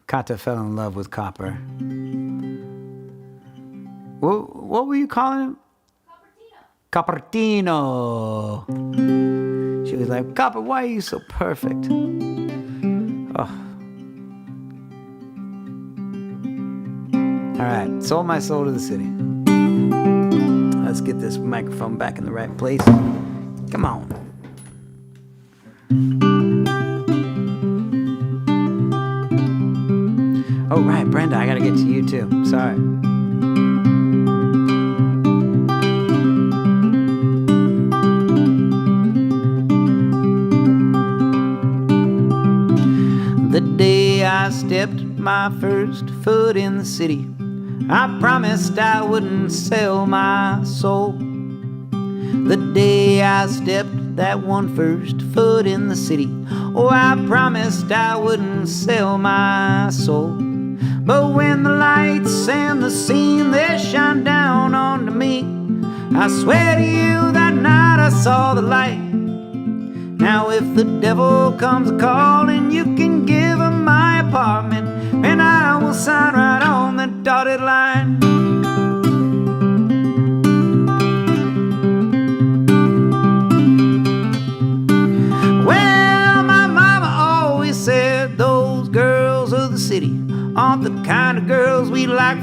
Kata fell in love with Copper. What were you calling him? Copertino. She was like, Copper, why are you so perfect? Oh. All right, Sold My Soul to the City. Let's get this microphone back in the right place. Come on. Oh, right, Brenda, I gotta get to you too. Sorry. The day I stepped my first foot in the city, I promised I wouldn't sell my soul. The day I stepped that one first foot in the city, oh, I promised I wouldn't sell my soul. But when the lights and the scene, they shine down onto me, I swear to you that night I saw the light. Now if the devil comes a-calling, you can give him my apartment, and I will sign right on the dotted line. Well, my mama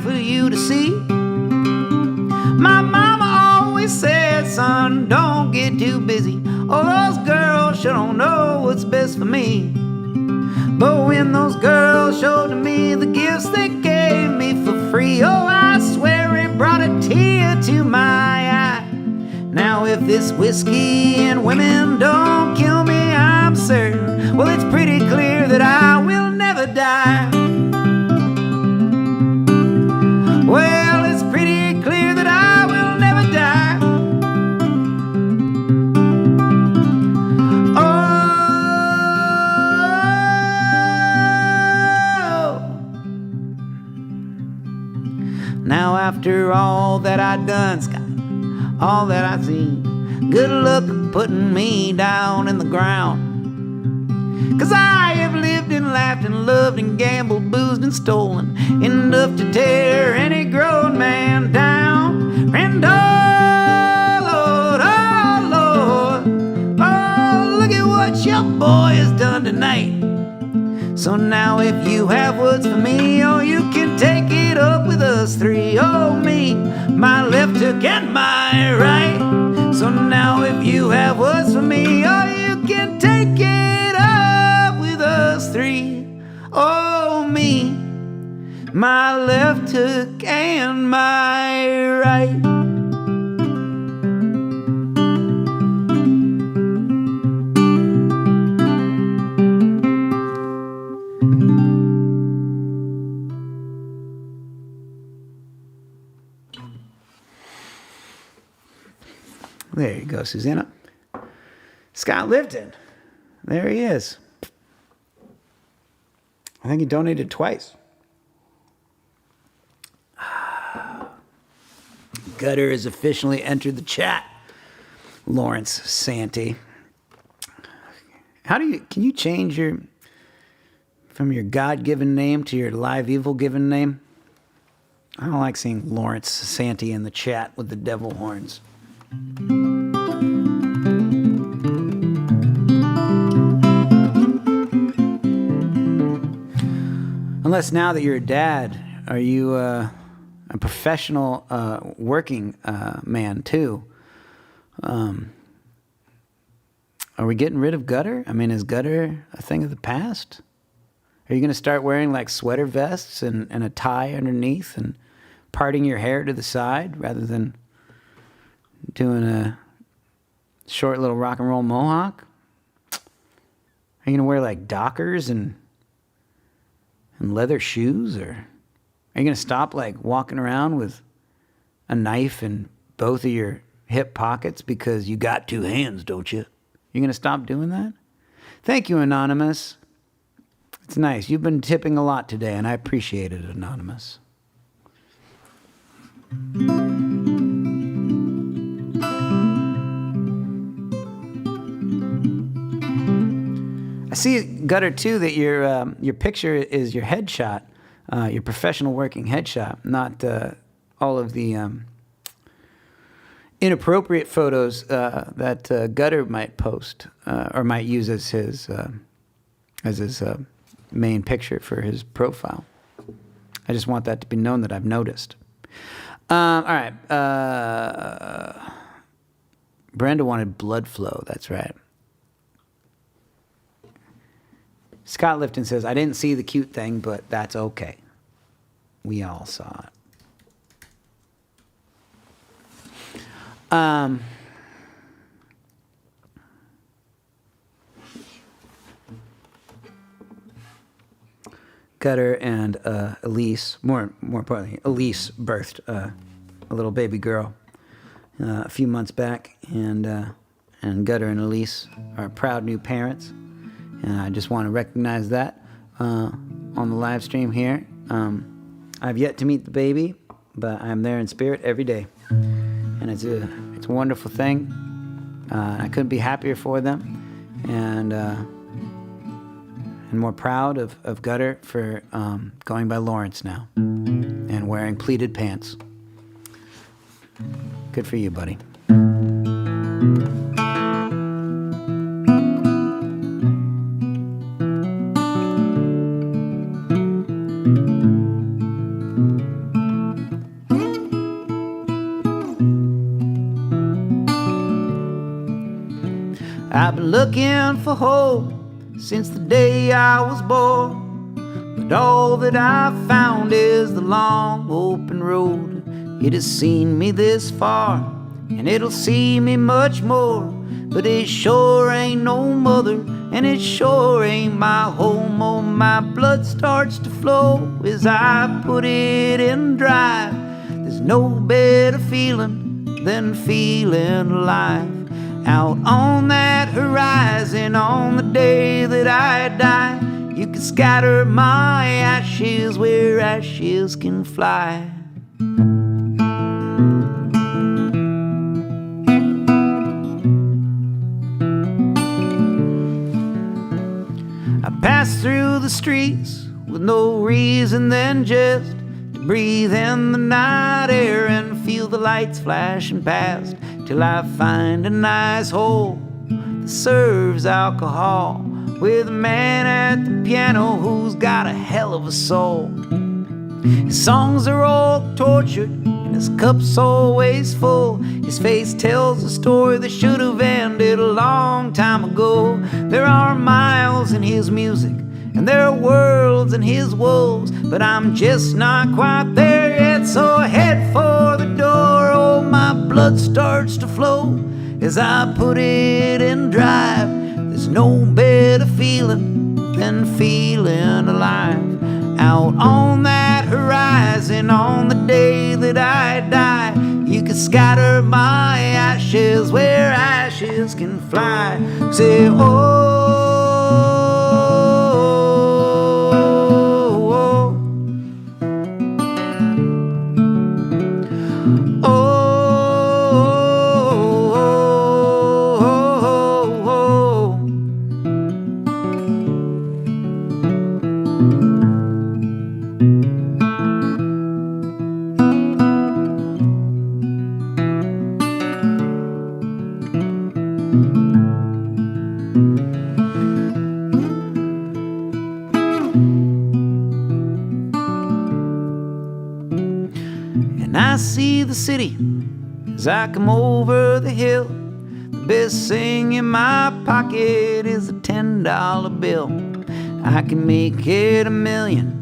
for you to see. My mama always said, son, don't get too busy. Oh, those girls sure don't know what's best for me. But when those girls showed to me the gifts they gave me for free, oh, I swear it brought a tear to my eye. Now if this whiskey and women don't kill me, I'm certain, well, it's pretty clear that I will never die. Well, it's pretty clear that I will never die. Now after all that I done, Scott, all that I seen, good luck putting me down in the ground. 'Cause I have lived and laughed and loved and gambled, boozed and stolen, enough to tear any grown man down. And oh Lord, oh, look at what your boy has done tonight. So now if you have words for me, oh, you can take it up with us three. Oh, me, my left hook and my right. So now if you have words for me, oh, you can take it up with us three. Oh, me, my left hook and my right. There you go, Susanna. Scott Lifton. There he is. I think he donated twice. Gutter has officially entered the chat. Lawrence Santee. Can you change from your God-given name to your live evil given name? I don't like seeing Lawrence Santee in the chat with the devil horns. Unless now that you're a dad, are you a professional working man too? Are we getting rid of Gutter? I mean, is Gutter a thing of the past? Are you going to start wearing like sweater vests and a tie underneath and parting your hair to the side rather than doing a short little rock and roll mohawk? Are you going to wear like Dockers and leather shoes? Or are you going to stop like walking around with a knife in both of your hip pockets because you got two hands, don't you? You're going to stop doing that? Thank you, Anonymous. It's nice. You've been tipping a lot today, and I appreciate it, Anonymous. I see, Gutter, too, that your picture is your headshot, your professional working headshot, not all of the inappropriate photos that Gutter might post or might use as his main picture for his profile. I just want that to be known that I've noticed. All right. Brenda wanted blood flow. That's right. Scott Lifton says, I didn't see the cute thing, but that's okay. We all saw it. Gutter and Elise, more importantly, Elise birthed a little baby girl a few months back, and Gutter and Elise are proud new parents. And I just want to recognize that on the live stream here. I've yet to meet the baby, but I'm there in spirit every day. And it's a wonderful thing. I couldn't be happier for them. And more proud of Gutter for going by Lawrence now and wearing pleated pants. Good for you, buddy. I've been looking for hope since the day I was born, but all that I've found is the long open road. It has seen me this far, and it'll see me much more, but it sure ain't no mother, and it sure ain't my home. Oh, my blood starts to flow as I put it in drive. There's no better feeling than feeling alive. Out on that horizon on the day that I die, you can scatter my ashes where ashes can fly. I pass through the streets with no reason than just to breathe in the night air and feel the lights flashing past, till I find a nice hole that serves alcohol, with a man at the piano who's got a hell of a soul. His songs are all tortured and his cup's always full. His face tells a story that should have ended a long time ago. There are miles in his music and there are worlds in his woes, but I'm just not quite there yet, so I head for the door. Oh, my blood starts to flow as I put it in drive. There's no better feeling than feeling alive. Out on that horizon on the day that I die, you can scatter my ashes where ashes can fly. Say, oh, oh, oh, oh, oh, oh. And I see the city as I come over the hill. The best thing in my pocket is a $10 bill. I can make it a million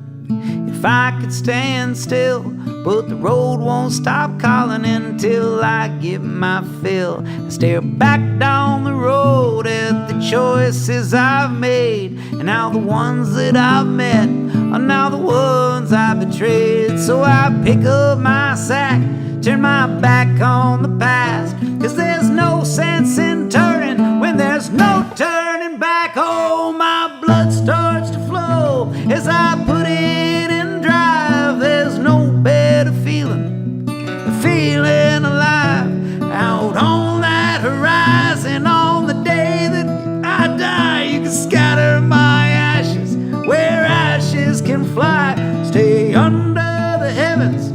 if I could stand still, but the road won't stop calling until I get my fill. I stare back down the road at the choices I've made, and now the ones that I've met are now the ones I betrayed. So I pick up my sack, turn my back on the past, 'cause there's no sense in turning when there's no turning back. Oh, my blood starts to flow as I put it in drive. There's no better feeling than feeling alive. Out on that horizon on the day that I die, you can scatter my ashes where ashes can fly. Stay under the heavens,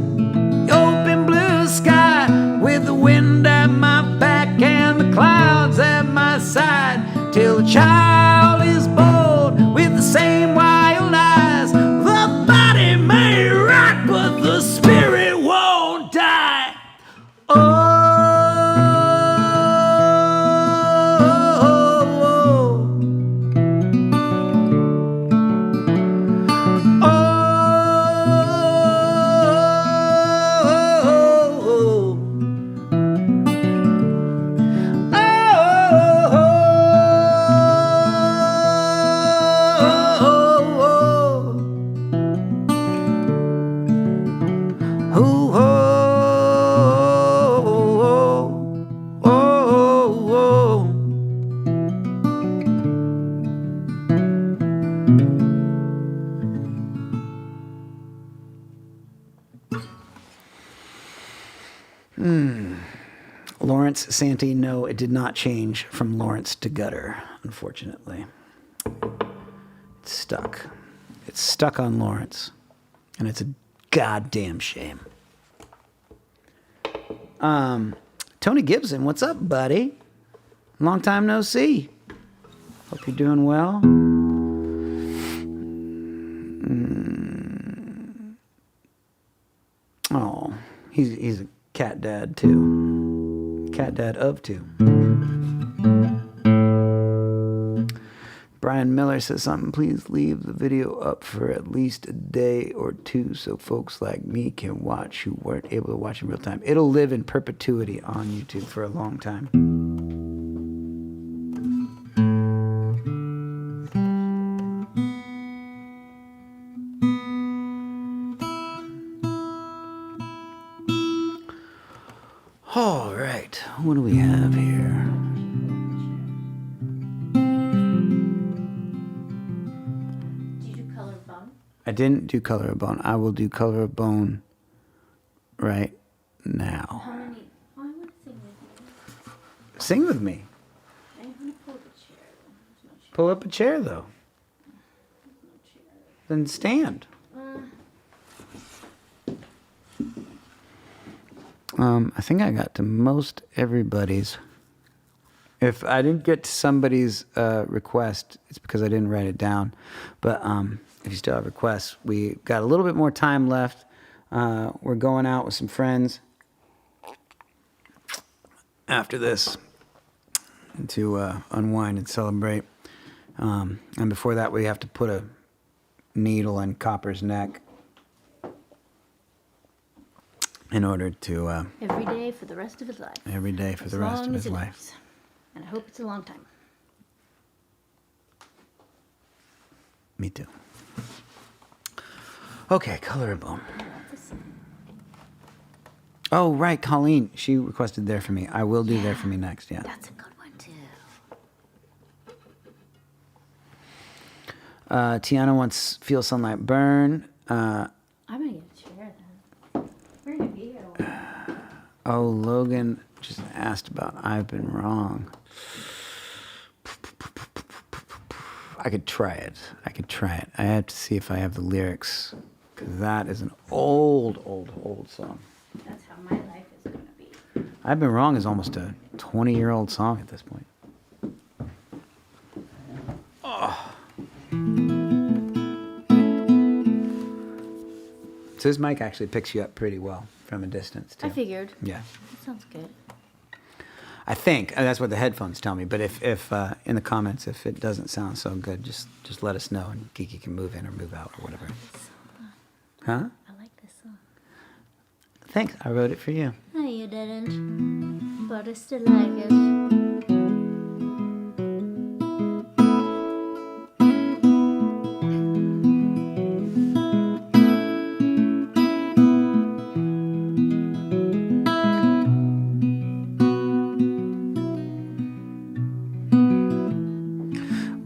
open blue sky, with the wind at my back and the clouds at my side, till the child is born with the same wild eyes. The body may rot, but the spirit won't die. Oh, Lawrence Santee, no, it did not change from Lawrence to gutter, unfortunately. It's stuck. It's stuck on Lawrence, and it's a goddamn shame. Tony Gibson, what's up, buddy? Long time no see. Hope you're doing well. Oh, he's a cat dad too. Cat dad of two. Brian Miller says something. Please leave the video up for at least a day or two so folks like me can watch who weren't able to watch in real time. It'll live in perpetuity on YouTube for a long time. All right, what do we have here? Did you do color bone? I didn't do Color of Bone. I will do Color of Bone right now. How many? Oh, I want to sing with you. Sing with me. I want to pull the chair. There's no chair. Pull up a chair, though. No chair. Then stand. I think I got to most everybody's. If I didn't get to somebody's request, it's because I didn't write it down. But if you still have requests, we got a little bit more time left. We're going out with some friends after this to unwind and celebrate. And before that, we have to put a needle in Copper's neck in order to... Every day for the rest of his life. every day for the rest of his life. Lives. And I hope it's a long time. Me too. Okay, Color of Bone. Oh, right, Colleen. She requested There For Me. I will do There For Me next, yeah. That's a good one, too. Tiana wants Feel Sunlight Burn. I'm going to get a chair then. We're going to be here a while. Oh, Logan just asked about I've Been Wrong. I could try it. I have to see if I have the lyrics. Because that is an old song. That's how my life is going to be. I've Been Wrong is almost a 20-year-old song at this point. So this mic actually picks you up pretty well from a distance, too. I figured. Yeah. That sounds good. I think that's what the headphones tell me. But if in the comments, if it doesn't sound so good, just let us know, and Kiki can move in or move out or whatever. Huh? I like this song. Thanks. I wrote it for you. No, you didn't. But I still like it.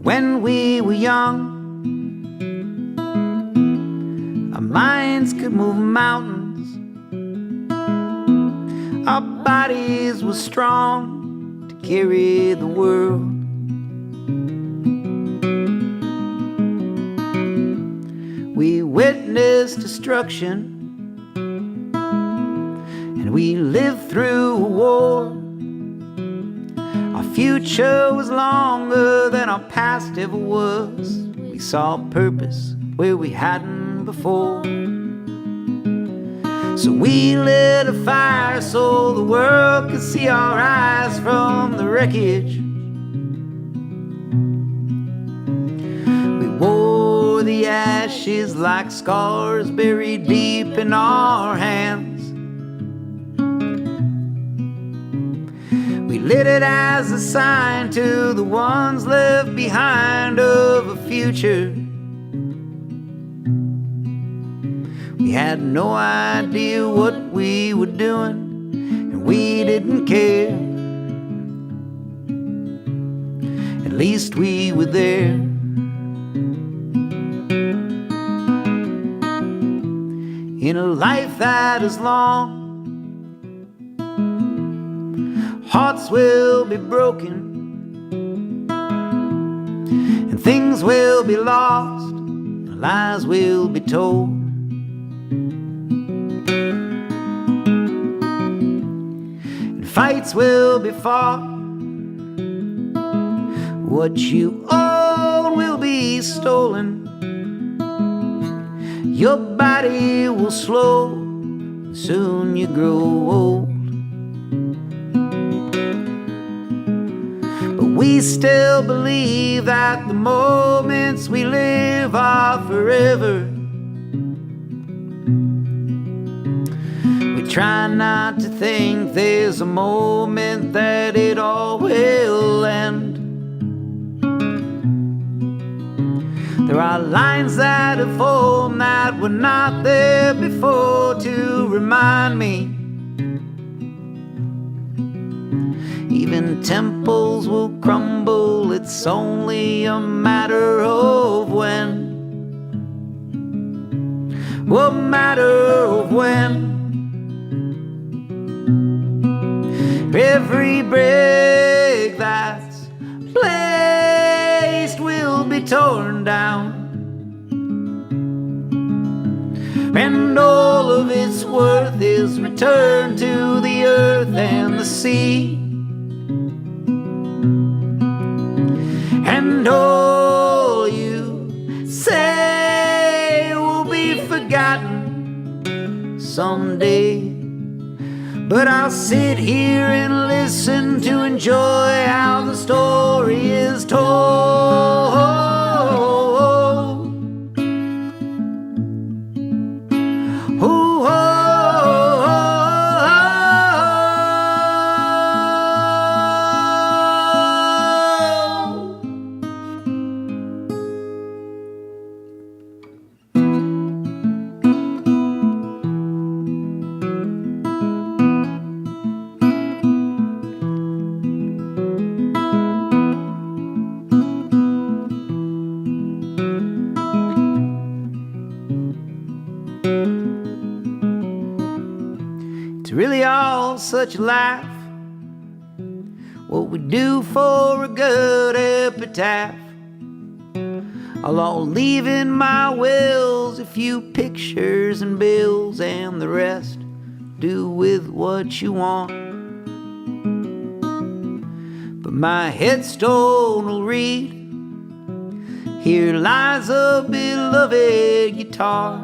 When we were young, our minds could move mountains. Our bodies were strong to carry the world. We witnessed destruction, and we lived through a war. Our future was longer than our past ever was. We saw purpose where we hadn't before. So we lit a fire so the world could see our eyes from the wreckage. We wore the ashes like scars buried deep in our hands. We lit it as a sign to the ones left behind of a future. We had no idea what we were doing, and we didn't care. At least we were there. In a life that is long, hearts will be broken, and things will be lost, and lies will be told. And fights will be fought. What you own will be stolen. Your body will slow, and soon you grow old. We we still believe that the moments we live are forever. We try not to think there's a moment that it all will end. There are lines that have formed that were not there before to remind me. Even temples will crumble, it's only a matter of when. A matter of when. Every brick that's placed will be torn down, and all of its worth is returned to the earth and the sea. And all you say will be forgotten someday. But I'll sit here and listen to enjoy how the story is told. Ooh, oh, it's really all such a laugh, what we do for a good epitaph. I'll leave in my wills a few pictures and bills, and the rest do with what you want. But my headstone will read, here lies a beloved guitar,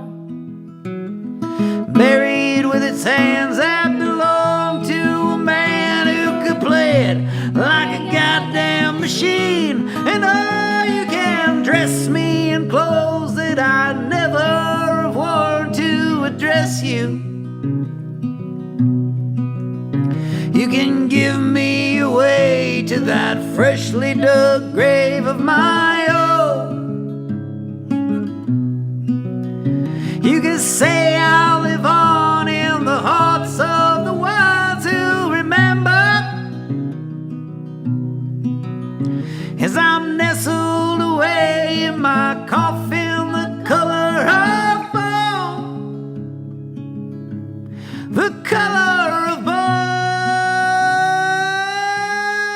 buried with its hands that belong to a man who could play it like a goddamn machine. And oh, you can dress me in clothes that I never have worn to address you. You can give me away to that freshly dug grave of my own. You can say I'll live on in the hearts of the ones who remember, as I'm nestled away in my coffin, the color of bone, the color of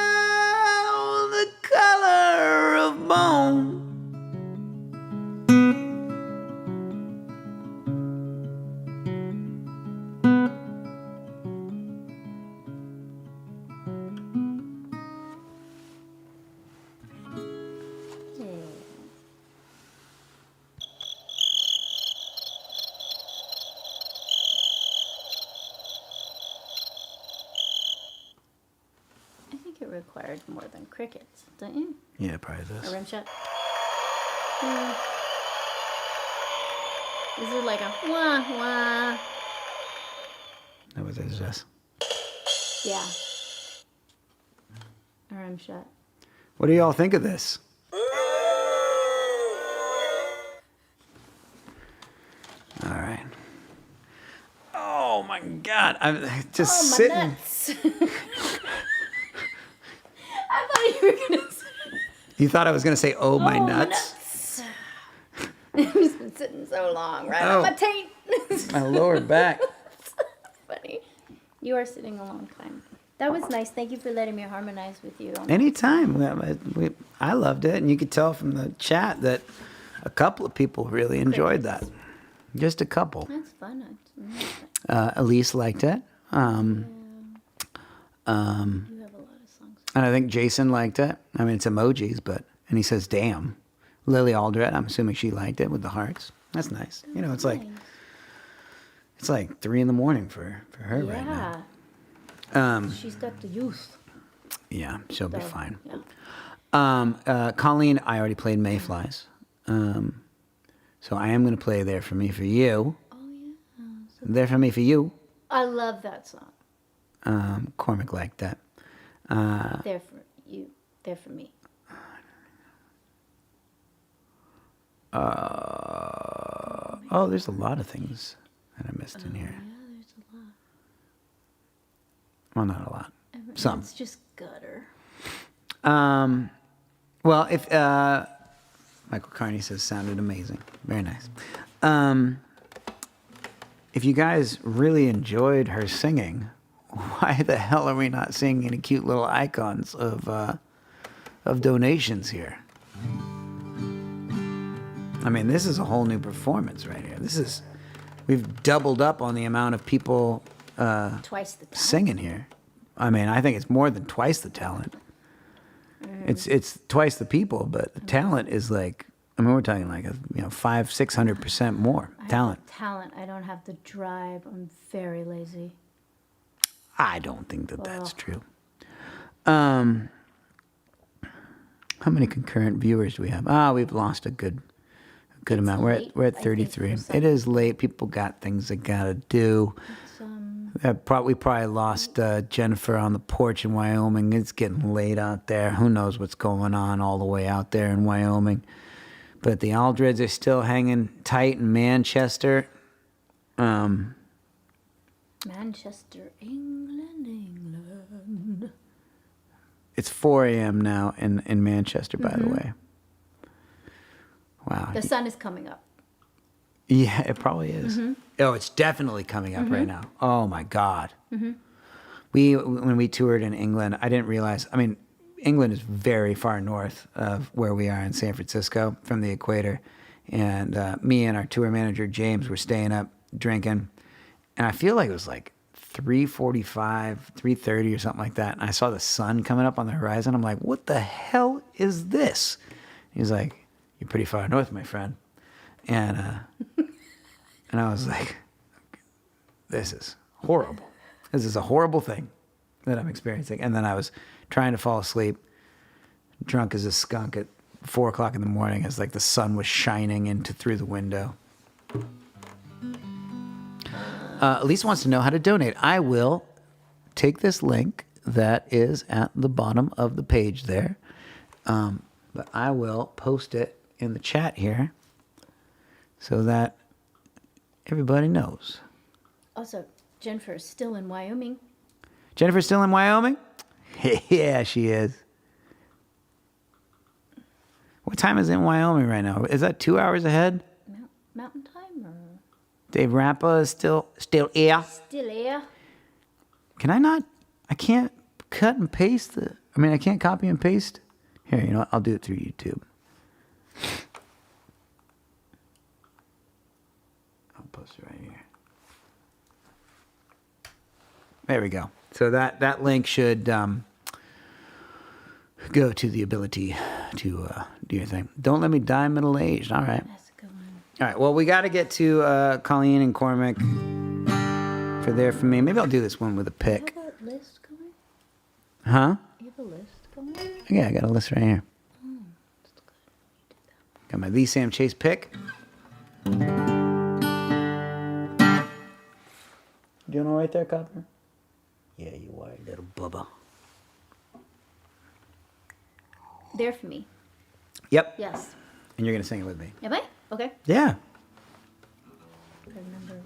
bone, the color of bone. I think it required more than crickets, don't you? Yeah, probably A this. rim shot. Is it like a wah wah? That was this. Yeah. A rim shot. What do y'all think of this? All right. Oh my God! I'm just Oh, my sitting. nuts. I thought you were gonna say, You thought I was gonna say, "Oh my oh, nuts." I've just been sitting so long, right on my taint. My lower back. Funny. You are sitting a long time. That was nice. Thank you for letting me harmonize with you. Anytime. I loved it, and you could tell from the chat that a couple of people really enjoyed that. Just a couple. That's fun. Elise liked it. You have a lot of songs. And I think Jason liked it. I mean, it's emojis, and he says, damn. Lily Aldred, I'm assuming she liked it with the hearts. That's nice. You know, it's like 3 a.m. for her right now. She's got the youth. Yeah, she'll be So, fine. Yeah. Colleen, I already played Mayflies. So I am going to play There For Me For You. Oh, yeah. There For Me For You. I love that song. Cormac liked that. There for you. There for me. Oh, there's a lot of things that I missed in here. Yeah, there's a lot. Well, not a lot. Some. It's just gutter. Well, if Michael Carney says sounded amazing. Very nice. If you guys really enjoyed her singing, why the hell are we not seeing any cute little icons of donations here? I mean, this is a whole new performance right here. We've doubled up on the amount of people Twice the time. singing here. I mean, I think it's more than twice the talent. It's twice the people, but the talent is like, I mean, we're talking like 500-600% more talent. Talent. I don't have the drive. I'm very lazy. I don't think that's true. How many concurrent viewers do we have? We've lost a good amount. late, We're at I think, 33. for some. It is late. People got things they gotta do. We probably lost Jennifer on the porch in Wyoming. It's getting late out there. Who knows what's going on all the way out there in Wyoming? But the Aldreds are still hanging tight in Manchester. Manchester, England. It's 4 a.m. now in Manchester, by the way. Wow. The sun is coming up. Yeah, it probably is. Oh, it's definitely coming up right now. Oh my God. When we toured in England, I didn't realize. I mean, England is very far north of where we are in San Francisco from the equator, and me and our tour manager James were staying up drinking, and I feel like it was like 3:45, 3:30 or something like that, and I saw the sun coming up on the horizon. I'm like, what the hell is this? He's like, you're pretty far north, my friend. And I was like, this is horrible. This is a horrible thing that I'm experiencing. And then I was trying to fall asleep, drunk as a skunk at 4 o'clock in the morning as like the sun was shining through the window. Elise wants to know how to donate. I will take this link that is at the bottom of the page there. But I will post it in the chat here so that everybody knows. Also, Jennifer is still in Wyoming. Jennifer's still in Wyoming? Yeah, she is. What time is it in Wyoming right now? Is that 2 hours ahead? Mountain time or? Dave Rappa is still here. Still here. Can I not? I can't cut and paste I can't copy and paste. Here, you know what? I'll do it through YouTube. I'll post it right here. There we go. So that link should go to the ability to do your thing. Don't let me die middle-aged. All right. That's a good one. All right. Well, we got to get to Colleen and Cormac for There For Me. Maybe I'll do this one with a pick. You have a list going? Huh? You have a list going? Yeah, I got a list right here. That's good. You did that. Got my Lee Sam Chase pick. Doing all right there, Copper? Yeah, you are, little bubba. There for me. Yep. Yes. And you're going to sing it with me. Am I? Okay. Yeah. I remember.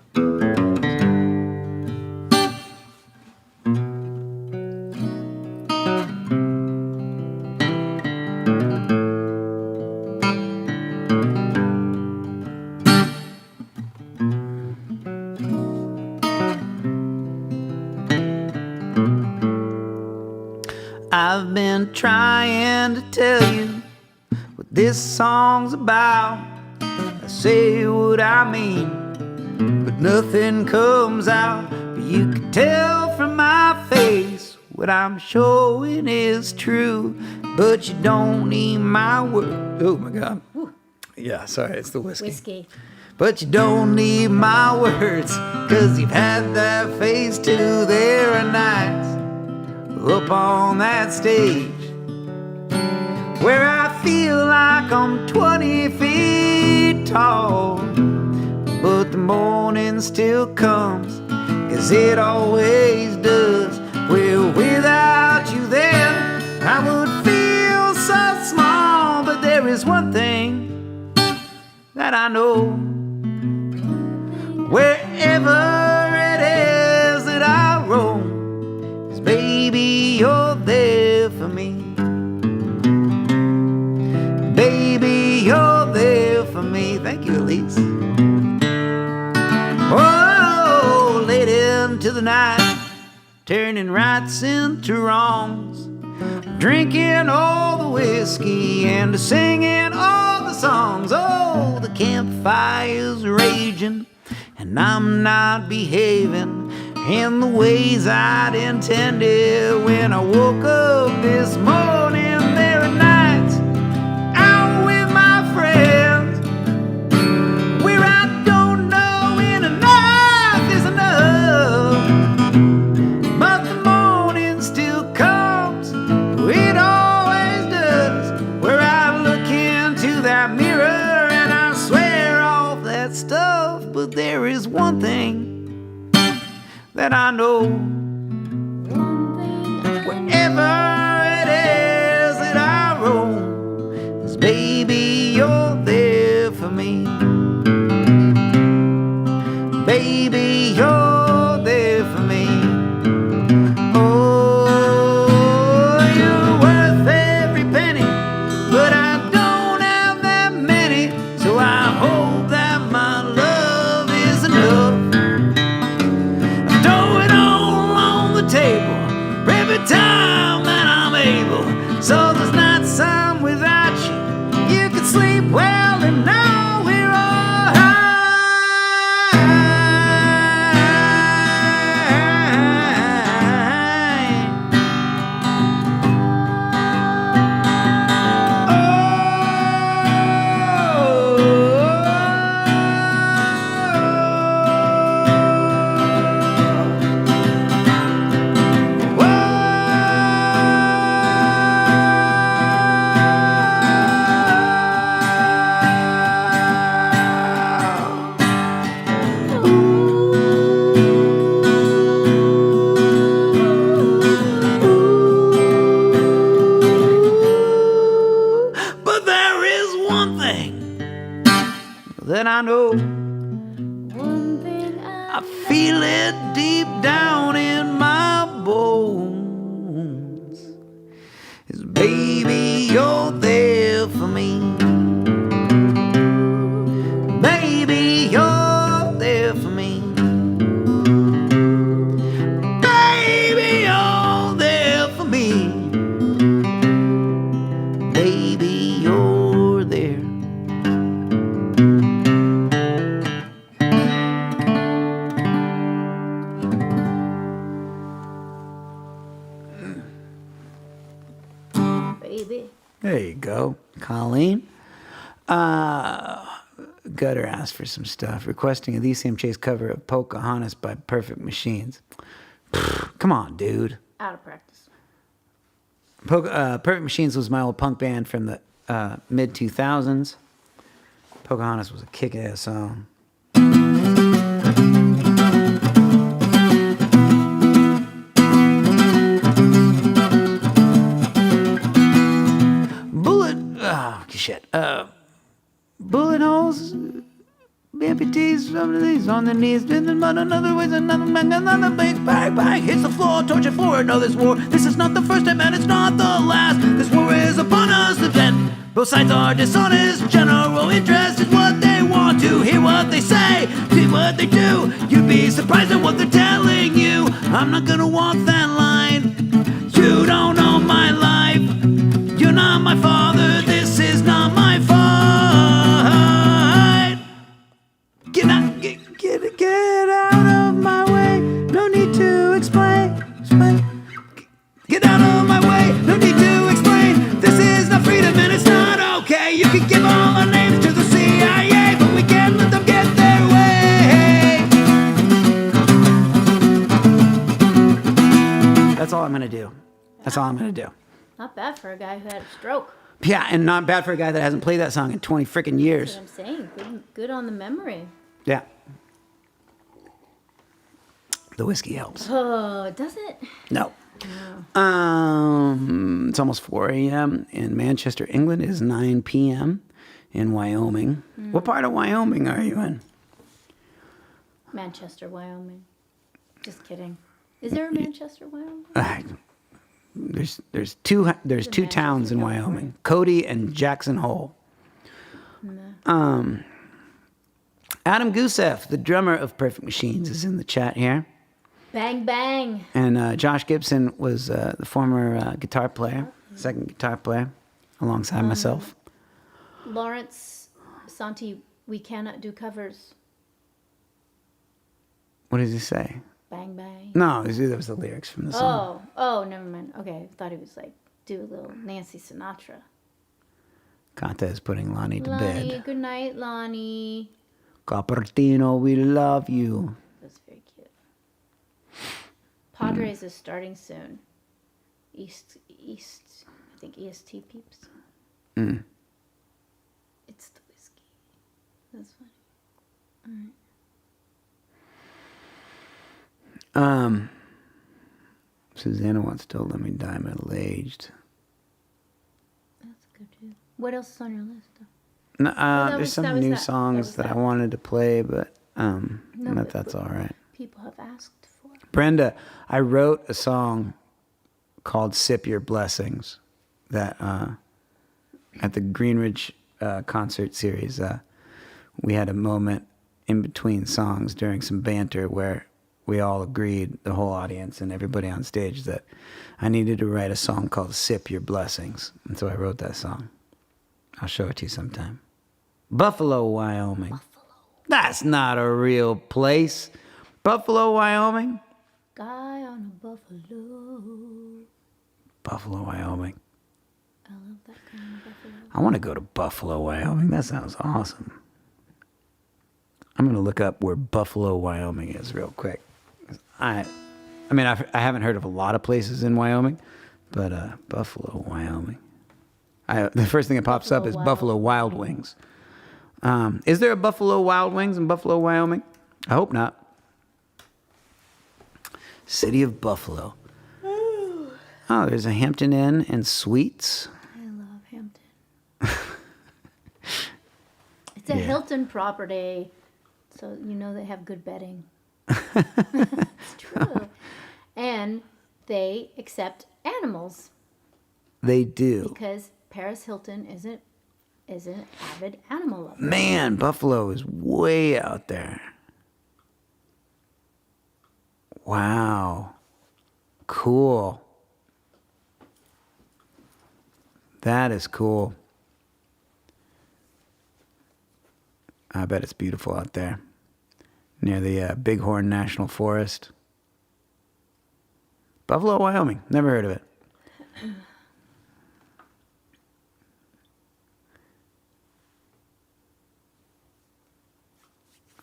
I've been trying to tell you what this song's about. I say what I mean, but nothing comes out. But you can tell from my face what I'm showing is true. But you don't need my word. Oh my God. Yeah, sorry, it's the Whiskey. But you don't need my words, 'cause you've had that face too. There are nights up on that stage where I feel like I'm 20 feet tall. But the morning still comes, 'cause it always does. Well, without you there, I would feel so small. But there is one thing that I know, wherever it is that I roam, is baby, you're there for me. Baby, you're there for me. Thank you, Elise. Oh, late into the night, turning rights into wrongs, drinking all the whiskey and singing all the songs. Oh, the campfire's raging, and I'm not behaving in the ways I'd intended. When I woke up this morning, there are nights out with my friends where I don't know when enough is enough. But the morning still comes, it always does, where I look into that mirror and I swear off that stuff. But there is one thing that I know, wherever it is that I roam, is baby, you're there for me. Baby, you're there for me. Oh, you're worth every penny, but I don't have that many, so I hope that my love is enough. Throw it all on the table every time that I'm able, so there's not some without you. You can sleep well and know we're all high. But there is one thing that I know, One thing I feel it deep down in my bones, is baby, you're there for me. Baby, you're there for me. Baby, you're there for me. Baby, you're there. baby. There you go, Colleen. Gutter asked for some stuff, requesting a DCM Chase cover of Pocahontas by Perfect Machines. Come on, dude. Out of practice. Perfect Machines was my old punk band from the mid 2000s. Pocahontas was a kick-ass song. Bullet holes, amputees from these on their knees, in the mud, another ways, another man, another bang, bang, bang, hits the floor, tortured for another war. This is not the first time and it's not the last. This war is upon us again. Both sides are dishonest. General interest is what they want to hear what they say, see what they do. You'd be surprised at what they're telling you. I'm not gonna walk that line. You don't know my life. You're not my father. This is not my fight. Get out of my way. No need to explain. Get out of my way. No need to explain. This is not freedom and it's not okay. You can give all our names to the CIA, but we can't let them get their way. That's all I'm gonna do. That's all I'm gonna do. Not bad for a guy who had a stroke. Yeah, and not bad for a guy that hasn't played that song in 20 freaking years. That's what I'm saying. Good on the memory. Yeah. The whiskey helps. Oh, does it? No. It's almost 4 a.m. in Manchester, England. It is 9 p.m. in Wyoming. What part of Wyoming are you in? Manchester, Wyoming. Just kidding. Is there a Manchester, Wyoming? There's two towns in Wyoming, Cody and Jackson Hole. Adam Gusev, the drummer of Perfect Machines, is in the chat here. Bang, bang. And Josh Gibson was the former guitar player, second guitar player, alongside myself. Lawrence Santi, we cannot do covers. What does he say? Bang, bang. No, that was the lyrics from the song. Oh, never mind. Okay, I thought he was like, do a little Nancy Sinatra. Kanta is putting Lonnie to Lonnie, bed. good night, Lonnie. Cupertino, we love you. That's very cute. Padres is starting soon. East, I think EST peeps. It's the whiskey. That's funny. All right. Susanna wants to let me die middle-aged. That's good too. What else is on your list? No, that there's was- some that was new that. songs That that was I wanted to play, but but- that's all right. People have asked for. Brenda, I wrote a song called "Sip Your Blessings" that at the Greenridge concert series, we had a moment in between songs during some banter where we all agreed, the whole audience and everybody on stage, that I needed to write a song called "Sip Your Blessings," and so I wrote that song. I'll show it to you sometime. Buffalo, Wyoming. Buffalo. That's not a real place. Buffalo, Wyoming. Guy on a buffalo. Buffalo, Wyoming. I love that kind of buffalo. I want to go to Buffalo, Wyoming. That sounds awesome. I'm going to look up where Buffalo, Wyoming is real quick. I haven't heard of a lot of places in Wyoming, but Buffalo, Wyoming. The first thing that pops up is Buffalo Wild Wings. Is there a Buffalo Wild Wings in Buffalo, Wyoming? I hope not. City of Buffalo. Oh, there's a Hampton Inn and Suites. I love Hampton. It's a Hilton property, so you know they have good bedding. It's true. And they accept animals They do. because Paris Hilton is an avid animal lover. Man, Buffalo is way out there. Wow. Cool. That is cool. I bet it's beautiful out there. Near the Bighorn National Forest. Buffalo, Wyoming. Never heard of it.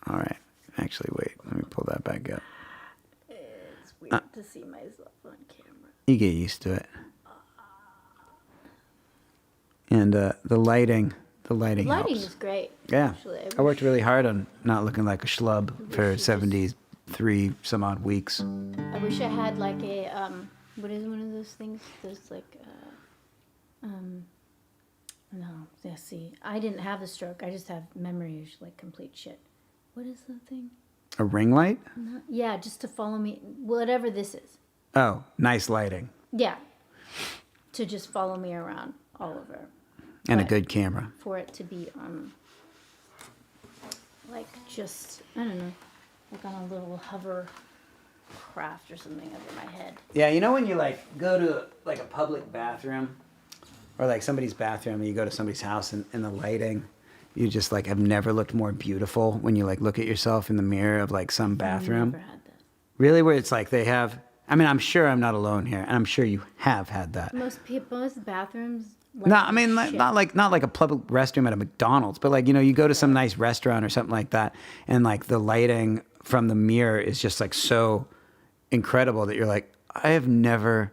All right. Actually, wait. Let me pull that back up. It's weird to see myself on camera. You get used to it. And the lighting Lighting helps. is great. Yeah. Actually, I worked really hard on not looking like a schlub for 73 some odd weeks. I wish I had like a what is one of those things? There's like no, yeah, see, I didn't have the stroke. I just have memory issues, like complete shit. What is the thing? A ring light? Yeah, just to follow me, whatever this is. Oh, nice lighting. Yeah, to just follow me around all over. And a But good camera. for it to be like just I don't know, like on a little hover craft or something over my head. Yeah, you know when you like go to like a public bathroom or like somebody's bathroom and you go to somebody's house and the lighting, you just like have never looked more beautiful when you like look at yourself in the mirror of like some bathroom. Never had that. Really, where it's like they have, I mean, I'm sure I'm not alone here and I'm sure you have had that. Most bathrooms. No, I mean, not like a public restroom at a McDonald's, but like, you know, you go to some nice restaurant or something like that, and like the lighting from the mirror is just like so incredible that you're like, I have never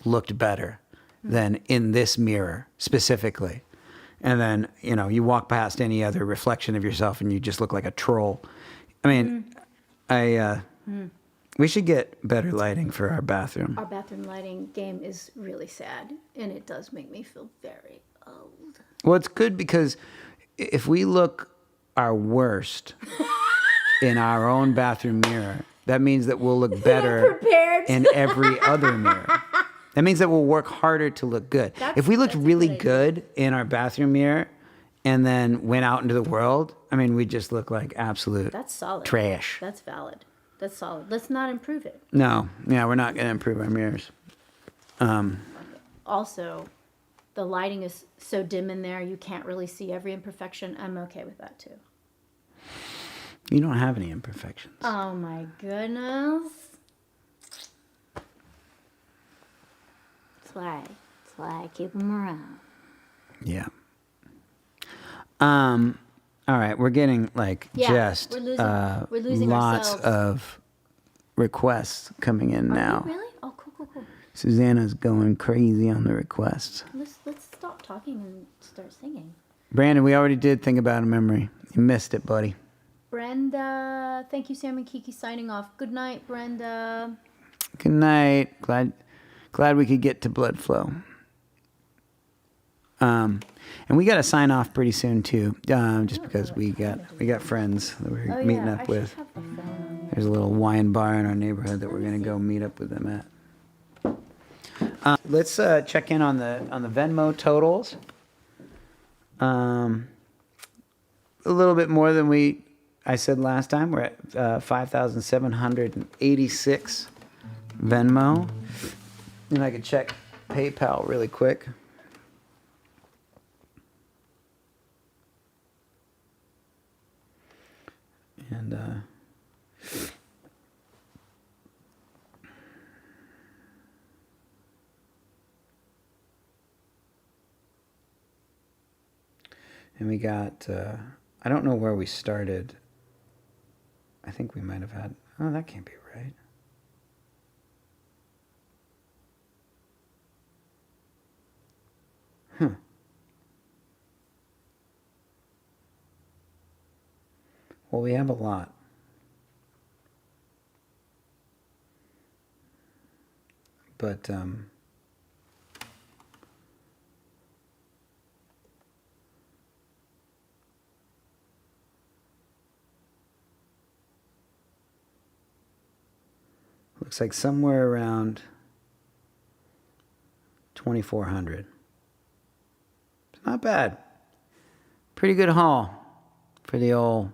looked better than in this mirror specifically. And then, you know, you walk past any other reflection of yourself and you just look like a troll. I mean, we should get better lighting for our bathroom. Our bathroom lighting game is really sad, and it does make me feel very old. Well, it's good because if we look our worst in our own bathroom mirror, that means that we'll look better in every other mirror. That means that we'll work harder to look good. If we looked really good in our bathroom mirror and then went out into the world, I mean, we just look like absolute That's solid. trash. That's valid. That's solid. Let's not improve it. No, yeah, we're not going to improve our mirrors. Also, the lighting is so dim in there, you can't really see every imperfection. I'm okay with that too. You don't have any imperfections. Oh my goodness. That's why I keep them around. Yeah. All right, we're getting like just we're losing lots ourselves. of requests coming in now. Really? Oh, cool. Susanna's going crazy on the requests. Let's stop talking and start singing. Brandon, we already did Think About a Memory. You missed it, buddy. Brenda, thank you, Sam and Kiki signing off. Good night, Brenda. Good night. Glad we could get to blood flow. And we got to sign off pretty soon too, just because we got friends that we're meeting up with. There's a little wine bar in our neighborhood that we're gonna go meet up with them at. Let's check in on the Venmo totals. A little bit more than I said last time. We're at 5,786 Venmo, and I could check PayPal really quick. And we got, I don't know where we started. I think we might have had, oh, that can't be right. Well, we have a lot. But, looks like somewhere around 2,400. It's not bad. Pretty good haul for the old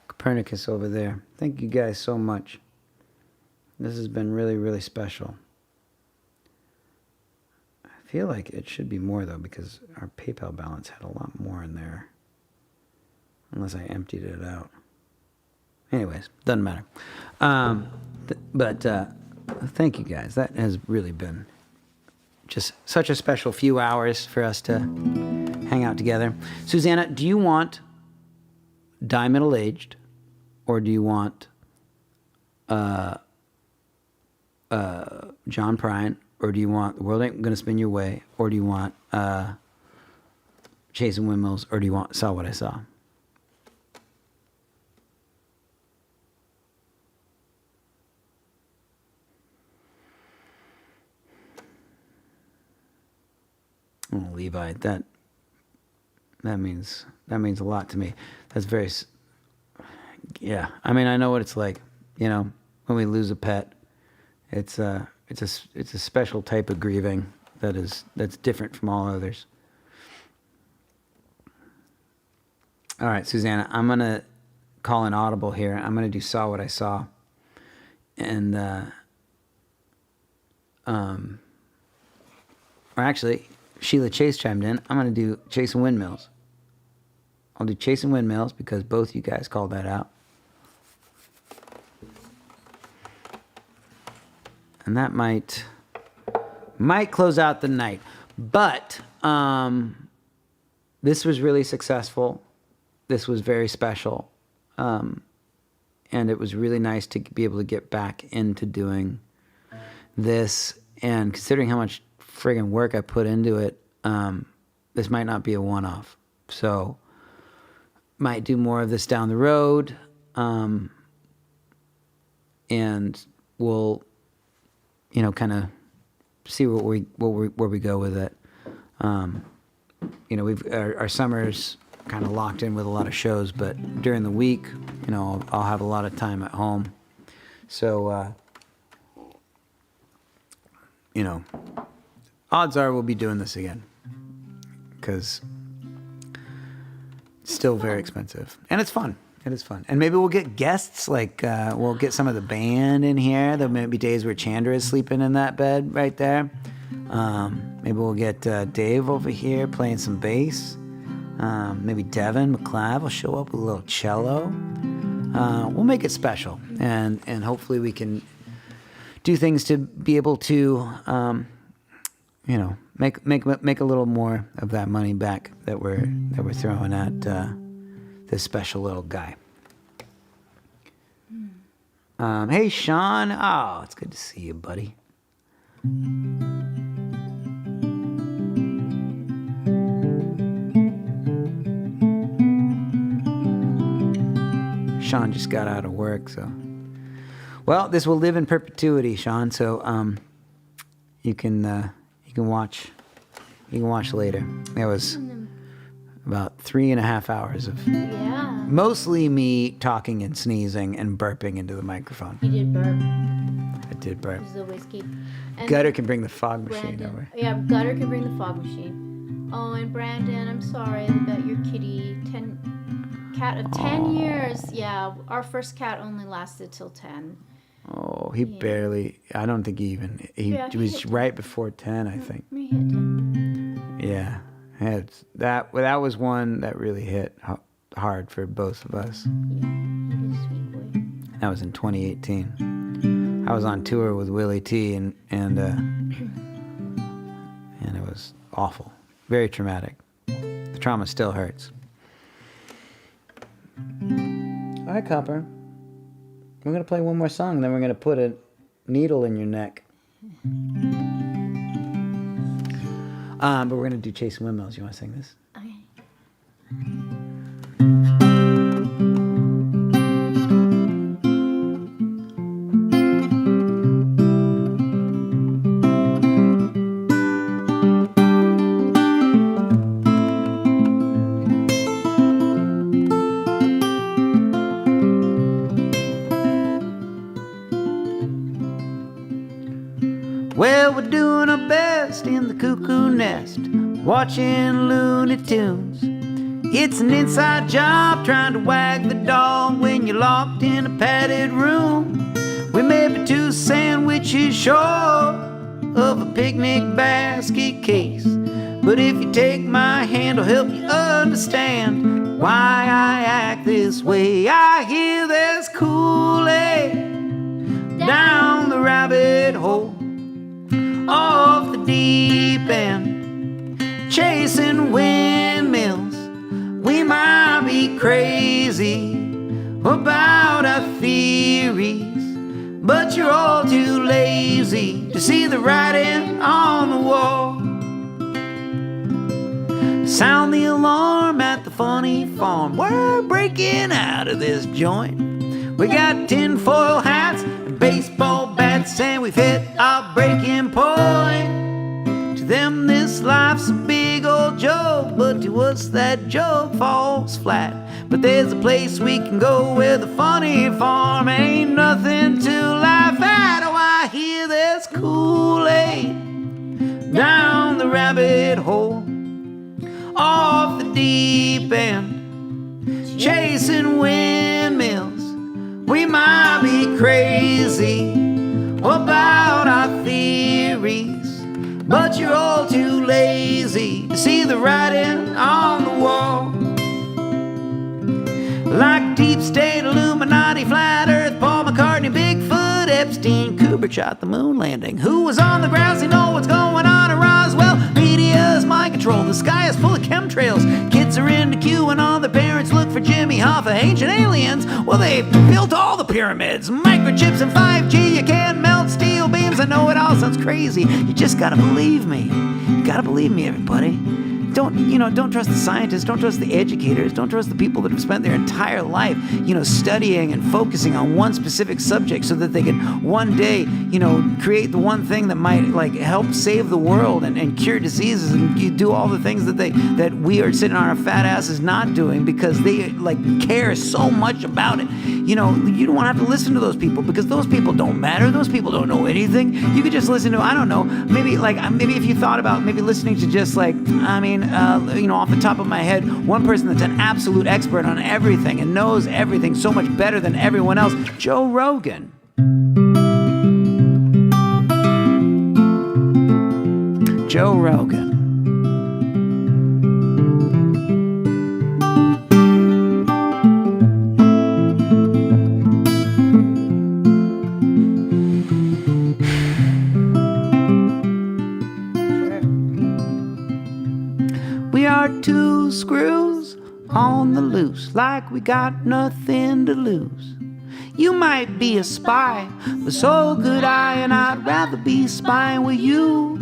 Copernicus over there. Thank you guys so much. This has been really, really special. I feel like it should be more though, because our PayPal balance had a lot more in there. Unless I emptied it out. Anyways, doesn't matter. But thank you guys. That has really been just such a special few hours for us to hang out together. Susanna, do you want Die Middle-Aged, or do you want John Prine, or do you want The World Ain't Gonna Spin Your Way, or do you want Chasing Windmills, or do you want Saw What I Saw? Oh, Levi, that means a lot to me. That's very, yeah. I mean, I know what it's like. You know, when we lose a pet, it's a special type of grieving that's different from all others. All right, Susanna, I'm gonna call an audible here. I'm gonna do Saw What I Saw, and or actually, Sheila Chase chimed in. I'm going to do Chasing Windmills. I'll do Chasing Windmills because both you guys called that out. And that might close out the night. But this was really successful. This was very special. And it was really nice to be able to get back into doing this. And considering how much friggin' work I put into it, this might not be a one-off. So might do more of this down the road, and we'll, you know, kind of see where we go with it. You know, our summer's kind of locked in with a lot of shows, but during the week, you know, I'll have a lot of time at home. So, you know, odds are we'll be doing this again, because it's still very expensive, and it's fun. It is fun. And maybe we'll get guests, like we'll get some of the band in here. There may be days where Chandra is sleeping in that bed right there. Maybe we'll get Dave over here playing some bass. Maybe Devin McLeod will show up with a little cello. We'll make it special, and hopefully we can do things to be able to, you know, make a little more of that money back that we're throwing at this special little guy. Hey, Sean. Oh, it's good to see you, buddy. Sean just got out of work, so. Well, this will live in perpetuity, Sean. So, you can watch later. That was about 3.5 hours of mostly me talking and sneezing and burping into the microphone. You did burp. I did burp. This is a whiskey. And Gutter can bring the fog machine Brandon, over. Yeah, Gutter can bring the fog machine. Oh, and Brandon, I'm sorry about your kitty. Cat of 10 years. Yeah, our first cat only lasted till 10. Oh, he barely. I don't think he was right before 10. I think. He hit 10. Yeah, that was one that really hit hard for both of us. Yeah, he is a sweet boy. That was in 2018. I was on tour with Willie T, and it was awful, very traumatic. The trauma still hurts. All right, Copper. We're going to play one more song, and then we're going to put a needle in your neck. But we're going to do Chasing Windmills. You want to sing this? Okay. Well, we're doing our best in the cuckoo nest, watching Looney Tunes. It's an inside job trying to wag the dog when you're locked in a padded room. We may be 2 sandwiches short of a picnic basket case, but if you take my hand, I'll help you understand why I act this way. I hear there's Kool-Aid down the rabbit hole, off the deep end, chasing windmills. We might be crazy about our theories, but you're all too lazy to see the writing on the wall. Sound the alarm at the funny farm. We're breaking out of this joint. We got tinfoil hats and baseball bats, and we've hit our breaking point. To them this life's a big old joke, but to us that joke falls flat. But there's a place we can go where the funny farm ain't nothing to laugh at. Oh, I hear there's Kool-Aid down the rabbit hole, off the deep end, chasing windmills. We might be crazy about our theories, but you're all too lazy to see the writing on the wall. Like deep state, Illuminati, flat earth, Paul McCartney, Bigfoot, Epstein, Kubrick shot the moon landing. Who was on the ground? They know what's going on in Roswell. Media's mind control. The sky is full of chemtrails. Kids are into Q and all their parents look for Jimmy Hoffa. Ancient aliens, well, they built all the pyramids. Microchips and 5G, you can't melt steel beams because I know it all sounds crazy. You just gotta believe me. You gotta believe me, everybody. Don't trust the scientists, don't trust the educators, don't trust the people that have spent their entire life, studying and focusing on one specific subject so that they can one day, create the one thing that might help save the world and cure diseases and you do all the things that we are sitting on our fat asses not doing because they care so much about it. You don't want to have to listen to those people because those people don't matter. Those people don't know anything. You could just listen to, I don't know, maybe if you thought about maybe listening to just off the top of my head, one person that's an absolute expert on everything and knows everything so much better than everyone else, Joe Rogan. Joe Rogan. We are two screws on the loose, like we got nothing to lose. You might be a spy, but so could I, and I'd rather be spying with you.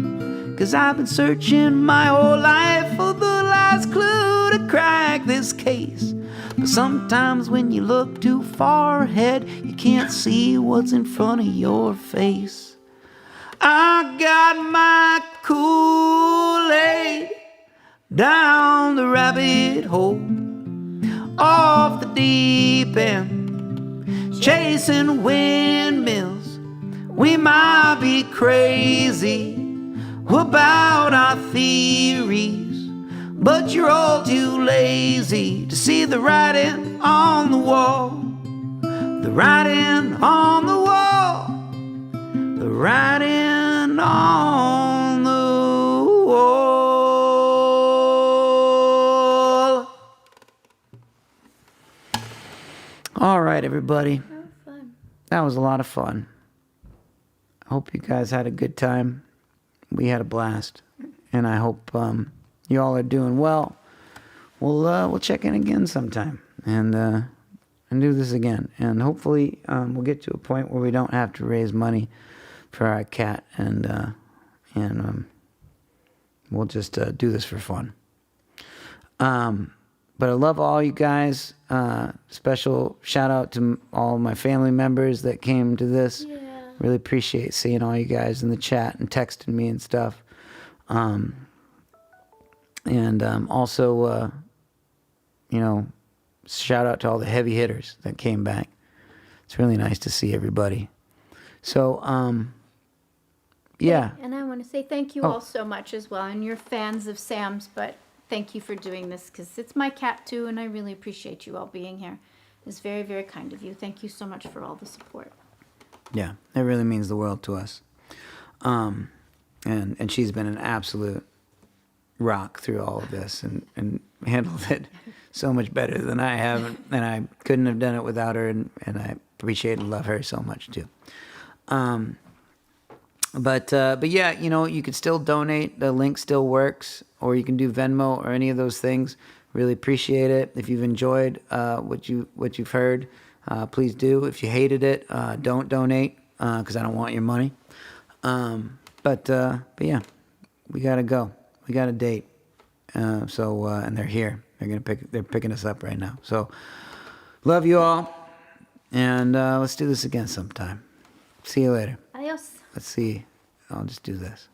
'Cause I've been searching my whole life for the last clue to crack this case. But sometimes when you look too far ahead, you can't see what's in front of your face. I got my Kool-Aid down the rabbit hole, off the deep end, chasing windmills. We might be crazy about our theories, but you're all too lazy to see the writing on the wall. The writing on the wall. The writing on the wall. All right, everybody. That was fun. That was a lot of fun. I hope you guys had a good time. We had a blast, and I hope you all are doing well. We'll check in again sometime and do this again, and hopefully we'll get to a point where we don't have to raise money for our cat, and we'll just do this for fun. But I love all you guys. Special shout out to all my family members that came to this. Yeah. Really appreciate seeing all you guys in the chat and texting me and stuff. Also, shout out to all the heavy hitters that came back. It's really nice to see everybody. So, yeah. And I want to say thank you all so much as well. And you're fans of Sam's, but thank you for doing this because it's my cat too, and I really appreciate you all being here. It's very, very kind of you. Thank you so much for all the support. Yeah, it really means the world to us. And she's been an absolute rock through all of this and handled it so much better than I have, and I couldn't have done it without her, and I appreciate and love her so much too. But yeah, you could still donate. The link still works, or you can do Venmo or any of those things. Really appreciate it. If you've enjoyed what you've heard, please do. If you hated it, don't donate because I don't want your money. But yeah, we gotta go. We got a date. And they're here. They're picking us up right now. So love you all, and let's do this again sometime. See you later. Adios. Let's see. I'll just do this.